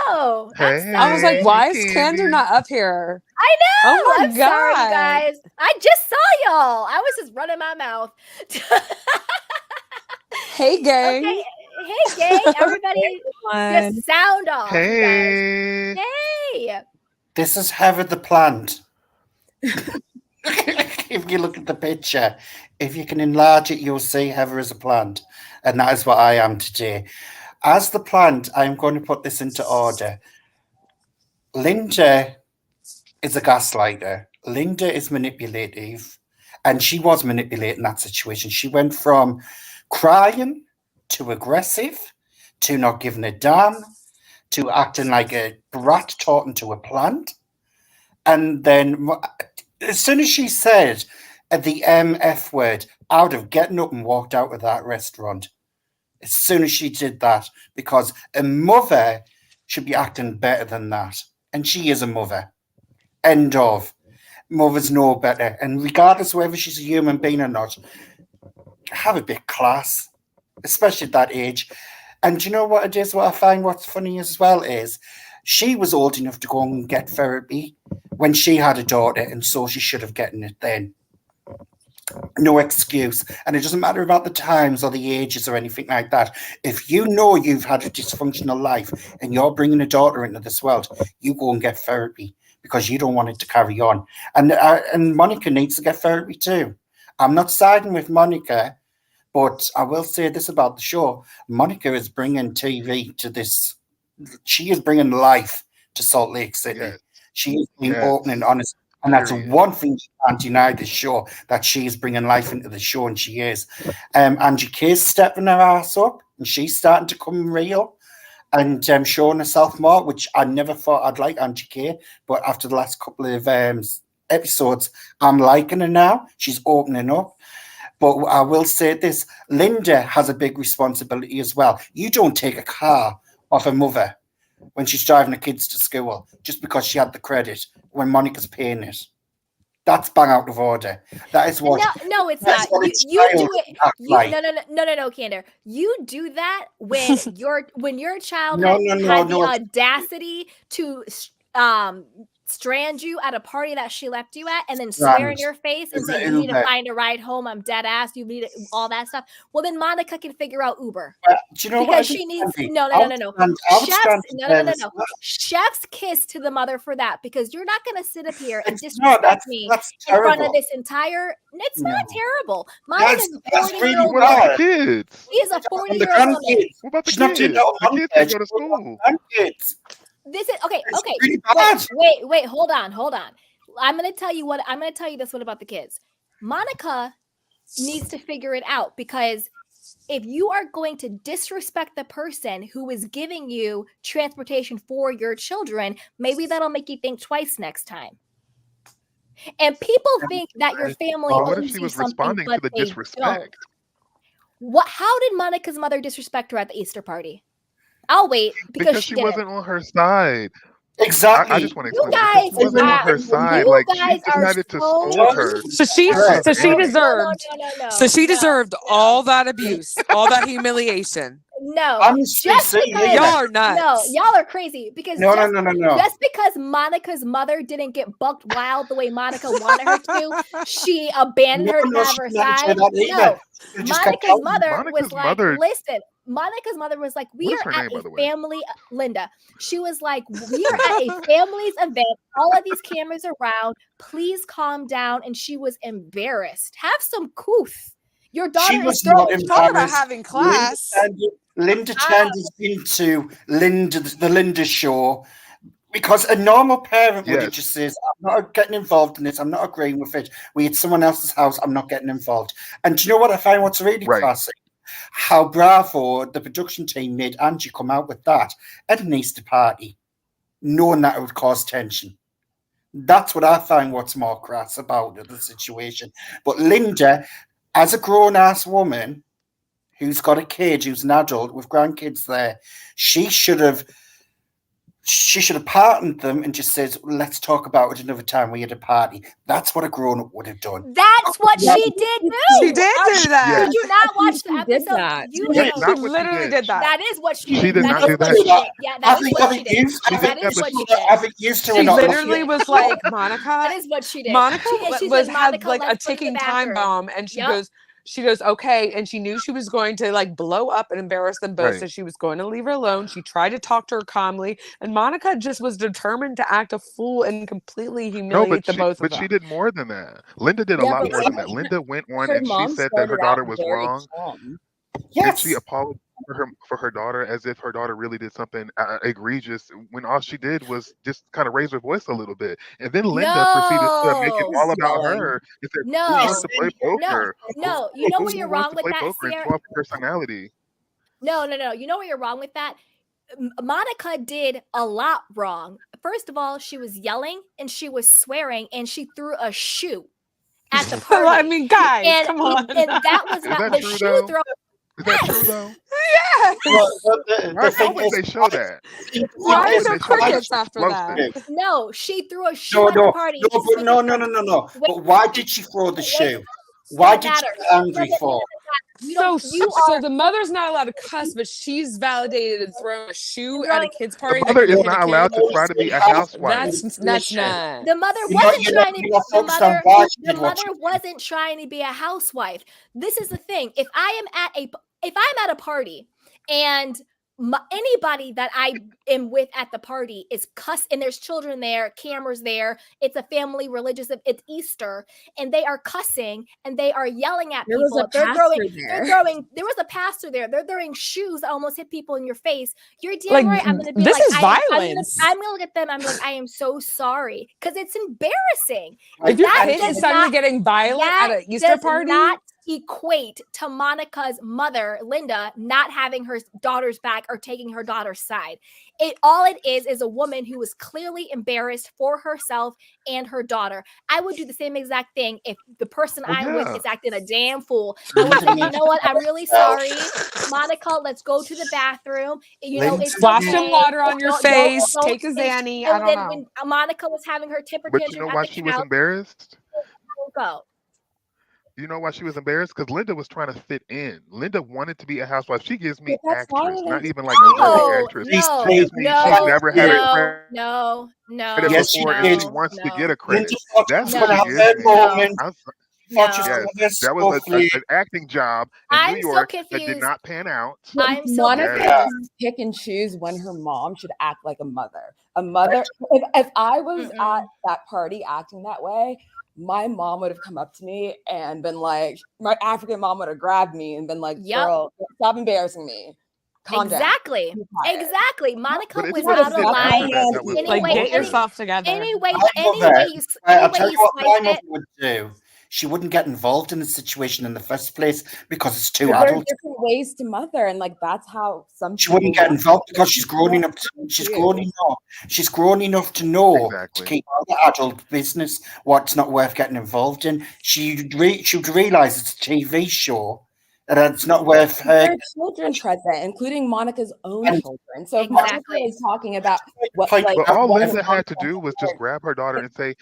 no. I'm sorry. I was like, why is Candace not up here? I know. Oh my I'm God. sorry, you guys. I just saw y'all. I was just running my mouth. Hey, gang. Okay. Hey, gang. Everybody, just sound off, you guys. Hey. Hey. This is Heather the plant. If you look at the picture, if you can enlarge it, you'll see Heather as a plant. And that is what I am today. As the plant, I'm going to put this into order. Linda is a gaslighter. Linda is manipulative. And she was manipulating that situation. She went from crying to aggressive to not giving a damn to acting like a brat talking to a plant. And then as soon as she said the MF word, I would have gotten up and walked out of that restaurant. As soon as she did that, because a mother should be acting better than that. And she is a mother. End of. Mothers know better. And regardless of whether she's a human being or not, have a bit of class, especially at that age. And do you know what it is? What I find what's funny as well is she was old enough to go and get therapy when she had a daughter, and so she should have gotten it then. No excuse. And it doesn't matter about the times or the ages or anything like that. If you know you've had a dysfunctional life and you're bringing a daughter into this world, you go and get therapy because you don't want it to carry on. And Monica needs to get therapy too. I'm not siding with Monica, but I will say this about the show. Monica is bringing TV to this. She is bringing life to Salt Lake City. Yes. She is being Yes. open and honest. And that's Period. one thing you can't deny this show, that she is bringing life into the show, and she is. Angie Kay's stepping her ass up, and she's starting to come real and showing herself more, which I never thought I'd like Angie Kay. But after the last couple of episodes, I'm liking her now. She's opening up. But I will say this, Linda has a big responsibility as well. You don't take a car off a mother when she's driving her kids to school just because she had the credit when Monica's paying it. That's bang out of order. That is what. No, it's that's not. what You a do child it. acts like. No, Candor. You do that when your child No, had the no. audacity to strand you at a party that she left you at, and then swear in your face and Is say it you need to Uber? find a ride home. I'm dead ass. You need all that stuff. Well, then Monica can figure out Uber. Do you know Because what? she needs Andy? no. I would Chef's stand to no. tell us- Chef's kiss to the mother for that, because you're not going to sit up here and It's not. disrespect me That's in front of terrible. this entire. It's not No. terrible. Monica's a That's 40-year-old really What about woman. the kids? She is a And the 40-year-old woman. grandkids. What about the She's not kids? doing that on The kids Monday. that go to school. Grandkids. This is okay. It's Okay. really bad. Wait. Hold on. I'm going to tell you this one about the kids. Monica needs to figure it out, because if you are going to disrespect the person who is giving you transportation for your children, maybe that'll make you think twice next time. And people think that your family Well, what if owes she you was something, responding to but the they don't. disrespect? How did Monica's mother disrespect her at the Easter party? I'll wait because She did. wasn't on her side. Exactly. I just want to You explain. guys, Because she wasn't on her side. you Like, guys she are decided to so- scold her. So she Correct. deserved. No. So she deserved all that abuse, all that humiliation. No, Honestly, just see, because Y'all are nuts. no, y'all are crazy because No. just because Monica's mother didn't get bucked wild the way Monica wanted her to, she abandoned her to have her she didn't say side. that either. No, She just kept Monica's telling mother Monica's was like, mother- listen. Monica's mother was like, we What is are her at name, by a the way? family, Linda. She was like, we are at a family's event. All of these cameras around. Please calm down. And she was embarrassed. Have some couth. Your daughter was is throwing not Talk about embarrassed. having class. Linda turned us into the Linda show, because a normal parent would have Yes. just says, I'm not getting involved in this, I'm not agreeing with it. We had someone else's house, I'm not getting involved. And do you know what I find what's really Right. classic? How bravo the production team made Angie come out with that at an Easter party, knowing that it would cause tension. That's what I find what's more crass about the situation. But Linda, as a grown-ass woman who's got a kid, who's an adult with grandkids there, she should have pardoned them and just says, let's talk about it another time we had a party. That's what a grown-up would have done. That's what she did do. She did do that. Did you not watch the She did episode? that. You That's know. not what She she literally did. did that. That is what she She did. did That not is do what that. she did. Yeah, that is what she did. used to That is what she did. I think used to She it not literally looking- was like, Monica. That is what she did. Monica She was said had Monica like a left for the ticking time bathroom. bomb, and she Yep. goes, She goes, okay. And she knew she was going to like blow up and embarrass them both. Right. So she was going to leave her alone. She tried to talk to her calmly. And Monica just was determined to act a fool and completely No, humiliate the both of but she them. did more than that. Linda did a Yeah, lot but more than that. Linda went on her and she mom said that her started out daughter was very wrong, calm. and she Yes. apologized for her daughter as if her daughter really did something egregious when all she did was just kind of raise her voice a little bit. And then Linda proceeded to make it No, all about Yelling. her and said, "Who wants no, to play poker? no. You know where Who you're wants wrong to with play that, poker and Sierra? show off her personality?" No. You know where you're wrong with that? Monica did a lot wrong. First of all, she was yelling and she was swearing and she threw a shoe at the party. I mean, guys, and come on. and that was Is not that the true shoe though? throw. Is that Yes. true though? Yes. Well, Why, the why thing wouldn't is, they show that? Why Why is wouldn't there they show that? crickets It's after that? explosive. No, she threw a shoe no, at the no, party. no, She's but making no. Wait, But why did she throw the wait, shoe? doesn't Why did she matter. get angry Doesn't for? You So, don't. You so are the mother's not allowed to cuss, but she's validated and thrown a shoe at a kid's The party that mother could is hit a not kid. allowed to try to be a housewife. That's not. The mother You're not, wasn't you're not, trying to. you're not The focused on mother. why she The did what mother she did. wasn't trying to be a housewife. This is the thing. If I'm at a party and anybody that I am with at the party is cuss, and there's children there, cameras there. It's a family religious. It's Easter, and they are cussing and they are yelling at There was people. a pastor there. There was a pastor there. They're throwing shoes that almost hit people in your face. You're damn Like, right. I'm gonna be this like, is violence. I'm gonna look at them. I'm like, I am so sorry because it's embarrassing. If your That kid does is suddenly not- getting violent at that an Easter does party, not equate to Monica's mother, Linda, not having her daughter's back or taking her daughter's side. All it is a woman who was clearly embarrassed for herself and her daughter. I would do the same exact thing if the person Well, I'm with yeah. is acting a damn fool. I would say, you know what? I'm really sorry, Monica. Let's go to the bathroom. You know, it's splash okay. some water on your Don't- face, don't- take a and Xanny. and I don't then know. when Monica was having her temper But you tantrum know at why the she was couch, embarrassed? don't go. You know why she was embarrassed? Because Linda was trying to fit in. Linda wanted to be a housewife. She gives me But that's not actress, an not even like a living No, actress. no, She gives me she's never had a credit no, Yes, she before, and did. she wants to get a Linda credit. thought That's she what was she going to have gives her me. moment. I'm so- Thought she was no. going to get That was lovely. an acting job in I'm New so York that did confused. not pan out. I'm so Monica confused. Yeah. should pick and choose when her mom should act like a mother. A mother. If I was Mm-mm. at that party acting that way, my mom would have come up to me and been like, my African mom would have grabbed me and been like, Yep. girl, stop embarrassing me. Calm down. Exactly. Be quiet." Monica But was it's what out she of did after line. that was Anyway, Like, get bullshit. yourself together. Anyway, My mother, I'll anyway tell you you what slice my mother it. would do. She wouldn't get involved in the situation in the first place because it's too But there are adult. different ways to mother, and like that's how some She people wouldn't get want involved it. because she's grown enough. She's grown enough. She's grown enough to know to Exactly. keep out the adult business. What's not worth getting involved in. She'd realise it's a TV show and it's not worth There her. are children present, including Monica's own And- children. So if Monica Exactly. is talking about what, Like, like, But all what Linda her had mom to do was just grab her daughter and say,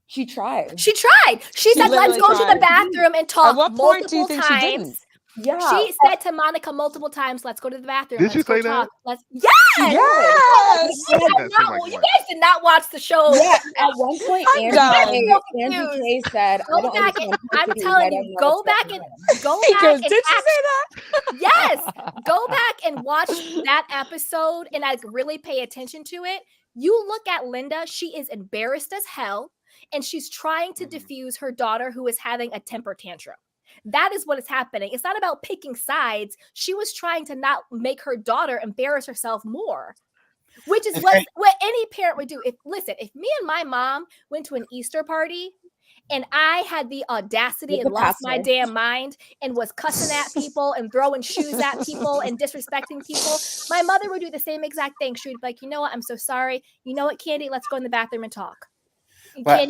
she tried. She tried. She said, "Let's literally go to the tried. bathroom and talk." At what point do you multiple think she didn't? times. Yeah. She said to Monica multiple times, "Let's go to the bathroom. Did Let's you go say that? talk. Let's." Yes. Yes. That did not seem like You much. guys did not watch the show. Yeah, at one point, I'm Andrew done. Andrew confused. K said, Go I don't back and understand I'm puberty, telling I don't you, know go what's back going and on." go He back goes, and did you say that? yes, go back and watch that episode and like really pay attention to it. You look at Linda; she is embarrassed as hell, and she's trying to diffuse her daughter who is having a temper tantrum. That is what is happening. It's not about picking sides. She was trying to not make her daughter embarrass herself more, which is what any parent would do. If me and my mom went to an Easter party and I had the audacity With and the lost my pastor. damn mind and was cussing at people and throwing shoes at people and disrespecting people, my mother would do the same exact thing. She would be like, you know what? I'm so sorry. You know what, Candy? Let's go in the bathroom and talk. But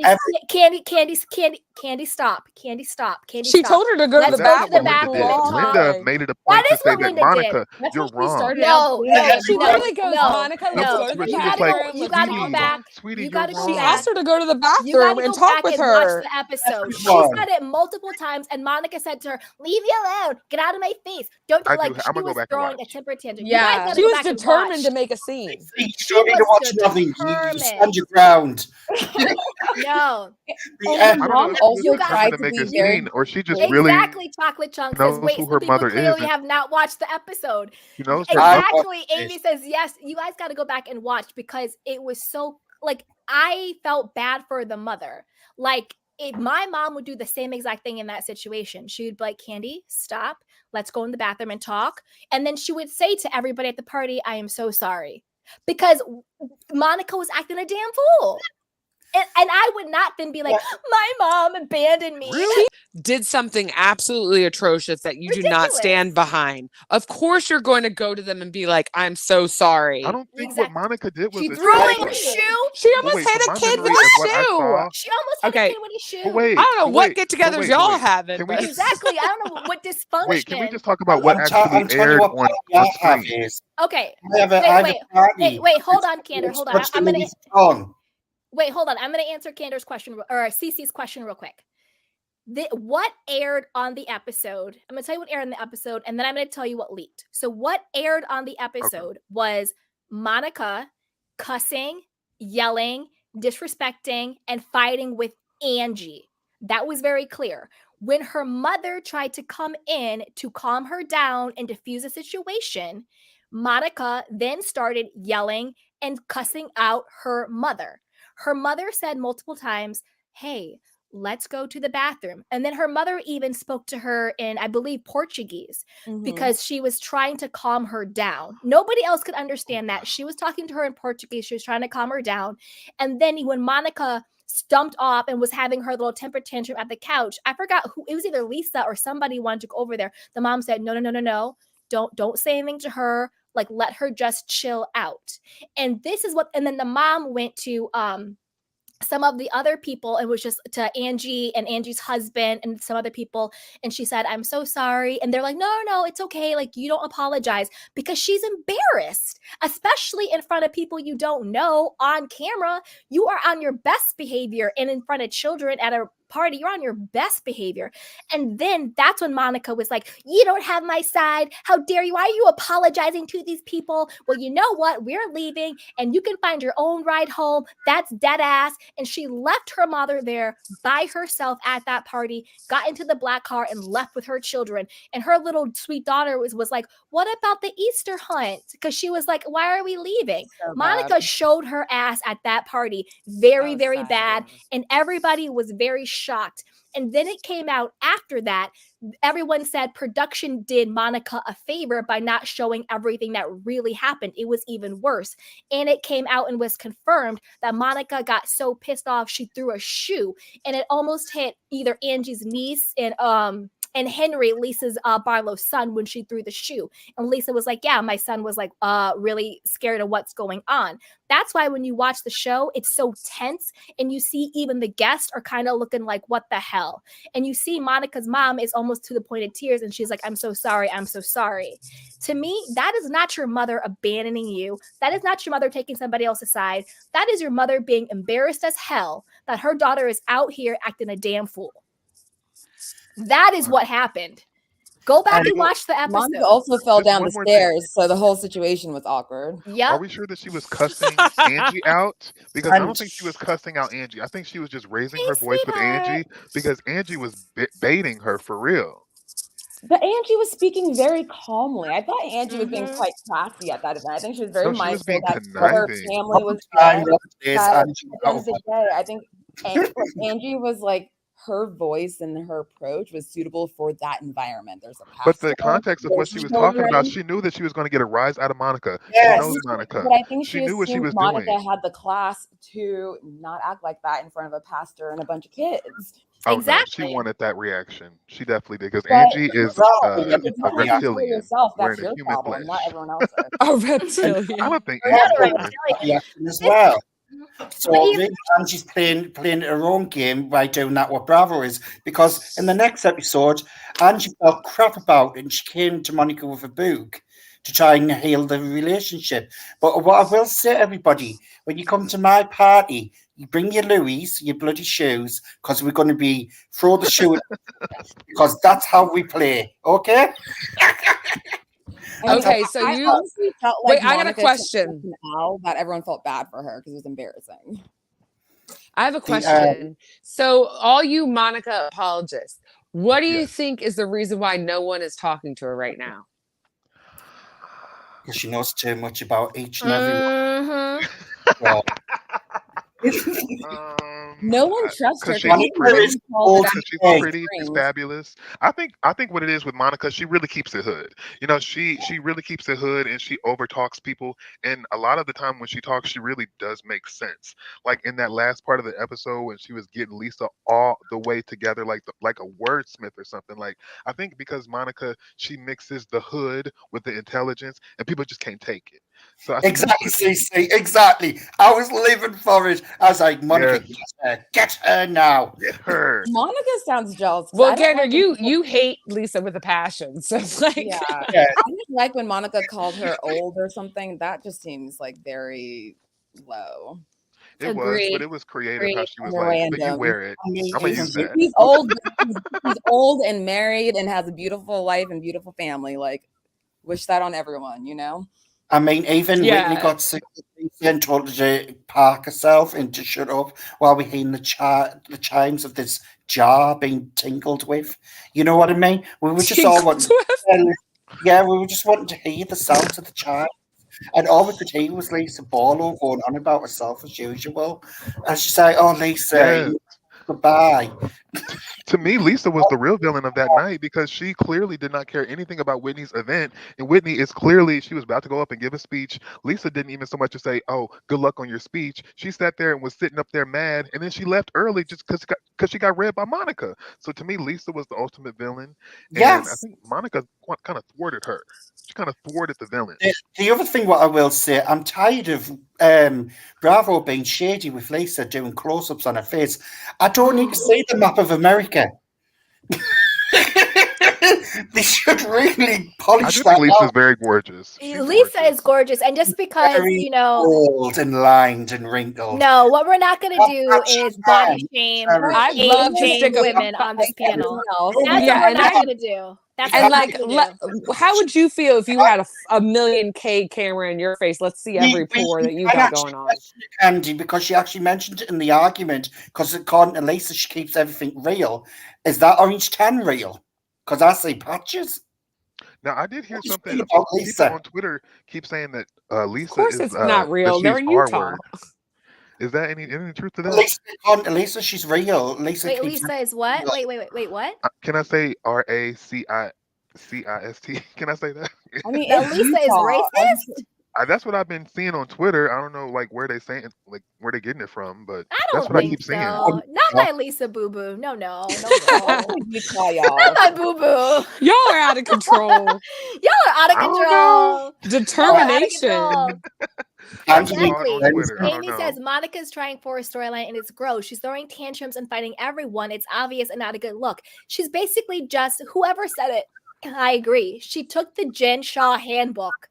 Candy, stop. Candy, stop. Candy, She stop. told her to go to Let's the go to the bathroom. Linda did. bathroom and talk. Linda made it a That point to is say what that Linda Monica, That's you're what she wrong. started No, out She no, literally goes, no, Monica, let's no. go to the She You was gotta like, go. You gotta go "Sweetie, back. sweetie, You you're gotta go She wrong." back. asked her to go to the You bathroom gotta and go talk back with and watch her. the episode. She Fine. said it multiple times, and Monica said to her, "Leave me alone. Get out of my face. Don't I like." do. She I'm gonna go was back and throwing a watch. temper tantrum. Yeah. You guys gotta She go was back determined and to watch. make a scene. You don't need to was watch nothing. You stand your determined. ground. No. Oh, Yeah. her I don't know mom if she was also You guys- determined tried to to make be a very scene, or she just cold. really Exactly, Chocolate Chunks. Because knows wait, who some her people mother is, clearly and have not watched the episode. she knows her I mother. Exactly. watched Amy it. says yes. You guys got to go back and watch because it was so like I felt bad for the mother. Like if my mom would do the same exact thing in that situation, she would be like, Candy, stop. Let's go in the bathroom and talk. And then she would say to everybody at the party, I am so sorry. Because Monica was acting a damn fool. And I would not then be like, my mom abandoned me. Really? Did something absolutely atrocious that you do not stand Ridiculous. behind. Of course, you're going to go to them and be like, I'm so sorry. I don't think what Exactly. Monica did was She threw away atrocious. his shoe. She Well, almost wait, hit from a my kid with memory of a what I shoe. saw. She almost had Okay. a kid with his shoe. But wait, I don't know but what wait, get-togethers but y'all wait. having, Can we but just Exactly. I don't know what dysfunction. wait? Can we just talk about what I'm actually telling you aired what on party I have screen? is. Okay. I have a Wait. party. Wait. Hold on, Candor. Hold on. What's I'm going to gonna be fun? wait. Hold on. I'm gonna answer Candor's question or Cece's question real quick. What aired on the episode? I'm gonna tell you what aired on the episode, and then I'm gonna tell you what leaked. So what aired on the episode was Monica cussing, yelling, disrespecting, and fighting with Angie. That was very clear. When her mother tried to come in to calm her down and diffuse the situation, Monica then started yelling and cussing out her mother. Her mother said multiple times, Hey, let's go to the bathroom. And then her mother even spoke to her in, I believe, Portuguese because she was trying to calm her down. Nobody else could understand that. She was talking to her in Portuguese. She was trying to calm her down. And then when Monica stumped off and was having her little temper tantrum at the couch, I forgot who it was, either Lisa or somebody wanted to go over there. The mom said, no. Don't say anything to her. Like, let her just chill out. And this is what, and then the mom went to some of the other people and was just to Angie and Angie's husband and some other people. And she said, I'm so sorry. And they're like, no, it's okay. Like, you don't apologize, because she's embarrassed, especially in front of people you don't know on camera. You are on your best behavior, and in front of children at a party, you're on your best behavior. And then that's when Monica was like, you don't have my side. How dare you? Why are you apologizing to these people? Well, you know what? We're leaving and you can find your own ride home. That's dead ass. And she left her mother there by herself at that party, got into the black car and left with her children. And her little sweet daughter was like, what about the Easter hunt? Because she was like, why are we leaving? So Monica bad. showed her ass at that party very, That was very sad, bad. yeah. And everybody was very shocked. And then it came out after that. Everyone said production did Monica a favor by not showing everything that really happened. It was even worse. And it came out and was confirmed that Monica got so pissed off she threw a shoe, and it almost hit either Angie's niece and Henry, Lisa's Barlow's son, when she threw the shoe. And Lisa was like, yeah, my son was like really scared of what's going on. That's why when you watch the show, it's so tense, and you see even the guests are kind of looking like, what the hell? And you see Monica's mom is almost to the point of tears, and she's like, I'm so sorry. I'm so sorry. To me, that is not your mother abandoning you. That is not your mother taking somebody else's side. That is your mother being embarrassed as hell that her daughter is out here acting a damn fool. That is what happened. Go back and watch the Monica episode. also fell Just down one the more thing. stairs, so the whole situation was awkward. Are Yep. we sure that she was cussing Angie out? Because I don't And think she was cussing out Angie. I think she was just raising Hey, her voice with sweetheart. Angie because Angie was baiting her for real. But Angie was speaking very calmly. I thought Angie was being Mhm. quite classy at that event. I think she was very No, she was mindful being that her conniving. family was time dead. is That at Angie the end of out the of day, I think Angie was like, her voice and her approach was suitable for that environment. There's a But pastor, the context of what there's she was talking about, children. she knew that she was going to get a rise out of Monica. She Yes. knows Monica. But I think She she knew what she assumed was Monica doing. had the class to not act like that in front of a pastor and a bunch of kids. Oh no, Exactly. she wanted that reaction. She definitely did because But Angie is Exactly. if it's a not working for reptilian yourself, wearing that's a your human problem, not flesh. everyone else's. A I reptilian. don't think We're not Angie's a wearing. reptilian. the action as well. But So even really, Angie's playing her own game by doing that what Bravo is. Because in the next episode, Angie felt crap about it and she came to Monica with a book to try and heal the relationship. But what I will say, everybody, when you come to my party, you bring your Louis, your bloody shoes, because we're going to be throw the shoe because that's how we play. Okay? I mean, Okay, so I you honestly felt like wait. I got a Monica took question. such an L that everyone felt bad for her because it was embarrassing. I have a The question. So, all you Monica apologists, what do you Yes. think is the reason why no one is talking to her right now? because she knows too much about each and every one. Mm-hmm. So, No one trusts her Because because she's even Monica pretty. is Brittany called her old down Because and she's to big. pretty, she's strings. fabulous. I think what it is with Monica, she really keeps it hood. You know, she really keeps it hood, and she overtalks people. And a lot of the time when she talks, she really does make sense. Like in that last part of the episode when she was getting Lisa all the way together, like a wordsmith or something. Like I think because Monica, she mixes the hood with the intelligence, and people just can't take it. So I think that's what Exactly, it is. CC. Exactly. I was living for it. I was like, Monica, Yes, get her now. get her. Monica sounds jealous because Well, I don't Gander, like when you people. you hate Lisa with a passion. So, like, Yeah, I Yeah, didn't like when Monica called her old or something. That just seems like very low It was, but Agreed. it was creative how Agreed. she and was like, "But you random. wear it. I mean, I'm gonna even use that." He's old, but he's old and married and has a beautiful life and beautiful family. Like, wish that on everyone, you know? I mean, even Whitney yeah. got sick of Lisa and told her to park herself and to shut up while we're hearing the chimes of this jar being tinkled with. You know what I mean? We were just all Tinkled wanting, with. yeah, we were just wanting to hear the sounds of the chime. And all we could hear was Lisa Barlow going on about herself as usual. And she's like, oh, Lisa, Yes. goodbye. To me, Lisa was the real villain of that night because she clearly did not care anything about Whitney's event. And Whitney is clearly, she was about to go up and give a speech. Lisa didn't even so much as say, "Oh, good luck on your speech." She sat there and was sitting up there mad. And then she left early just because she got read by Monica. So to me, Lisa was the ultimate villain. And I Yes. think Monica kind of thwarted her. She kind of thwarted the villain. The other thing, what I will say, I'm tired of Bravo being shady with Lisa doing close ups on her face. I don't need to see the map of America. They should really I polish do that think Lisa's up. very gorgeous. She's Lisa is gorgeous. gorgeous. And just because, Very old and lined and wrinkled. no, what we're not going to That do patch is of body tan, shame, very I'd age love to Everyone stick shame a women on this like panel. everyone else. That's yeah, what we're and not I going to do. That's and what we're not like going to do. how would you feel if you had a million K camera in your face? Let's see every pore that you can got actually going on. question it, Candy, because she actually mentioned it in the argument. Because according to Lisa, she keeps everything real. Is that orange tan real? Because I see patches. Now, I did hear What do you something. feel about People Lisa? on Twitter keep saying that Of Lisa course, is it's not that real. They're she's in R Utah. word. Is that any truth to At that? least according to Lisa, she's real. Lisa Wait, keeps Lisa is what? Wait, what? Can I say RACIST? Can I say that? I mean, That it's Lisa is Utah. racist? That's what I've been seeing on Twitter. I don't know like where they saying like where they getting it from, but I that's don't what I think keep seeing. so. Not my Lisa Boo Boo. No. Utah, Not y'all. my Boo Boo. Y'all are out of control. Y'all are out of I don't know. control. Y'all are out of Determination. control. I'm just hard Exactly. on Twitter. I don't Amy know. says Monica's trying for a storyline and it's gross. She's throwing tantrums and fighting everyone. It's obvious and not a good look. She's basically just whoever said it. I agree. She took the Jen Shaw handbook.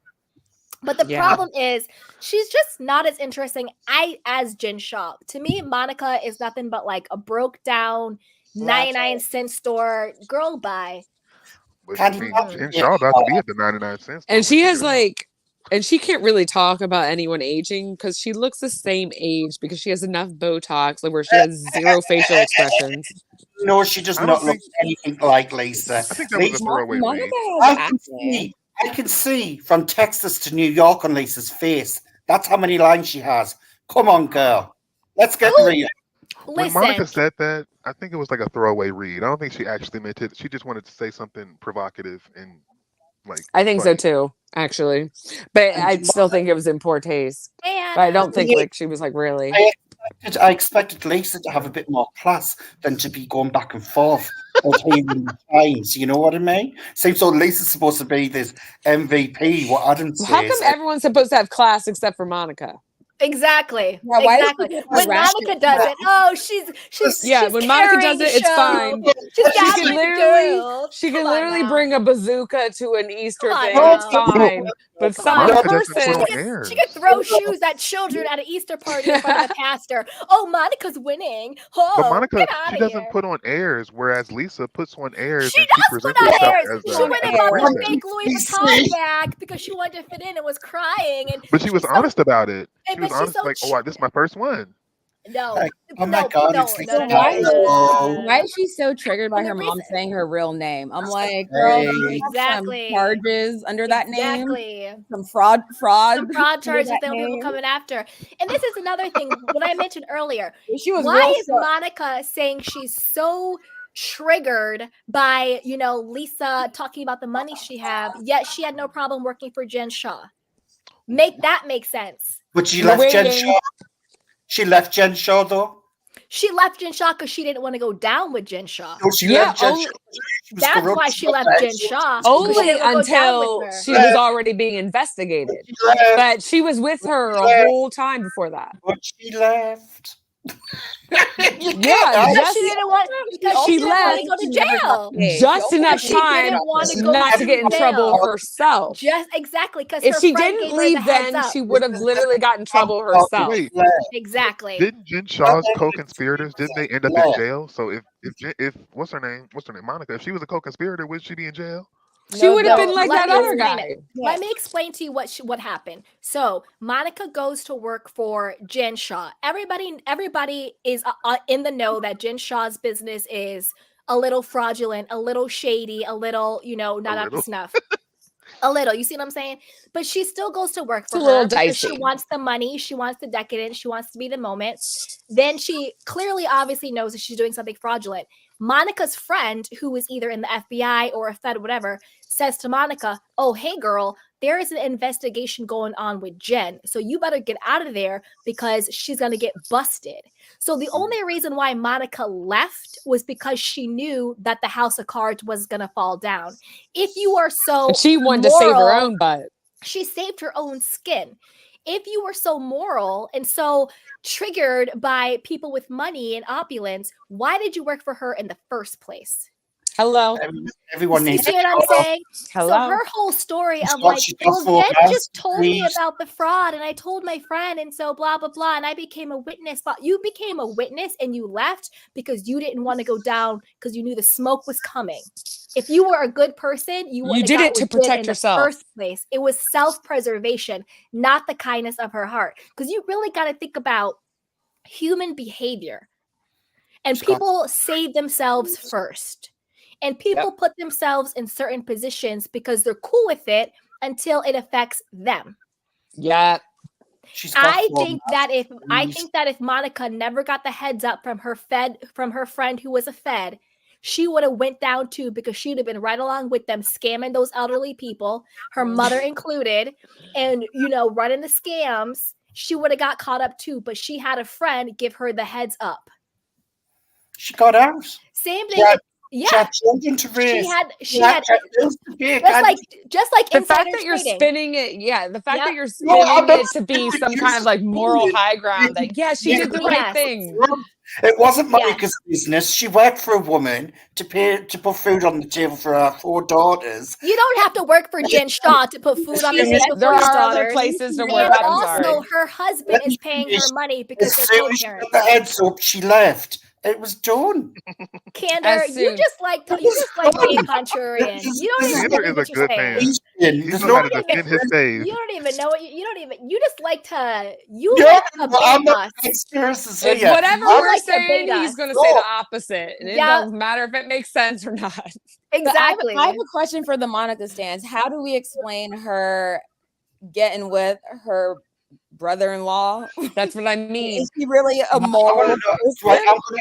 But the Yeah. problem is she's just not as interesting as Jen Shaw. To me, Monica is nothing but like a broke down 99-cent store girl buy. But I Candy mean, Mhm. Jen Shaw about to be at the 99 cent store And when she she has get out. like, and she can't really talk about anyone aging because she looks the same age because she has enough Botox like where she has zero facial expressions. No, she does I don't not look think. anything like Lisa. I think that was a Lisa, throwaway Monica read. has I can acne. see, I can see from Texas to New York on Lisa's face. That's how many lines she has. Come on, girl. Let's I get think real. when Monica Listen, said that, I think it was like a throwaway read. I don't think she actually meant it. She just wanted to say something provocative and like I think so funny. too, actually. But And I still think it was in poor taste. and But I don't think like she was like really. I expected Lisa to have a bit more class than to be going back and forth of hearing the times. You know what I mean? Seems so Lisa's supposed to be this MVP, what Adam How come says. everyone's supposed to have class except for Monica? exactly. Yeah, why does Exactly. she get When harassed? Monica does it, oh, she's Yeah, when Monica carrying does the it, it's show. fine. She's She got can my literally girl. she Come can on literally now. bring a bazooka to an Easter Come on thing. now. It's fine. But Come some on. other Monica doesn't put on person, She could airs. throw shoes at children at an Easter party in front of the pastor. Oh, Monica's winning. But Oh, Monica, get out she of doesn't here. put on airs, whereas Lisa puts on airs She and she does put presents on herself airs. as She a went as and a bought the princess. fake Louis Vuitton bag because she wanted to fit in and was crying. And But she was she's so, honest about it. She was but she's honest, so like, "Oh, this is my first one." No, Like, oh my no, God, no, it's no, So no, no, why no, is no, no, no, no, she, no, hello. no, why no. is she so triggered by And the her mom reason, saying her real name? I'm like, girl, do you Hey, have some exactly, charges under that name? exactly. Some fraud Some fraud under charges, that then people name? coming after. And this is another thing, what I mentioned earlier. She was Why real is Monica saying she's so triggered by, Lisa talking about the money she have, yet she had no problem working for Jen Shaw? Make that make sense. but she We're left Jen waiting. Shaw. She left Jen Shaw though. She left Jen Shaw because she didn't want to go down with Jen Shaw. No, she Yeah, left Jen only Shaw. She was That's corrupt. why she left Jen She Shaw, was because she only didn't want to go down with until her. she was already being investigated. She left. But she was with her a whole time before that. But she left. You Yeah, can't. Because just she didn't want because she she didn't want left to go to never got jail. paid. just enough She time didn't want to go not to get in to trouble jail. herself. Just exactly, because If her she friend didn't gave her the leave heads then, up. she would have literally gotten in trouble herself. Wait, Exactly. didn't Jen Shaw's co-conspirators, didn't they end up in jail? So if what's her name, Monica, if she was a co-conspirator, would she be in jail? She would have been No, like let that me other explain guy. it. Let me explain to you what happened. So Monica goes to work for Jen Shaw. Everybody is in the know that Jen Shaw's business is a little fraudulent, a little shady, a little, not A up to little. snuff. A little, you see what I'm saying? But she still goes to work It's for a little her because she dicey. wants the money, she wants the decadence, she wants to be the moment. Then she clearly, obviously knows that she's doing something fraudulent. Monica's friend, who is either in the FBI or a Fed, whatever, says to Monica, "Oh, hey, girl, there is an investigation going on with Jen. So you better get out of there because she's going to get busted." So the only reason why Monica left was because she knew that the house of cards was going to fall down. If you are so But she wanted to save her moral, own butt. she saved her own skin. If you were so moral and so triggered by people with money and opulence, why did you work for her in the first place? Hello. Everyone You needs see what I'm saying? So Hello. her whole story She's of got- like, she's got well, 4 Jen hours, just told me please. about the fraud and I told my friend and so blah, blah, blah. And I became a witness. But you became a witness and you left because you didn't want to go down because you knew the smoke was coming. If you were a good person, you wouldn't did have it got to with Jen protect in yourself. the first place. It was self-preservation, not the kindness of her heart. Because you really got to think about human behavior. And people save themselves first. And people put themselves in certain positions because they're cool with it until it affects them. Yeah. I think that if Monica never got the heads up from her friend who was a Fed, she would have went down too, because she'd have been right along with them scamming those elderly people, her mother included, and running the scams. She would have got caught up too, but she had a friend give her the heads up. She got out. Same thing. She had children to raise. She had just like the fact insider that you're trading. spinning it, the fact that you're No, I'm spinning not it to be spinning some it, kind of like moral spinning it. high ground that she did the right thing. It wasn't Monica's business. She worked for a woman to put food on the table for her 4 daughters. You don't have to work for Jen Shaw to put food on the table There for your are daughters. other places to And work. I'm sorry. also, her husband is paying her money because As they're soon as she co-parents. got the heads up, she left. It was done. Candor, you just like being contrarian. You don't even know Candor is a what you're good man. saying. He knows how to defend his faith. You don't even know what you don't even. You just like to. You like to bait us. Whatever You we're like to saying, bait he's us. going to say the opposite, and it Yeah. doesn't matter if it makes sense or not. Exactly. I have a question for the Monica stands. How do we explain her getting with her brother-in-law? That's what I mean. Is he really a moral person?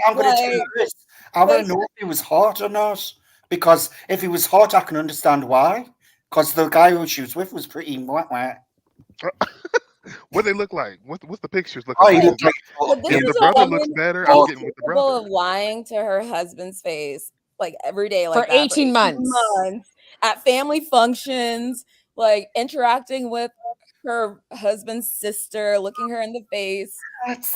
I'm going to tell you this. I want to know if he was hot or not. Because if he was hot, I can understand why. Because the guy who she was with was pretty wet. What they look like? What's the pictures look Oh, like? he looked like If the brother looks better, I'm getting with the capable brother. of lying to her husband's face like every day, For 18 months. At family functions, like interacting with her husband's sister, looking her in the face.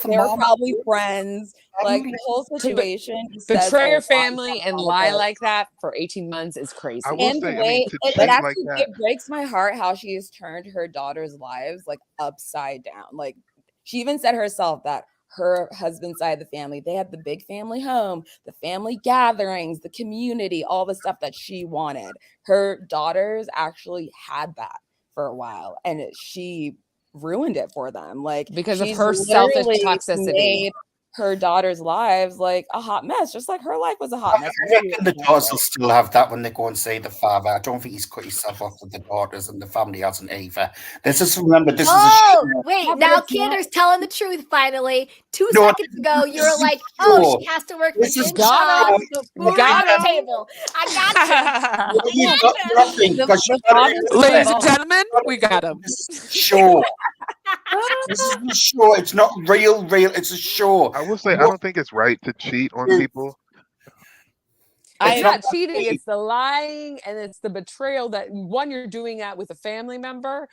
They were probably friends. Like the whole situation. Betray your family and lie like that for 18 months is crazy. I will say, it breaks my heart how she has turned her daughter's lives like upside down. Like she even said herself that her husband's side of the family, they had the big family home, the family gatherings, the community, all the stuff that she wanted. Her daughters actually had that for a while, and she ruined it for them. Like because of her selfish toxicity. her daughters' lives like a hot mess, just like her life was a hot mess. I reckon the daughters will still have that when they go and see the father. I don't think he's cut himself off with the daughters, and the family hasn't either. Let's just remember this is a show. Wait, Yeah, but now it's not- Kinder's telling the truth finally. 2 No, seconds ago, you were this is like, sure. oh, she has to work for This is Jim got Shaw. him. The food Got on the him. table. I got you. You've got nothing The- because the you've got father's to Ladies and involved. gentlemen, we got him. This is a show. This is a show. It's not real. It's a show. I will say I don't think it's right to cheat on people. It's It's not not cheating, cheating. it's the lying and it's the betrayal that one, you're doing that with a family member.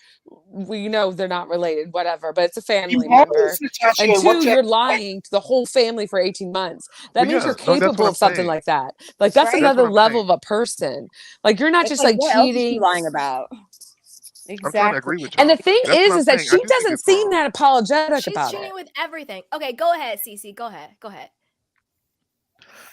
We know they're not related, whatever, but it's a family member. Natasha, And what 2, you- you're lying to the whole family for 18 months. That Well, means yeah, you're no, that's capable what of I'm something saying. like that. Like that's Right. another That's what I'm level saying. of a person. Like you're not just like what else is she cheating. lying about? I'm trying to agree with And y'all. the thing That's what I'm is that saying. I she do think doesn't it's seem wrong. that apologetic She's about cheating it. with everything. Okay, go ahead, Cece. Go ahead.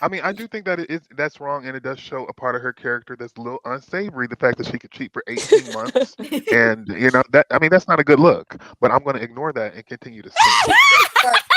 I mean, I do think that that's wrong, and it does show a part of her character that's a little unsavory. The fact that she could cheat for 18 months, and that that's not a good look. But I'm going to ignore that and continue to sing.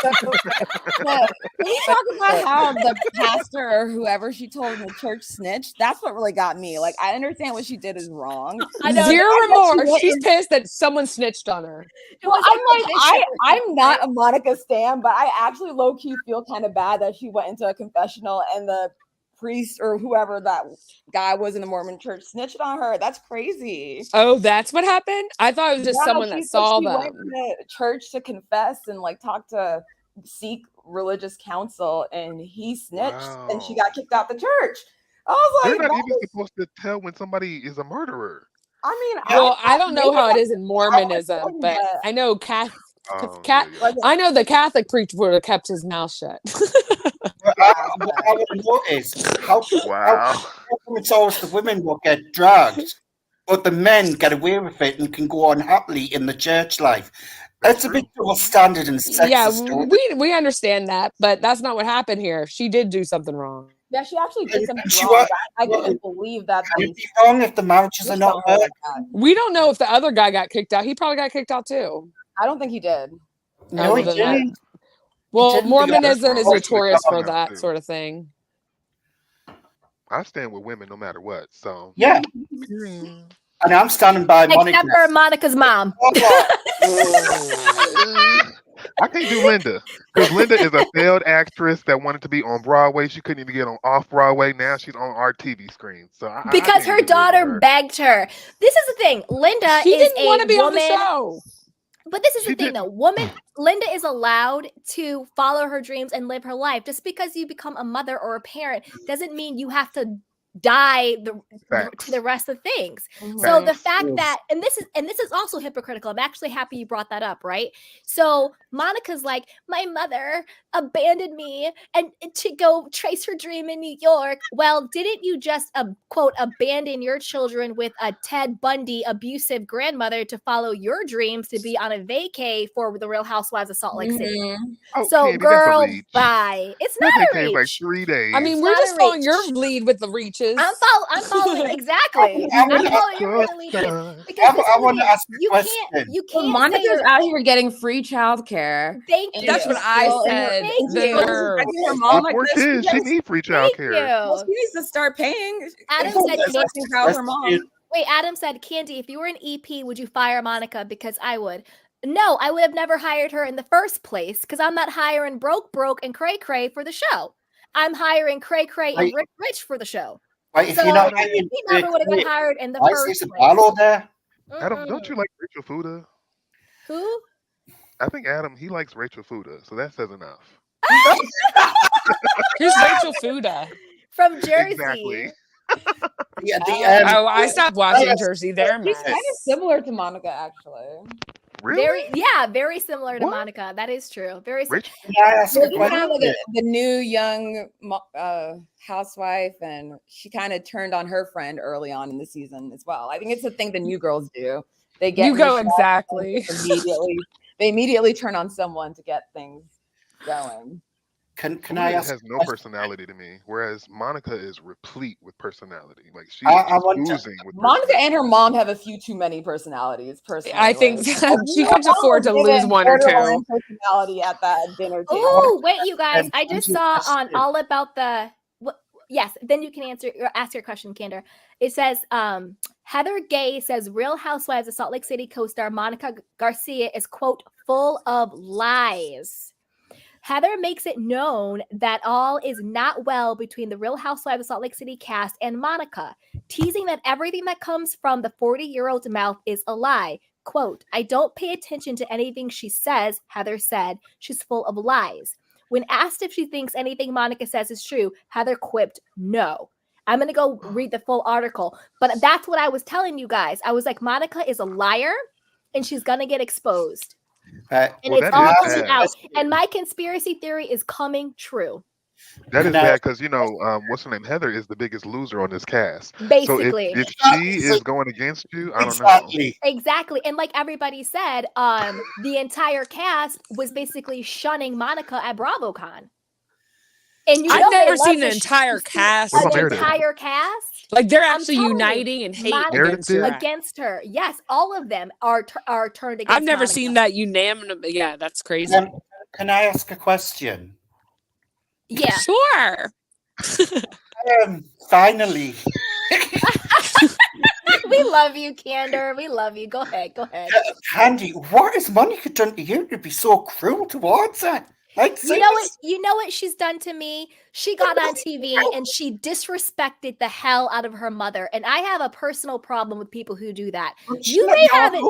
Can you talk about how the pastor or whoever she told in the church snitched? That's what really got me. Like, I understand what she did is wrong. I know. Zero I bet she remorse. went She's in- pissed that someone snitched on her. Well, I'm not a Monica stan, but I actually low key feel kind of bad that she went into a confessional and the priest or whoever that guy was in the Mormon church snitched on her. That's crazy. Oh, that's what happened? I thought it was just Yeah, someone she that said saw she went them. to church to confess and like talk to seek religious counsel, and he snitched, and she Wow. got kicked out the church. I was They're like, not that even is- supposed to tell when somebody is a murderer. I mean, Well, I don't know maybe how it that's is in how it's Mormonism, done, but I know Catholic. Oh, yeah. like, I know the Catholic preacher would have kept his mouth shut. What I want to know is how Wow. come it's always the women will get dragged, but the men get away with it and can go on happily in the church life. That's a bit double standard and sexist. Yeah, we understand that, but that's not what happened here. She did do something wrong. yeah, she actually did something She wrong. was- I couldn't believe that Can they it be wrong if the marriages are snitched not on her heard? like that. We don't know if the other guy got kicked out. He probably got kicked out too. I don't think he did. No, he Other than that. didn't. Well, didn't do that. Mormonism is Oh, notorious for yeah, that too. sort of thing. I stand with women no matter what. So Yeah, and I'm standing by Monica. Except for Monica's mom. I can't do Linda because Linda is a failed actress that wanted to be on Broadway. She couldn't even get on off Broadway. Now she's on our TV screen. So I Because can't her even live with daughter her. begged her. This is the thing. Linda She is didn't want a to be on the woman. show. But this is She the thing, didn't. though. Linda is allowed to follow her dreams and live her life. Just because you become a mother or a parent doesn't mean you have to die Facts. to the rest of things. Mhm. So the Facts. fact Yes. that, and this is also hypocritical. I'm actually happy you brought that up, right? So Monica's like, my mother abandoned me and to go trace her dream in New York. Well, didn't you just quote abandon your children with a Ted Bundy abusive grandmother to follow your dreams to be on a vacay for the Real Housewives of Salt Lake City? Mhm. Oh, So, Candy, that's a girl, reach. bye. It's That not a came like reach. 3 days. I mean, It's we're not just a following your reach. lead with the reaches. I'm following exactly. I I'm wanna- following your lead because this I is want the to thing. ask a You question. can't Well, say Monica's you're. out here getting free childcare. Thank And you. That's what she's I still in her- said. Thank The you. nerve. I think her mom like Poor this. kids, she needs free Thank childcare. you. She needs to start paying. Adam She's said, working out her mom. Wait, Adam said, Candy, if you were an EP, would you fire Monica? Because I would. No, I would have never hired her in the first place because I'm not hiring broke and cray for the show. I'm hiring cray and rich for the show. Right, if So you're not he never would have got hired in the why is first there a place. Barlow there? Adam, don't Mm-mm. you like Rachel Fuda? Who? I think Adam, he likes Rachel Fuda, so that says enough. Who's Rachel Fuda? From Jersey. Exactly. Yeah, Oh, I stopped watching Jersey. They're a She's mess. kind of similar to Monica, actually. Really? Very similar to What? Monica. That is true. Very similar. Rachel? Can I ask She's a kind of question? like the new young housewife, and she kind of turned on her friend early on in the season as well. I think it's a thing the new girls do. They get You in the go shower exactly. and they immediately turn on someone to get things going. Can Florida I ask has a no question? personality to me, whereas Monica is replete with personality. Like she is I just want to. oozing with Monica and personality. her mom have a few too many personalities, I personally. think Like she her could mom afford was to lose given one or two. borderline personality at that dinner I want table. Oh, wait, you guys. to I just you a saw on question. All About the yes, then you can answer or ask your question, Candor. It says Heather Gay says Real Housewives of Salt Lake City co-star Monica Garcia is quote full of lies. Heather makes it known that all is not well between the Real Housewives of Salt Lake City cast and Monica, teasing that everything that comes from the 40-year-old's mouth is a lie. Quote, I don't pay attention to anything she says, Heather said. She's full of lies. When asked if she thinks anything Monica says is true, Heather quipped, no. I'm going to go read the full article. But that's what I was telling you guys. I was like, Monica is a liar and she's going to get exposed. And Well, it's that all is coming bad. out. And my conspiracy theory is coming true. That Can is I bad ask because what's her name? Heather is the biggest loser on this cast. So Basically. if she is going against you, I don't know. Exactly. And like everybody said, the entire cast was basically shunning Monica at BravoCon. And you I've know they never love seen to the entire see cast. What about an Meredith? entire cast. Like they're I'm actually telling you, uniting in hate Monica Meredith against her. did? against her. Yes, all of them are turned against I've never Monica. seen that unanimous. Yeah, that's crazy. Can I ask a question? Yeah. Sure. Finally. We love you, Candor. We love you. Go ahead. Go ahead. Candy, what has Monica done to you to be so cruel towards her? Like, You know what she's done to me? She got on TV and she disrespected the hell out of her mother. And I have a personal problem with people who do that. You may have an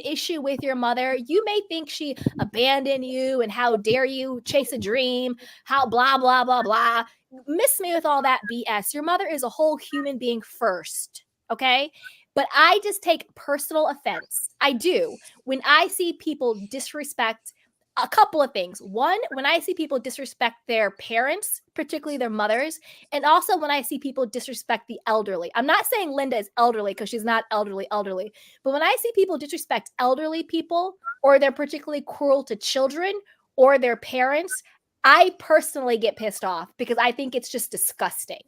issue with your mother. You may think she abandoned you and how dare you chase a dream, how blah blah blah blah. Miss me with all that BS. Your mother is a whole human being first, okay? But I just take personal offense. I do. When I see people disrespect a couple of things. One, when I see people disrespect their parents, particularly their mothers, and also when I see people disrespect the elderly. I'm not saying Linda is elderly because she's not elderly, but when I see people disrespect elderly people or they're particularly cruel to children or their parents, I personally get pissed off because I think it's just disgusting.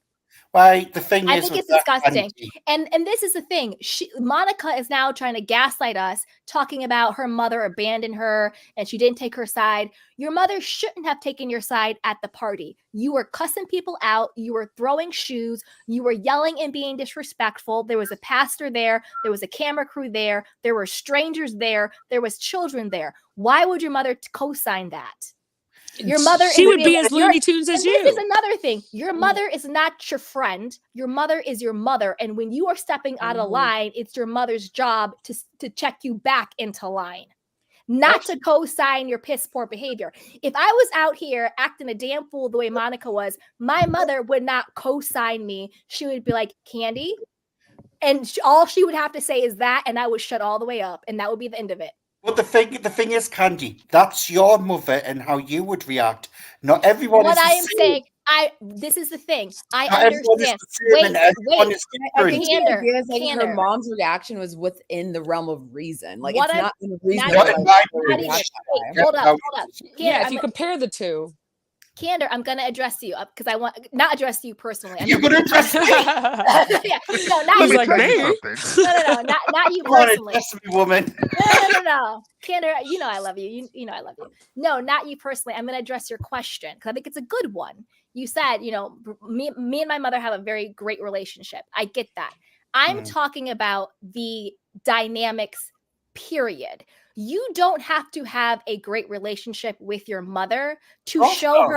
Why the thing I is think with it's that, disgusting. Candy, And this is the thing. Monica is now trying to gaslight us, talking about her mother abandoned her and she didn't take her side. Your mother shouldn't have taken your side at the party. You were cussing people out. You were throwing shoes. You were yelling and being disrespectful. There was a pastor there. There was a camera crew there. There were strangers there. There was children there. Why would your mother co-sign that? Your mother She would be being, as Looney Tunes as This is you. another thing. Your mother is not your friend. Your mother is your mother. And when you are stepping out of line, it's your mother's job to check you back into line, not to co-sign your piss poor behavior. If I was out here acting a damn fool the way Monica was, my mother would not co-sign me. She would be like, Candy. And all she would have to say is that, and I would shut all the way up. And that would be the end of it. But the thing is, Candy, that's your mother and how you would react. Not everyone What is the I am same. saying, this is the thing. I Not everyone is understand. the same and everyone is I different. think the Candor, idea is like her Candor. mom's reaction was within the realm of reason. Like What it's I'm- not unreasonable. not Not in like, my to Not react even. that Wait, way. hold up. Yeah, Candor, if you compare the two. Candor, I'm gonna address you up because I want not address you personally. You're going to address me. Yeah, no, not He's you like, Tell you personally. me? something. No, not you Come on, personally. address me, woman. No. Candor, you know I love you. You know I love you. No, not you personally. I'm gonna address your question because I think it's a good one. You said, me and my mother have a very great relationship. I get that. I'm talking about the dynamics, period. You don't have to have a great relationship with your mother to show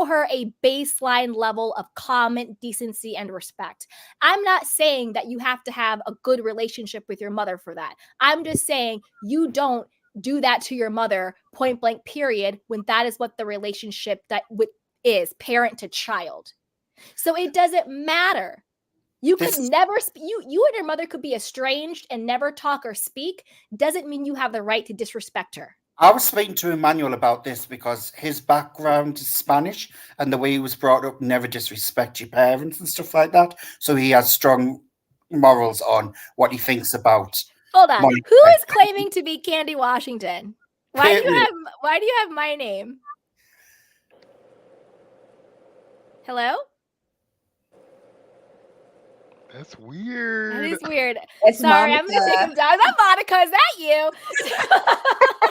her a baseline level of common decency and respect. I'm not saying that you have to have a good relationship with your mother for that. I'm just saying you don't do that to your mother point blank period when that is what the relationship is parent to child. So it doesn't matter. You could never you and your mother could be estranged and never talk or speak. Doesn't mean you have the right to disrespect her. I was speaking to Emmanuel about this because his background is Spanish and the way he was brought up, never disrespect your parents and stuff like that. So he has strong morals on what he thinks about. Hold on. Who is claiming to be Candy Washington? Why do you have my name? Hello? That's That weird. is weird. It's Sorry, I'm gonna take Monica. him down. Is that Monica? Is that you?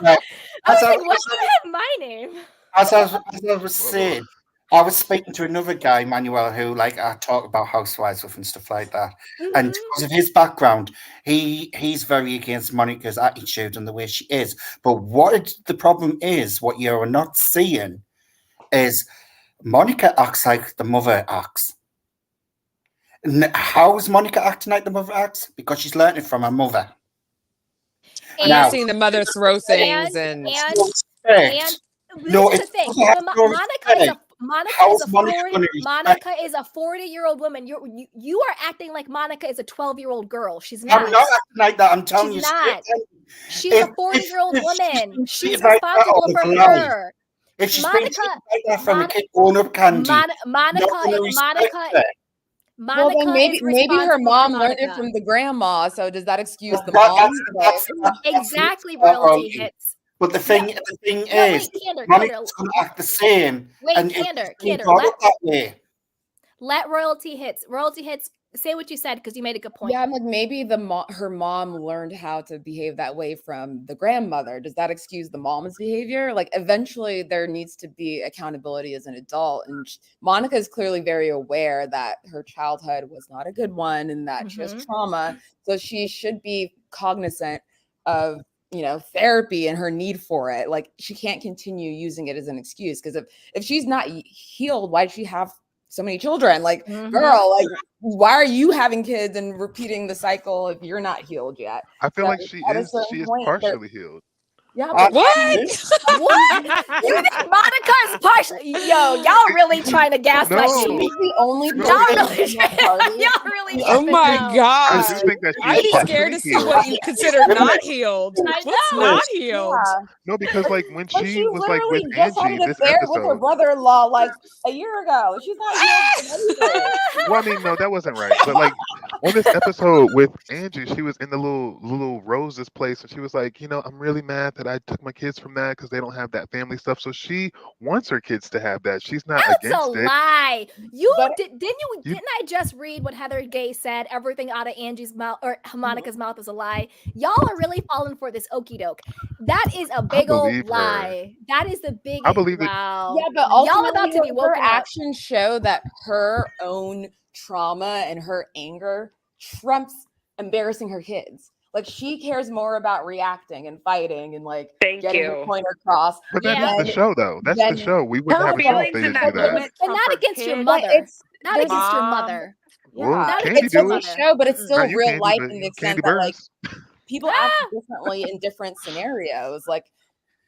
Right. I As was I, like, why as, do you have my name? I was Whoa. saying, I was speaking to another guy, Manuel, who like I talk about housewives with and stuff like that. And Mhm. because of his background, he's very against Monica's attitude and the way she is. But the problem is, what you're not seeing is Monica acts like the mother acts. How is Monica acting like the mother acts? Because she's learned it from her mother. I'm not Now, seeing the mother throw things and no respect. and this No, is the it's thing. doesn't have no respect. How's Monica going to respect? Monica is a 40-year-old woman. You are acting like Monica is a 12-year-old girl. She's I'm not. not acting like that. I'm telling She's you straight. not. She's a 40-year-old If she's woman. been She's treated like that responsible all for of her life, her. if she's been Monica, treated like that from a Mon, kid growing up, Candy, Mon, not going to respect Monica, her. Well, then Monica is maybe her responsible for mom learned it Monica. from the grandma. So does that excuse the That, mom? that's Exactly, not royalty royalty. hits. But the Yeah. thing No, is, wait, Candor, Monica's going to act the same, Wait, and it's being Candor, brought up that way. let royalty hits. Royalty hits. Say what you said because you made a good point. Yeah, I'm like maybe her mom learned how to behave that way from the grandmother. Does that excuse the mom's behavior? Like eventually there needs to be accountability as an adult, and Monica is clearly very aware that her childhood was not a good one and that she has trauma. So she should be cognizant of therapy and her need for it. Like she can't continue using it as an excuse because if she's not healed, why does she have so many children? Like, girl, like why are you having kids and repeating the cycle if you're not healed yet? I feel So like she at a is certain point, partially healed. yeah, but What? What? You think Monica's partial? Yo, y'all really trying to gaslight she's No. me. the only No, Y'all person really, in that party. y'all really Oh tripping my now. I gosh. do think that she I'd is be scared partially to see healed. what you consider not healed. I What's know. not healed? Yeah. No, because like when But she she was like with literally just had Angie an this affair with her episode. brother-in-law like a year ago. She's not healed from anything. Well, I mean, no, that wasn't right. But like on this episode with Angie, she was in the little Rose's place, and she was like, I'm really mad that I took my kids from that because they don't have that family stuff. So she wants her kids to have that. She's not That's a against it. lie. But- Didn't I just read what Heather Gay said? Everything out of Angie's mouth or Monica's mouth is a lie. Y'all are really falling for this okey doke. That is a big old believe her. lie. That is the big. I believe it. Wow. Yeah, but y'all ultimately about to be her woken up. actions show that her own trauma and her anger trumps embarrassing her kids. Like she cares more about reacting and fighting and like Thank getting you. the point across. But that Yeah. is the show, though. That's the show. We wouldn't Her have a show if feelings they in didn't that do that. moment And from not her against your kid, mother. Not there's against your mom. mother. Well, Yeah, Not Candy against do your it. it's a mother. show, but it's still Not you, real Candy, life but in the Candy extent that like Burns. people act differently in different scenarios. Like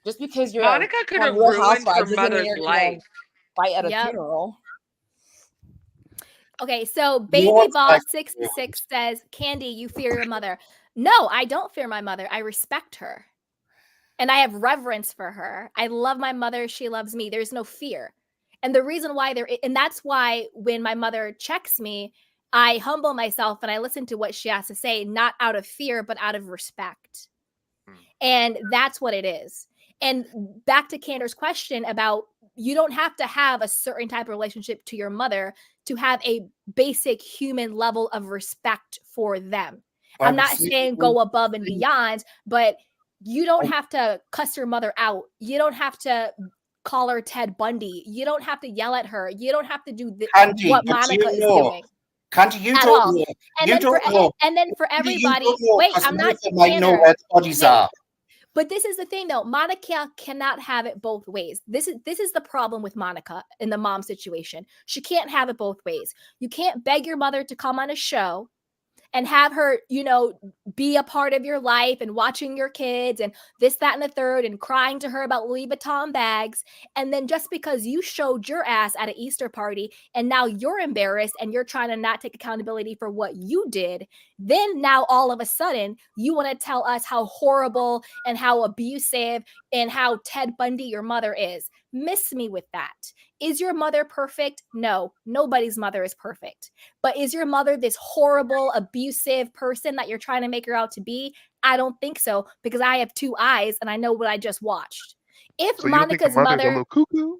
just because you're Monica could on have Real ruined her Housewives doesn't mean mother's you're gonna life. fight at a Yep. funeral. Okay, so You Baby want Boss to 66 says, Candy, you fear your mother. No, I don't fear my mother. I respect her. And I have reverence for her. I love my mother. She loves me. There's no fear. And the reason why and that's why when my mother checks me, I humble myself and I listen to what she has to say, not out of fear, but out of respect. And that's what it is. And back to Candor's question about you don't have to have a certain type of relationship to your mother to have a basic human level of respect for them. I'm not saying go above and beyond, but you don't have to cuss your mother out. You don't have to call her Ted Bundy. You don't have to yell at her. You don't have to do Candy, what but Monica is know. doing. Candy, you At don't all. know. And You then don't for know. and then for Candy, everybody, you don't know, wait, 'cause I'm not Monica might know Candor. where the bodies Wait. are. But this is the thing though, Monica cannot have it both ways. This is the problem with Monica in the mom situation. She can't have it both ways. You can't beg your mother to come on a show and have her, be a part of your life and watching your kids and this, that, and the third and crying to her about Louis Vuitton bags. And then just because you showed your ass at an Easter party and now you're embarrassed and you're trying to not take accountability for what you did, then now all of a sudden you want to tell us how horrible and how abusive and how Ted Bundy your mother is. Miss me with that. Is your mother perfect? No, nobody's mother is perfect. But is your mother this horrible, abusive person that you're trying to make her out to be? I don't think so because I have two eyes and I know what I just watched. If So you don't think the Monica's mother's a mother, little cuckoo?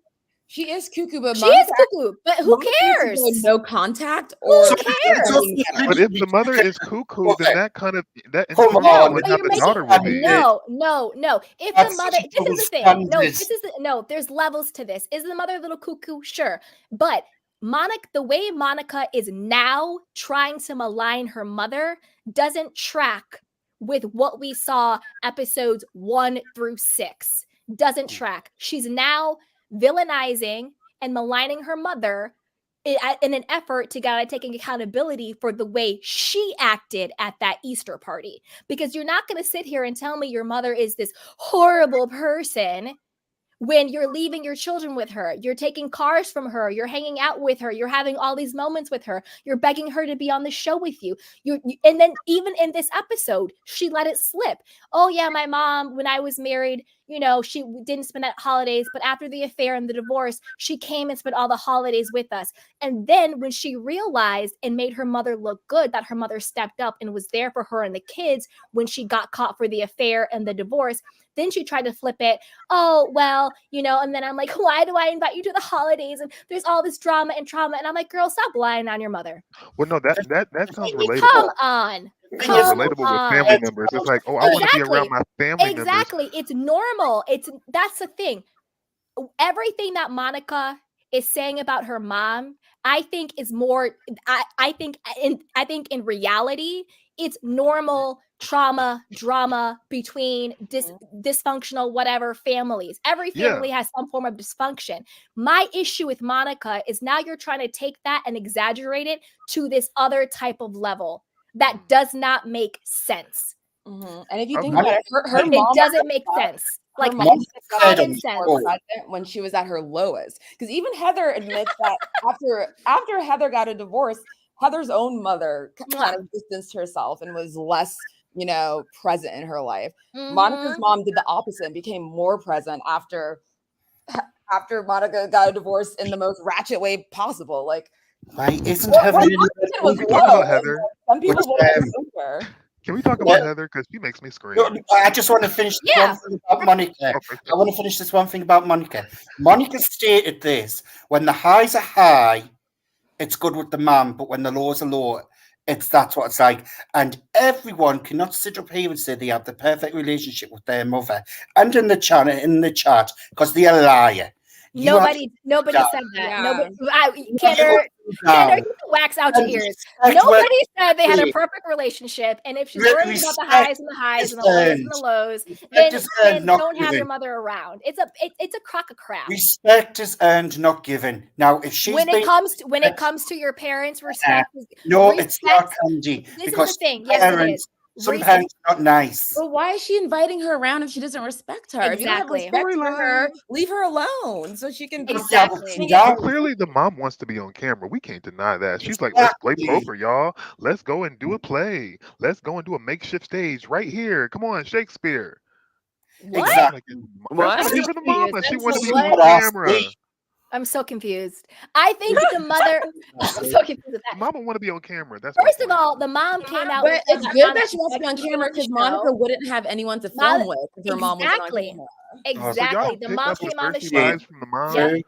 She is cuckoo, but She is Monica, cuckoo, but who Monica needs to cares? go no contact or Who keep cares? sending But if the mother is cuckoo, then that Come informs No, on on, but how you're the that's making daughter will be. standard. no. If the That's mother, this double is the thing. No, standards. this is no. There's levels to this. Is the mother a little cuckoo? Sure, but Monica, the way Monica is now trying to malign her mother doesn't track with what we saw episodes 1 through 6. Doesn't track. She's now villainizing and maligning her mother in an effort to get taking accountability for the way she acted at that Easter party. Because you're not going to sit here and tell me your mother is this horrible person when you're leaving your children with her, you're taking cars from her, you're hanging out with her, you're having all these moments with her, you're begging her to be on the show with you. And then even in this episode, she let it slip. Oh yeah, my mom, when I was married, she didn't spend that holidays, but after the affair and the divorce, she came and spent all the holidays with us. And then when she realized and made her mother look good, that her mother stepped up and was there for her and the kids when she got caught for the affair and the divorce, then she tried to flip it. Oh, well, and then I'm like, why do I invite you to the holidays? And there's all this drama and trauma. And I'm like, girl, stop lying on your mother. Well, no, that sounds Come relatable. on. It sounds Come relatable with on. family members. It's like, oh, I want to be around Exactly. my family members. Exactly. It's normal. That's the thing. Everything that Monica is saying about her mom, I think is more. I think in reality, it's normal trauma, drama between dysfunctional whatever families. Every Yeah. family has some form of dysfunction. My issue with Monica is now you're trying to take that and exaggerate it to this other type of level that does not make sense. And if you Okay. think about it, her It mom doesn't make sense. her Like mom common was sense. more present when she was at her lowest. Because even Heather admits that after Heather got a divorce, Heather's own mother kind of distanced herself and was less, present in her life. Monica's mom did the opposite and became more present after Monica got a divorce in the most ratchet way possible. Like, why isn't what Heather Monica did was Can we talk low. about Heather? Some people Which, will disown her. Can we talk about Heather? Because she makes me scream. I just want to finish this one thing about Monica. Okay. I want to finish this one thing about Monica. Monica stated this: when the highs are high, it's good with the man, but when the lows are low, that's what it's like. And everyone cannot sit up here and say they have the perfect relationship with their mother. And in the chat, because they're a liar. Nobody said that. Yeah. Nobody. Kendra, you can wax out your ears. Respect Nobody said they had a perfect relationship, and if she's Re- worried about the highs and the highs and the lows and the lows, Respect then is earned, not don't have your given. mother around. It's a crock of crap. Respect is earned, not given. Now, if she's When it comes to your parents, respect is no, respect, it's not, Candy. This Because is the thing. Yes, it is. Some parents are not nice. But why is she inviting her around if she doesn't respect her? If you don't have Exactly. respect for her, leave her alone so she can Exactly. Well, clearly the mom wants to be on camera. We can't deny that. She's like, let's play poker, y'all. Let's go and do a play. Let's go and do a makeshift stage right here. Come on, Shakespeare. What? Exactly. What? That's for the mama. She wants to be What? on camera. I'm so confused. I think the mother. I'm so confused with that. Mama want to be on camera. That's First of all, the mom came out. But it's good that she wants to be on camera because Monica wouldn't have anyone to film with if her mom was on camera. Exactly. The mom came on the show. Vibes from the mom. Yep.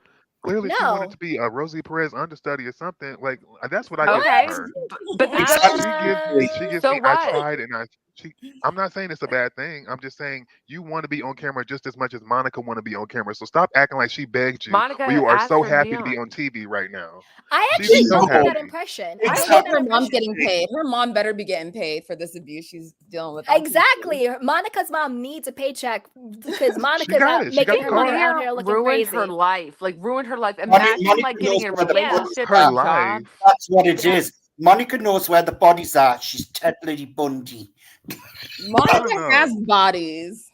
Clearly, she No. wanted to be a Rosie Perez understudy or something. Like that's what I Okay, get from her. but She gives so me. what? I tried and I'm not saying it's a bad thing. I'm just saying you want to be on camera just as much as Monica want to be on camera. So stop acting like she begged you. Monica or you are asked so her to happy be to be on. on TV right now. I She's actually so don't get that happy. impression. I don't hope get her that mom's impression. getting paid. Her mom better be getting paid for this abuse she's dealing with. on TV. Exactly. Monica's mom needs a paycheck because Monica's got out it. She got making the her mother card. out here looking ruined crazy. her life. Like ruined her life. Monica Imagine like getting knows in a where the relationship her and a life. job. That's what it is. Monica knows where the bodies are. She's Ted Bloody Bundy. Monica has bodies.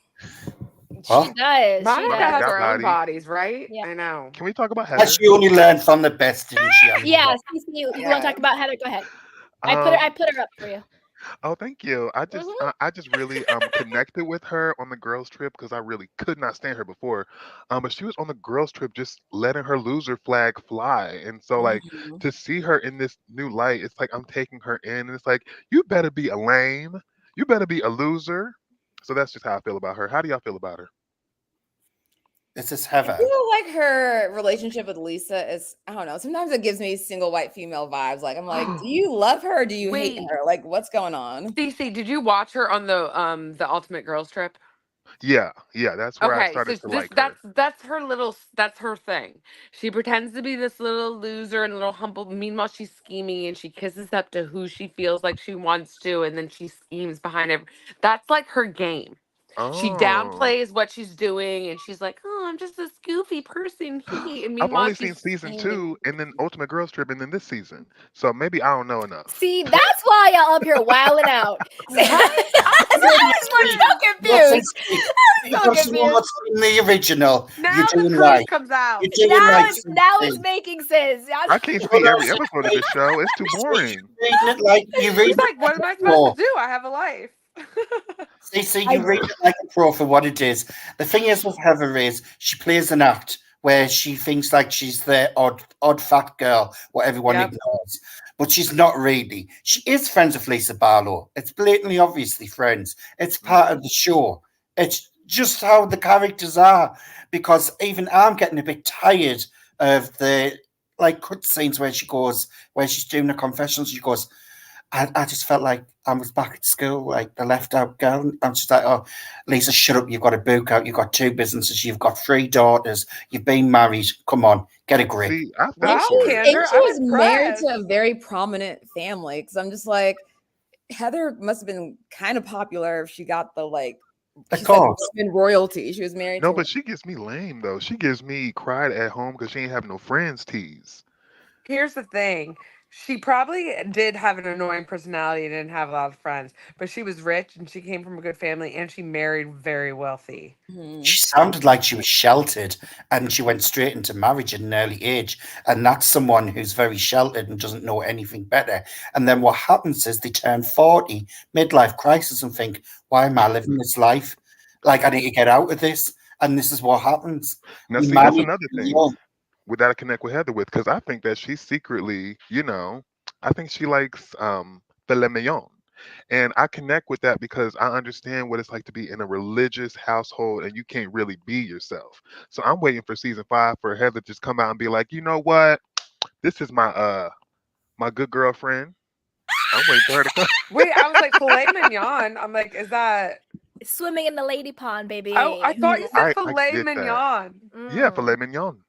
Huh? She does. Monica has got her own body. bodies, right? Yeah. I know. Can we talk about Heather? And she only learned from the best, didn't she? Yeah, Cece, you want to talk about Heather? Go ahead. I put her up for you. Oh, thank you. I just really connected with her on the girls trip because I really could not stand her before. But she was on the girls trip just letting her loser flag fly. And so like to see her in this new light, it's like I'm taking her in and it's like you better be a lame. You better be a loser. So that's just how I feel about her. How do y'all feel about her? Is this I Heather? feel like her relationship with Lisa is, I don't know. Sometimes it gives me single white female vibes. Like, I'm like, do you love her or do you hate Wait, her? Like, what's going on? Cece, did you watch her on the Ultimate Girls Trip? Yeah, that's where I Okay, so started to this like her. that's her little that's her thing. She pretends to be this little loser and little humble. Meanwhile, she's scheming and she kisses up to who she feels like she wants to, and then she schemes behind it. That's like her game. She Oh, downplays what she's doing, and she's like, "Oh, I'm just this goofy person." He, and I've meanwhile, only she's seen season scheming. 2 and then Ultimate Girls Trip and then this season. So maybe I don't know enough. See, that's why y'all up here wilding out. See, What? I'm so Listen, confused. Steve, I'm so because someone confused. was in the original, you're Now the doing truth right. comes out. You're doing right, Now it's Steve. making sense. I can't You see know, every episode of this show. It's too boring. reading it like you read She's it like, "What am I like a supposed to pro. do? I have a life." See, I you read it like a pro for what it is. The thing is with Heather is she plays an act where she thinks like she's the odd fat girl, what everyone Yep. ignores. But she's not really. She is friends with Lisa Barlow. It's blatantly obviously friends. It's part of the show. It's just how the characters are. Because even I'm getting a bit tired of the like cutscenes where she's doing the confessionals, she goes, I just felt like I was back at school, like the left out girl. I'm just like, oh, Lisa, shut up. You've got a book out. You've got 2 businesses. You've got 3 daughters. You've been married. Come on, get a grip. See, I fell and Wow, for she it. and Candor, she I'm was married impressed. to a very prominent family. Because I'm just like, Heather must have been kind of popular if she got the like. Of She said course. Roman royalty. She was married No, to. but she gives me lame though. She gives me cried at home because she ain't have no friends tease. Here's the thing. She probably did have an annoying personality and didn't have a lot of friends, but she was rich and she came from a good family and she married very wealthy. Mhm. She sounded like she was sheltered and she went straight into marriage at an early age. And that's someone who's very sheltered and doesn't know anything better. And then what happens is they turn 40, midlife crisis, and think, why am I living this life? Like, I need to get out of this. And this is what happens. Now, We see, that's married another thing young. that I connect with Heather with because I think that she's secretly, I think she likes filet mignon. And I connect with that because I understand what it's like to be in a religious household and you can't really be yourself. So I'm waiting for season 5 for Heather to just come out and be like, you know what? This is my good girlfriend. I'm waiting for her to come. Wait, I was like filet mignon. I'm like, is that? Swimming in the lady pond, baby. Oh, I thought you said I filet get that. mignon. Yeah, Mm. filet mignon.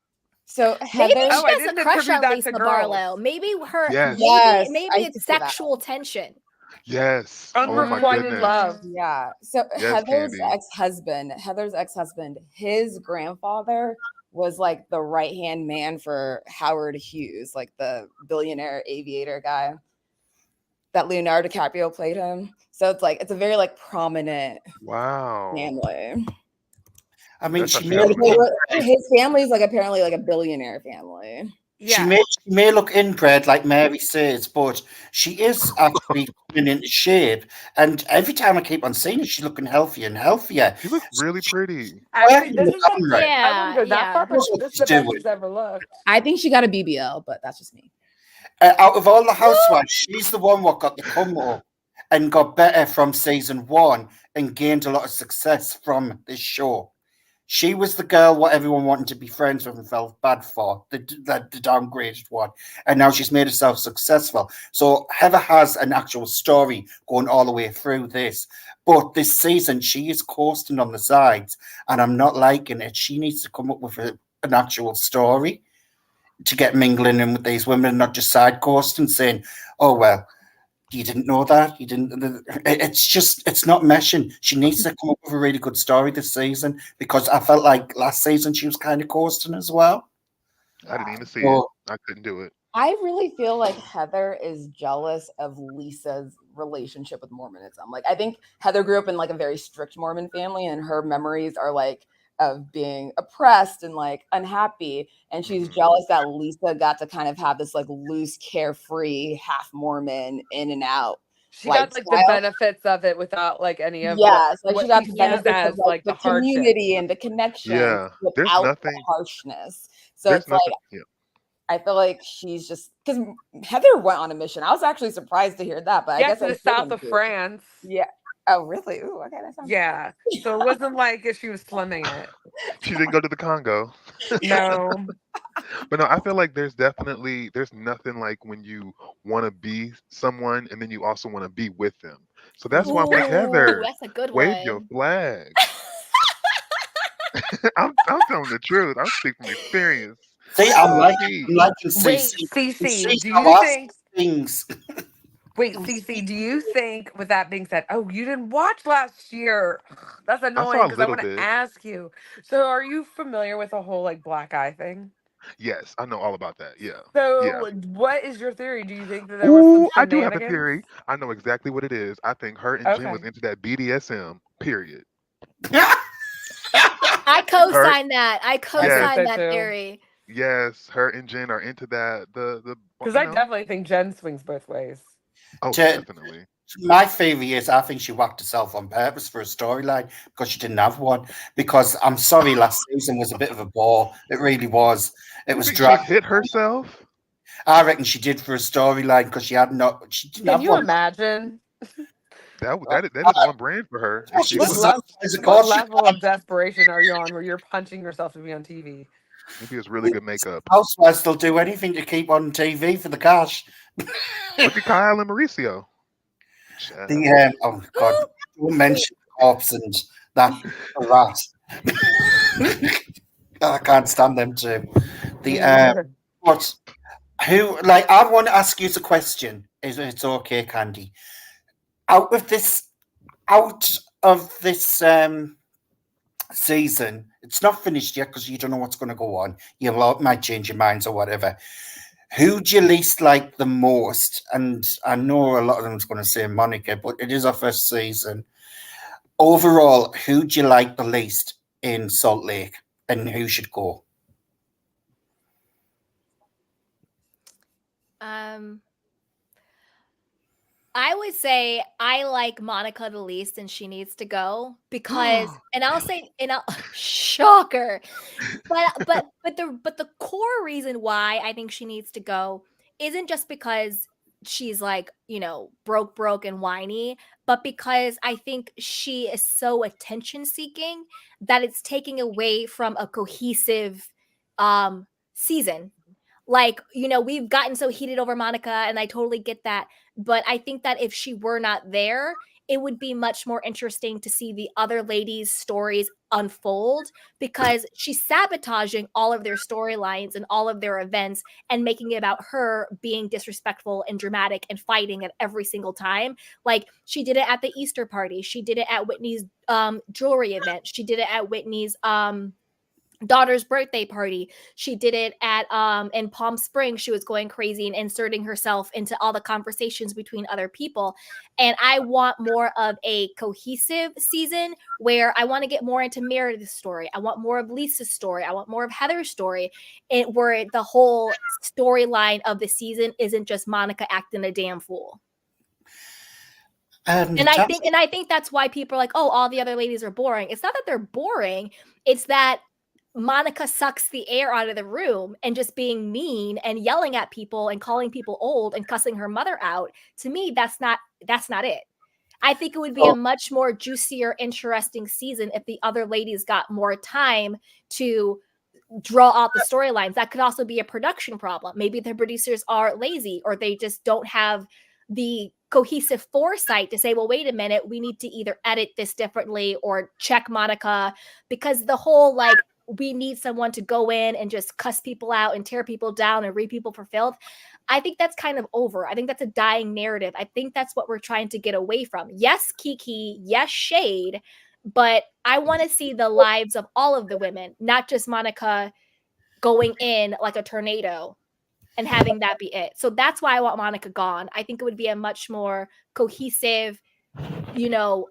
So Maybe Heather, she Oh, I has a didn't crush attribute on that to Lisa girls. Barlow. Maybe her. Yes. yes, Maybe I it's can see that. sexual tension. Yes. Oh my Unrequited goodness. love. Yeah. So Yes, Candy. Heather's ex-husband, his grandfather was like the right-hand man for Howard Hughes, like the billionaire aviator guy that Leonardo DiCaprio played him. So it's like it's a very like prominent Wow. family. I mean, That's how she she may got Like on look the they his family is like apparently like a billionaire family. She Yeah. may look inbred, like Mary says, but she is actually coming into shape. And every time I keep on seeing her, she's looking healthier and healthier. She looks So really she's pretty. Actually, working this the is the camera. I wouldn't go that far, Yeah. but Knows what this is she's the best doing. she's ever looked. I think she got a BBL, but that's just me. Out of all the housewives, she's the one what got the come up and got better from season 1 and gained a lot of success from this show. She was the girl what everyone wanted to be friends with and felt bad for, the downgraded one. And now she's made herself successful. So Heather has an actual story going all the way through this. But this season, she is coasting on the sides, and I'm not liking it. She needs to come up with an actual story to get mingling in with these women, not just side coasting, saying, oh, well, you didn't know that. You didn't. It's not meshing. She needs to come up with a really good story this season because I felt like last season she was kind of coasting as well. I didn't even see it. So I couldn't do it. I really feel like Heather is jealous of Lisa's relationship with Mormonism. Like, I think Heather grew up in like a very strict Mormon family, and her memories are like of being oppressed and like unhappy. And she's Mhm. jealous that Lisa got to kind of have this like loose, carefree, half Mormon in and out She got like the lifestyle. benefits of it without like any of Yes, like she what got she the sees benefits of as like like the the hardship. community and the connections Yeah. There's without the nothing. harshness. So There's it's like nothing. Yeah. I feel like she's just because Heather went on a mission. I was actually surprised to hear that, but I Yes, guess to I the still south want of to. France. Yeah. Oh, really? Ooh, okay, that sounds. Yeah. So it wasn't like if she was slimming it. She didn't go to the Congo. No. But no, I feel like there's nothing like when you want to be someone and then you also want to be with them. So that's why I'm like, Ooh, Heather, that's a good wave your one. flag. I'm telling the truth. I'm speaking from experience. See, Spill the tea. I'm liking Wait, CC. Cece, CC do now you asks think things. wait, Cece, do you think with that being said, oh, you didn't watch last year. That's I annoying saw a because I little want to bit. ask you. So are you familiar with the whole like black eye thing? Yes, I know all about that. Yeah. Yeah. So what is your theory? Do you think that there was some Ooh, I do have a shenanigans? theory. I know exactly what it is. I think her and Jen was Okay. into that BDSM. Period. I Her, co-sign that. I I think yes, co-sign so that too. theory. yes. Her and Jen are into that. Because You I know. definitely think Jen swings both ways. Oh, to, definitely. my theory is I think she whacked herself on purpose for a storyline because she didn't have one. Because I'm sorry, last season was a bit of a bore. It really was. It You was think she drag. hit herself? I reckon she did for a storyline because she didn't Can have you one. imagine That is on brand for her if Well, she she's what a was. of what course she level of desperation are you on where you're punching yourself to be on TV? Maybe it's really good makeup. Housewives will do anything to keep on TV for the cash. Look at Kyle and Mauricio. Child. Oh God, don't mention the corpse and that rat. I can't stand them too. The Me neither. but who like I want to ask you a question. Is it's okay, Candy? Out of this, out of this season, it's not finished yet because you don't know what's going to go on. You might change your minds or whatever. Who do you least like the most? And I know a lot of them's going to say Monica, but it is our first season. Overall, who do you like the least in Salt Lake, and who should go? Um, I would say I like Monica the least and she needs to go because and I'll say and I'll shocker. But the core reason why I think she needs to go isn't just because she's like, broke and whiny, but because I think she is so attention seeking that it's taking away from a cohesive season. Like, we've gotten so heated over Monica, and I totally get that. But I think that if she were not there, it would be much more interesting to see the other ladies' stories unfold because she's sabotaging all of their storylines and all of their events and making it about her being disrespectful and dramatic and fighting at every single time. Like she did it at the Easter party, she did it at Whitney's jewelry event, she did it at Whitney's daughter's birthday party. She did it at in Palm Springs. She was going crazy and inserting herself into all the conversations between other people. And I want more of a cohesive season where I want to get more into Meredith's story. I want more of Lisa's story. I want more of Heather's story. Where the whole storyline of the season isn't just Monica acting a damn fool. And I Natasha, think that's why people are like, oh, all the other ladies are boring. It's not that they're boring. It's that Monica sucks the air out of the room and just being mean and yelling at people and calling people old and cussing her mother out. To me, that's not it. I think it would be a so, much more juicier, interesting season if the other ladies got more time to draw out the storylines. That could also be a production problem. Maybe the producers are lazy or they just don't have the cohesive foresight to say, well, wait a minute, we need to either edit this differently or check Monica, because the whole like we need someone to go in and just cuss people out and tear people down and read people for filth. I think that's kind of over. I think that's a dying narrative. I think that's what we're trying to get away from. Yes, Kiki, yes, Shade, but I want to see the lives of all of the women, not just Monica going in like a tornado and having that be it. So that's why I want Monica gone. I think it would be a much more cohesive,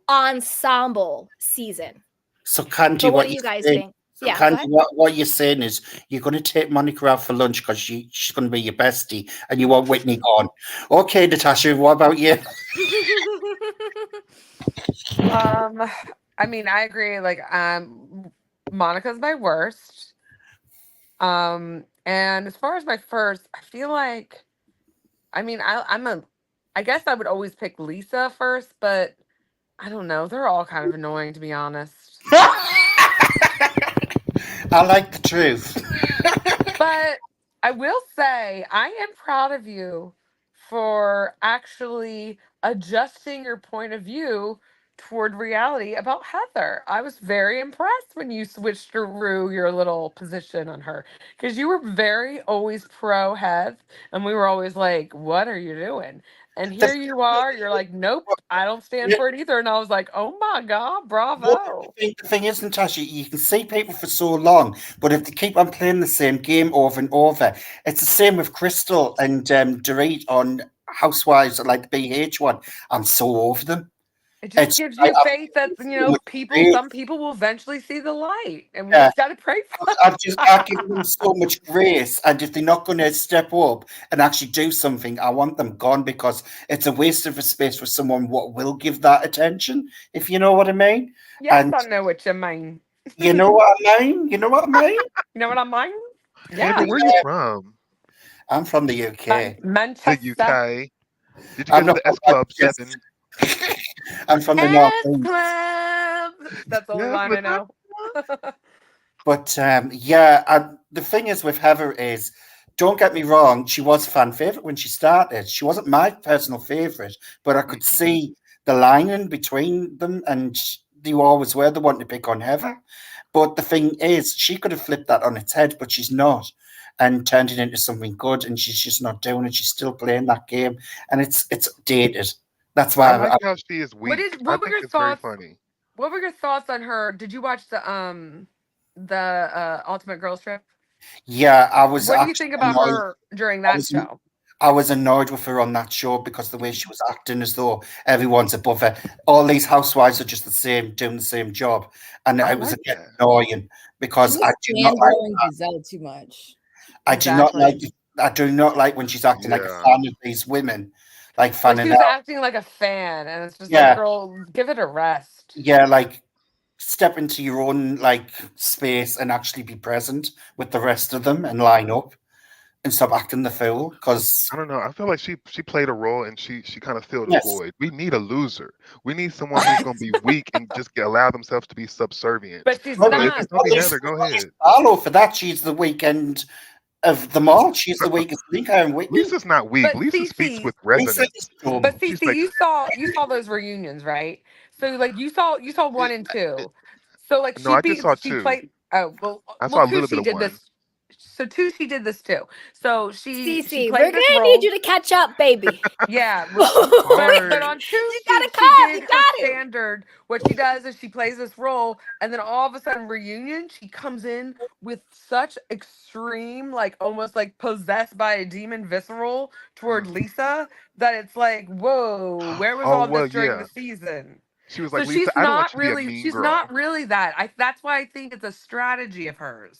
ensemble season. so Candy, But what what do you you guys saying? think? So Yeah, go Candy, ahead. what you're saying is you're going to take Monica out for lunch because she's going to be your bestie, and you want Whitney gone. Okay, Natasha, what about you? Um, I mean, I agree. Like, Monica's my worst. And as far as my first, I feel like, I mean, I guess I would always pick Lisa first, but I don't know. They're all kind of annoying, to be honest. I like the truth. But I will say, I am proud of you for actually adjusting your point of view toward reality about Heather. I was very impressed when you switched through your little position on her because you were very always pro Heath, and we were always like, "What are you doing?" And The here you are. You're like, "Nope, I don't stand thing, for it either." And I was like, "Oh my god, well, bravo!" the thing is, Natasha, you can see people for so long, but if they keep on playing the same game over and over, it's the same with Crystal and Dorit on Housewives, like the BH one. I'm so over them. It just It's gives I, you I've faith that, given so much people, grace. some people will eventually see the light, and we Yeah, just got to pray for I've given them so much grace, and if they're not going to step up and actually do something, I want them gone because it's a waste of a space for someone what will give that attention, if you know what I mean. Yes, And I know what you mean. you know what I mean. You know what I mean. You know what I mean? Amber, Yeah. where you Yeah, from? I'm from the UK. The Manchester. UK. Did you go I'm to not the from S Club Manchester. 7? I'm from the S northeast. Club. That's the only Yes, line I what's up? know. But yeah, and the thing is with Heather is, don't get me wrong, she was fan favorite when she started. She wasn't my personal favorite, but I could Mm-mm. see the line in between them, and they always were the one to pick on Heather. But the thing is, she could have flipped that on its head, but she's not, and turned it into something good. And she's just not doing it. She's still playing that game, and it's dated. That's I why like how she is What weak. did I what were think your it's very thoughts? funny. What were your thoughts on her? Did you watch the Ultimate Girls Trip? yeah, I was What do you actually think about annoyed. her during I that was show? I was annoyed with her on that show because the way she was acting as though everyone's above her. All these housewives are just the same, doing the same job, and I it was a like bit that. annoying She because was fangirling Giselle too much. I do not like Exactly. I do not like when she's acting like a Yeah. fan of these women, like Like she fanning was out. acting like a fan, and it's just like, Yeah, girl, give it a rest. yeah, like step into your own like space and actually be present with the rest of them and line up and stop acting the fool. Because I don't know. I feel like she played a role and she kind of filled a yes, void. We need a loser. We need someone who's going to be weak and just allow themselves to be subservient. But she's well, So if not. it's going to be Heather, go at least ahead. Arlo for that. She's the weekend of them all. She's the weakest link, her and Whitney. Lisa's not weak. But Lisa speaks Cece, with Lisa is resonance. but dumb. She's Cece, like, you saw those reunions, right? So like you saw one and two. So like no, I just saw she two. played. Oh I well saw a two little bit she of did one. this. So two she did this too. So she Cece, we're played this gonna need role. you to catch up, baby. Yeah, you I'm but sorry. on two gotta she come. You did her got to. standard. What she does is she plays this role, and then all of a sudden reunion she comes in with such extreme, like almost like possessed by a demon, visceral toward Mm. Lisa that it's like, whoa, where was Oh all well, this during the yeah. season? She was So like, Lisa, I don't want you to be a mean she's girl. not really that. That's why I think it's a strategy of hers.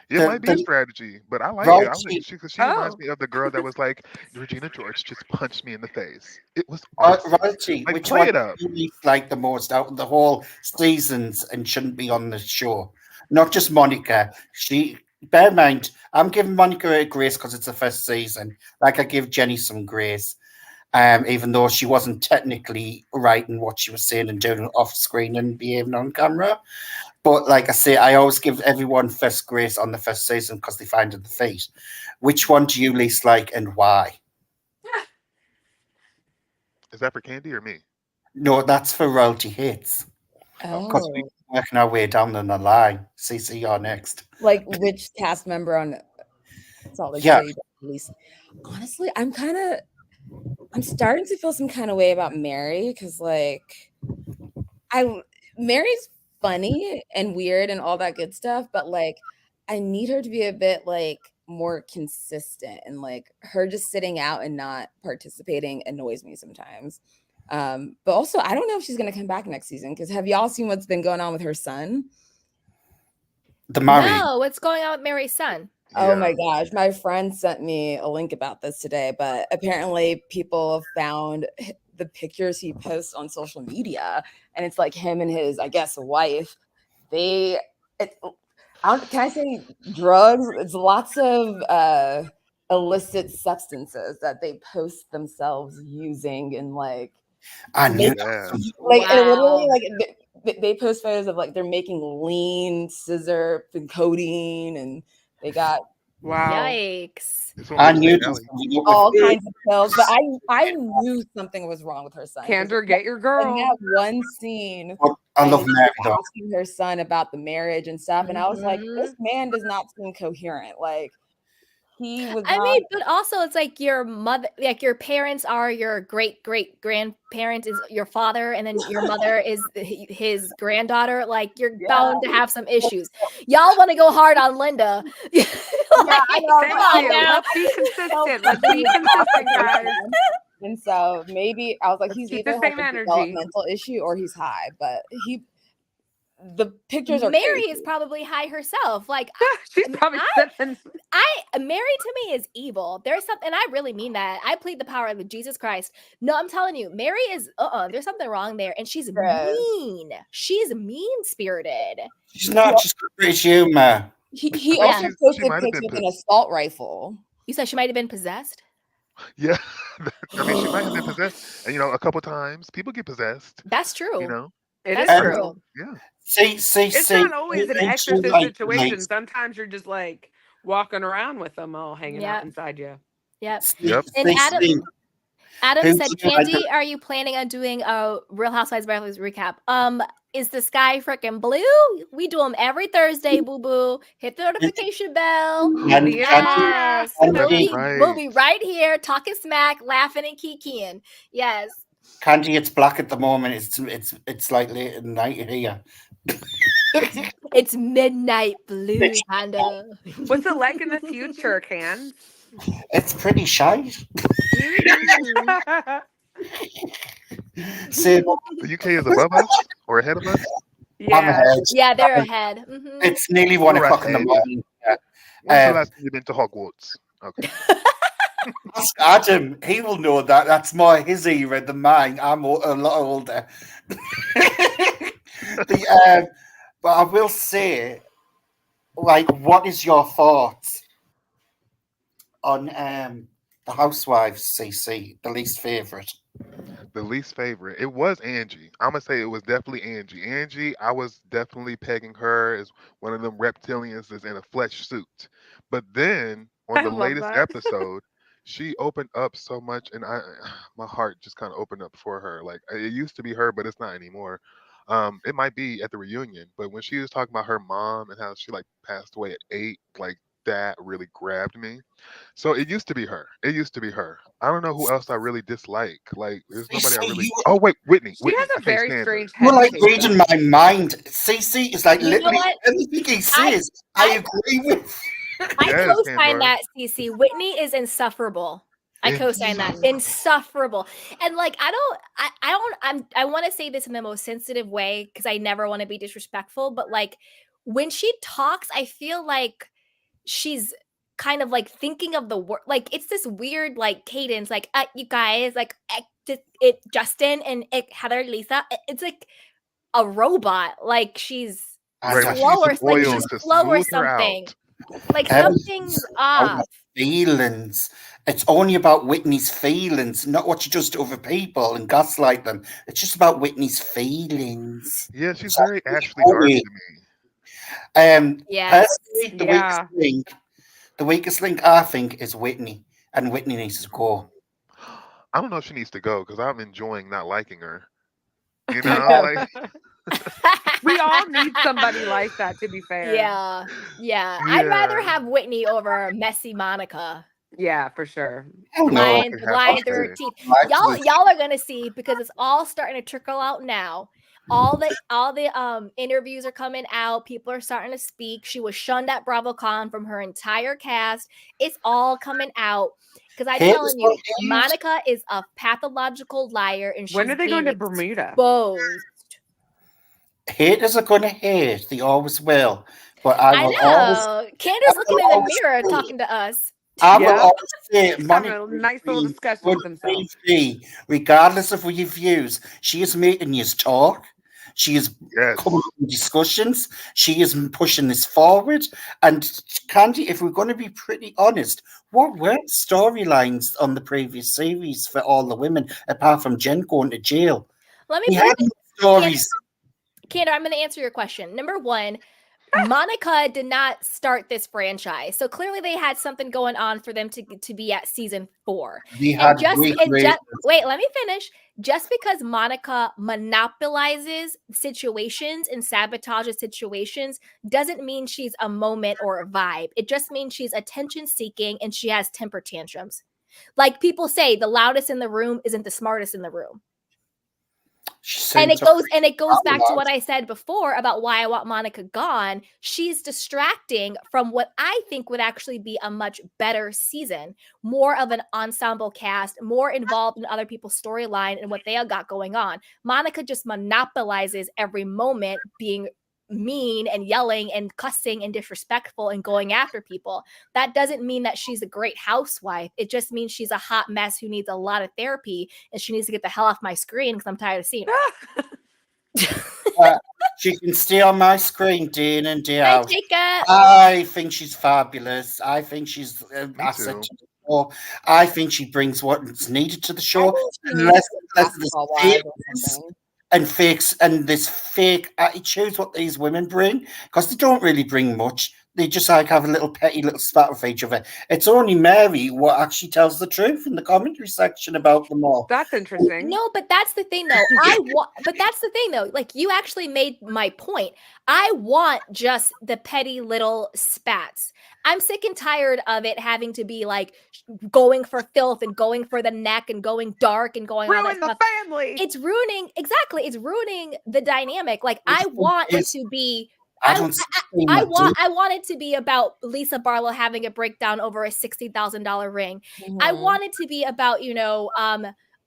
It might be a The strategy, but I like it. I like Ralphie, she because she reminds Oh, me of the girl that was like, Regina George just punched me in the face. It was awesome. Ralphie, Like, which play one it up. do you like the most out of the whole seasons and shouldn't be on the show? Not just Monica. She bear in mind, I'm giving Monica a grace because it's the first season. Like I give Jenny some grace. Even though she wasn't technically right in what she was saying and doing off screen and behaving on camera. But like I say, I always give everyone first grace on the first season because they find the feet. Which one do you least like and why? Is that for Candy or me? No, that's for royalty hits Oh, because we're Oh, working our way down the line. CC, you're next. like which cast member on Salt Lake Yeah, City? At least, honestly, I'm starting to feel some kind of way about Mary because like I Mary's funny and weird and all that good stuff, but like I need her to be a bit like more consistent and like her just sitting out and not participating annoys me sometimes. But also I don't know if she's gonna come back next season because have y'all seen what's been going on with her son? the Murray. No, what's going on with Mary's son? Oh my yeah. gosh, my friend sent me a link about this today, but apparently people found the pictures he posts on social media, and it's like him and his, I guess, wife. They, it, can I say drugs? It's lots of illicit substances that they post themselves using, and like I knew Make, that Yeah. was like and literally Wow. like they post photos of like they're making lean scissor and codeine, and they got Wow. Yikes. This one I with knew St. there was Ellie. something up with all her. kinds of pills. But I knew something was wrong with her son because Candor, get your in girl. that one scene But I when love she's Mary though. asking her son about the marriage and stuff, and I was like, this Mhm. man does not seem coherent. Like he was I not. mean, but also it's like your mother, like your parents are your great great grandparent is your father, and then your mother is his granddaughter. Like you're Yeah, bound to have some issues. Y'all want to go hard on Linda? yeah, Like, I know. come Thank on you. now. Let's be So consistent. Let's be funny about consistent, guys. him. And so maybe I was like, Let's he's keep either the has same a energy. developmental issue or he's high. But the pictures are Mary crazy. is probably high herself. Like She's probably sipping. Mary to me is evil. There's something, and I really mean that. I plead the power of Jesus Christ. No, I'm telling you, Mary is there's something wrong there, and she's Yes. mean. She's mean spirited. She's not Well, just got British humour. he I think also Yeah. she posted might have pics been with an assault rifle. You said she might have been possessed. yeah. I mean, she might have been possessed, and a couple times people get possessed. That's You true. know. It That's is Um, true. true. Yeah. see, It's not always an ain't she exorcist like situation. Sometimes you're just like walking around with them all hanging out Yep. inside you. Yep. Yep. And Adam who's said, like Candy, are you planning on doing a Real Housewives Beverly Hills recap? Is the sky freaking blue? We do them every Thursday, boo boo. Hit the notification bell. and See you tomorrow. Yes. and We'll be, Right. we'll be right here talking smack, laughing and kikiing. Yes. Candy, it's black at the moment. It's like late at night here. It's midnight blue, It's Panda. What's it like in the future, Can? it's pretty shy. Mhm. So The UK is above us or ahead of us. I'm Yeah. ahead. Yeah, they're ahead. Mhm. It's nearly We're 1 o'clock in the ahead. morning. When's the Um, last time you've been to Hogwarts? Okay. Ask Adam. He will know that. That's more his era than mine. I'm a lot older. But I will say, like, what is your thoughts on the Housewives, CC, the least favorite? The least favorite. It was Angie. I'm gonna say it was definitely Angie. Angie, I was definitely pegging her as one of them reptilians that's in a flesh suit. But then on I the love latest that. episode, she opened up so much, and my heart just kind of opened up for her. Like it used to be her, but it's not anymore. It might be at the reunion, but when she was talking about her mom and how she like passed away at 8, like that really grabbed me. So it used to be her. It used to be her. I don't know who else I really dislike. Like, there's nobody I CC, really. Oh wait, Whitney. She has Whitney. I a can't very stand her. strange you're head like shape, reading though. my mind. CC is like You know literally what? everything he I says. I I agree with. I Yes, co-sign Pandora. that, CC. Whitney is insufferable. I co-sign that. Insufferable. And like I want to say this in the most sensitive way because I never want to be disrespectful, but like when she talks, I feel like she's kind of like thinking of the word like it's this weird like cadence, like you guys, like Justin and Heather Lisa. It's like a robot. Like she's And Right. I We should use slow or some like oil she's to slow or smooth her something. out. Like something's everything's about her off. feelings. It's only about Whitney's feelings, not what she does to other people and gaslight them. It's just about Whitney's feelings. Yeah, she's So, very Ashley Darby to me. Yes. personally, Yeah. the weakest link I think is Whitney, and Whitney needs to go. I don't know if she needs to go because I'm enjoying not liking her. You know, like We all need somebody like that, to be fair. Yeah. Yeah. I'd rather yeah. have Whitney over messy Monica. Yeah, for sure. Hell That's all no. I Lying, can have lying to through her say. teeth. Actually, Y'all are gonna see because it's all starting to trickle out now. All the interviews are coming out. People are starting to speak. She was shunned at BravoCon from her entire cast. It's all coming out. Because I'm haters telling gonna you, hate. Monica is a pathological liar and When she's are they being going to Bermuda? exposed. Haters are gonna hate. They always will. But I I will always, know. I Candace looking will in the always mirror say, talking to us. I will Yeah. always say Just having Monica a nice little discussion would with themselves. be, regardless of your views, she is making you talk. She is Yes. coming up with discussions. She is pushing this forward. And Candy, if we're going to be pretty honest, what were the storylines on the previous series for all the women, apart from Jen going to jail? Let me We put had it, stories. Candace, I'm going to answer your question. Number one, Monica did not start this franchise, so clearly they had something going on for them to be at season 4. We And had great wait, let me finish. Just because Monica monopolizes situations and sabotages situations doesn't mean she's a moment or a vibe. It just means she's attention seeking and she has temper tantrums. Like people say, the loudest in the room isn't the smartest in the room. And it goes back to what I said before about why I want Monica gone. She's distracting from what I think would actually be a much better season, more of an ensemble cast, more involved in other people's storyline and what they all got going on. Monica just monopolizes every moment, being mean and yelling and cussing and disrespectful and going after people. That doesn't mean that she's a great housewife. It just means she's a hot mess who needs a lot of therapy, and she needs to get the hell off my screen because I'm tired of seeing her. She can stay on my screen day in and day Hi, out. Jacob. I think she's fabulous. I think she's an Me asset too. to the show. I think she brings what's needed to the I show. think she And needs less, some less of this basketball wives or fakeness something. and fakes and this fake attitude what these women bring, because they don't really bring much. They just like have a little petty little spat with each other. It's only Mary what actually tells the truth in the commentary section about them all. That's interesting. No, but that's the thing though. But that's the thing though. Like you actually made my point. I want just the petty little spats. I'm sick and tired of it having to be like going for filth and going for the neck and going dark and going all that Ruin the stuff. family. It's ruining the dynamic. Like I want it to be I don't see I that want it to be about Lisa Barlow having a breakdown over a $60,000 ring. I Mhm. want it to be about,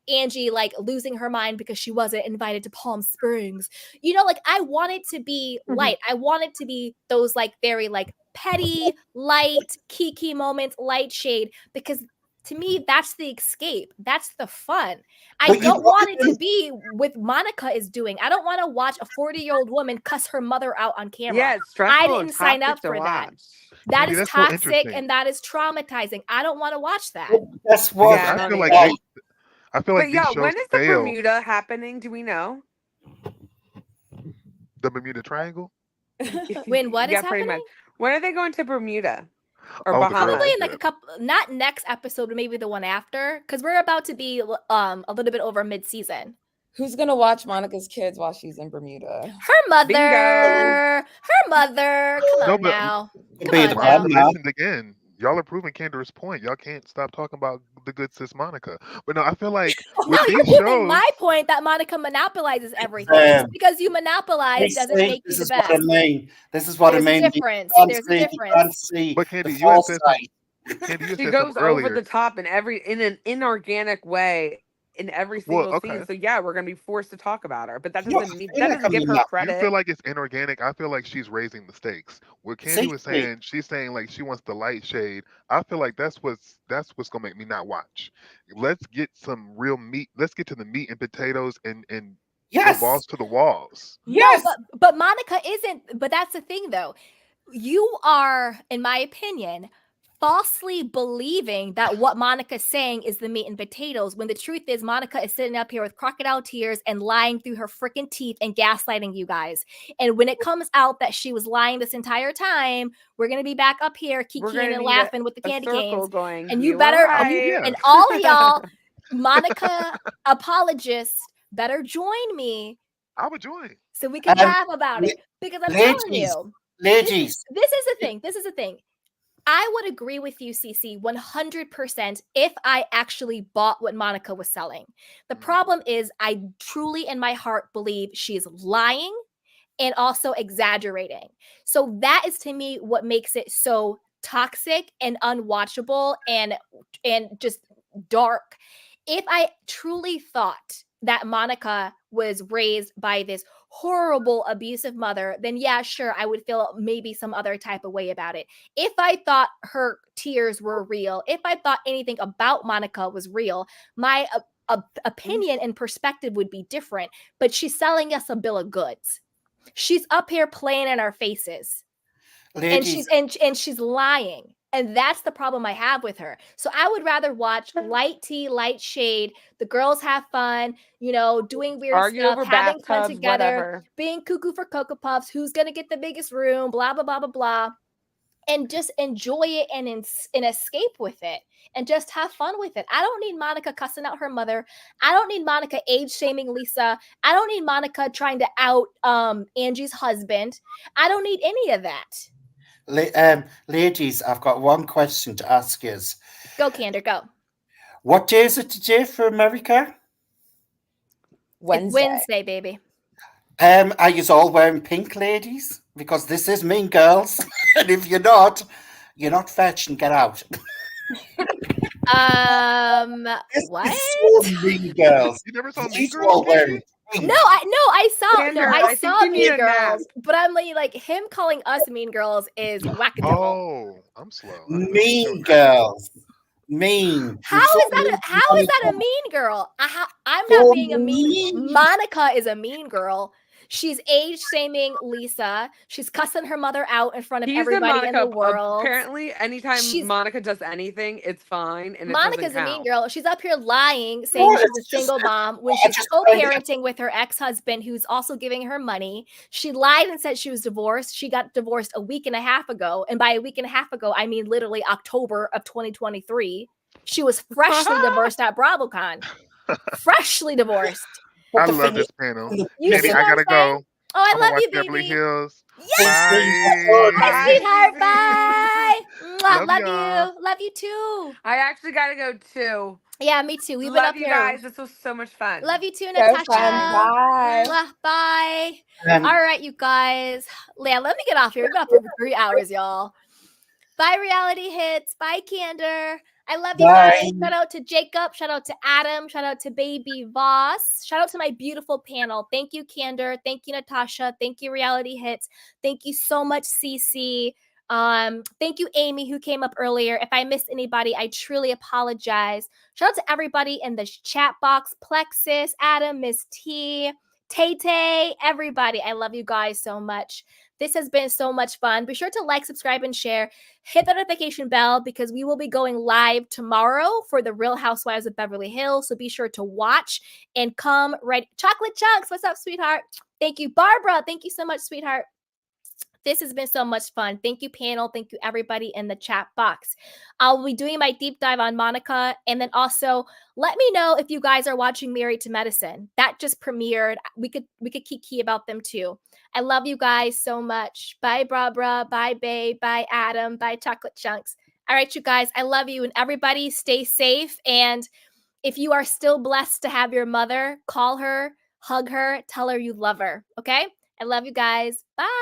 Angie like losing her mind because she wasn't invited to Palm Springs. Like I want it to be light. I want it to be those like very like petty, light, kiki moments, light shade, because to me that's the escape. That's the fun. I But you don't want it probably to be what Monica is doing. I don't want to watch a 40-year-old woman cuss her mother out on camera. Yeah, it's stressful I and didn't sign up toxic to for that. watch. That Candy, is that's so toxic interesting. and that is traumatizing. I don't want to watch that. That's what Yeah, I I don't feel like either. I feel But like these yeah, shows when is the fail. Bermuda happening? Do we know? The Bermuda Triangle. When what is Yeah, pretty much. happening? When are they going to Bermuda or Oh, the Bahamas? Probably in like yeah. a couple, not next episode, but maybe the one after, because we're about to be a little bit over mid-season. Who's gonna watch Monica's kids while she's in Bermuda? Her mother, Bingo. Come No, on but now, come be on the Monica now. bomb now. mentioned again. Y'all are proving Candace's point. Y'all can't stop talking about the good sis Monica. But no, I feel like No, with you're these proving shows, my point that Monica monopolizes everything. Just because you You monopolize doesn't see, make you this the is what I best. mean. This is what I There's a mean. difference. You There's a can't difference. see but the Candy, you had said something. foresight. Candy, you had She said something goes over earlier. the top in an inorganic way in every Well, single okay. scene. So yeah, we're gonna be forced to talk about her. But that No, I doesn't feel like I'm give in her that. You feel credit. like it's inorganic. I feel like she's raising the stakes. What Candy was See, saying, she's saying like she wants the light shade. I feel like that's what's gonna make me not watch. Let's get some real meat. Let's get to the meat and potatoes and go yes, balls to the walls. No, yes. but Monica isn't. But that's the thing, though. You are, in my opinion, falsely believing that what Monica's saying is the meat and potatoes, when the truth is Monica is sitting up here with crocodile tears and lying through her freaking teeth and gaslighting you guys. And when it comes out that she was lying this entire time, we're gonna be back up here We're kikiing gonna and need laughing with the a candy circle canes. going. And you You were better, I mean, right. yeah. and all of y'all, Monica apologists, better join me I would join. so we can Um, laugh about it. Because I'm telling ladies, you, ladies. this is the thing. This is the thing. I would agree with you, CC, 100% if I actually bought what Monica was selling. The problem is, I truly in my heart believe she's lying and also exaggerating. So that is to me what makes it so toxic and unwatchable and just dark. If I truly thought that Monica was raised by this horrible abusive mother, then yeah, sure, I would feel maybe some other type of way about it. If I thought her tears were real, if I thought anything about Monica was real, my opinion and perspective would be different, but she's selling us a bill of goods. She's up here playing in our faces. Ladies, And she's lying. And that's the problem I have with her. So I would rather watch light tea, light shade. The girls have fun, doing weird Argue stuff, over having fun bathtubs, together, whatever. being cuckoo for Cocoa Puffs, who's going to get the biggest room, blah, blah, blah, blah, blah. And just enjoy it and escape with it and just have fun with it. I don't need Monica cussing out her mother. I don't need Monica age shaming Lisa. I don't need Monica trying to out Angie's husband. I don't need any of that. Ladies, I've got one question to ask you. Go, Candor, go. What day is it today for America? Wednesday. It's Wednesday, baby. Are you all wearing pink, ladies? Because this is Mean Girls. And if you're not fetched and get out. What? Mean Girls. You never saw Mean Girls? I saw Mean Girls, nap. but I'm like him calling us Mean Girls is wackadoodle. Oh, I'm slow. Mean Girls. Mean. How is that a mean girl? I'm not being a mean. Monica is a mean girl. She's age shaming Lisa. She's cussing her mother out in front of everybody in the world. Apparently, anytime Monica does anything, it's fine. And Monica's a mean girl. She's up here lying, saying she's a single mom when she's co-parenting with her ex-husband, who's also giving her money. She lied and said she was divorced. She got divorced a week and a half ago. And by a week and a half ago, I mean literally October of 2023. She was freshly divorced at BravoCon. Freshly divorced. I love this panel. Baby, I gotta go. Oh, I love you, baby. Beverly Hills. Yes! Bye, sweetheart. Bye. Love you. Love you too. I actually gotta go too. Yeah, me too. We've been up you here. Guys. This was so much fun. Love you too, Natasha. Bye. Bye. All right, you guys. Leah, let me get off here. We've been up here for 3 hours, y'all. Bye, Reality Hits. Bye, Candor. I love you guys. Shout out to Jacob. Shout out to Adam. Shout out to Baby Voss. Shout out to my beautiful panel. Thank you, Candor. Thank you, Natasha. Thank you, Reality Hits. Thank you so much, Cece. Thank you, Amy, who came up earlier. If I missed anybody, I truly apologize. Shout out to everybody in the chat box. Plexus, Adam, Miss T, Tay, everybody. I love you guys so much. This has been so much fun. Be sure to like, subscribe, and share. Hit the notification bell because we will be going live tomorrow for the Real Housewives of Beverly Hills. So be sure to watch and come ready. Chocolate Chunks, what's up, sweetheart? Thank you, Barbara. Thank you so much, sweetheart. This has been so much fun. Thank you, panel. Thank you, everybody in the chat box. I'll be doing my deep dive on Monica. And then also let me know if you guys are watching Married to Medicine. That just premiered. We could kiki about them too. I love you guys so much. Bye, Barbara. Bye, Babe. Bye, Adam. Bye, Chocolate Chunks. All right, you guys. I love you. And everybody stay safe. And if you are still blessed to have your mother, call her, hug her, tell her you love her. Okay? I love you guys. Bye.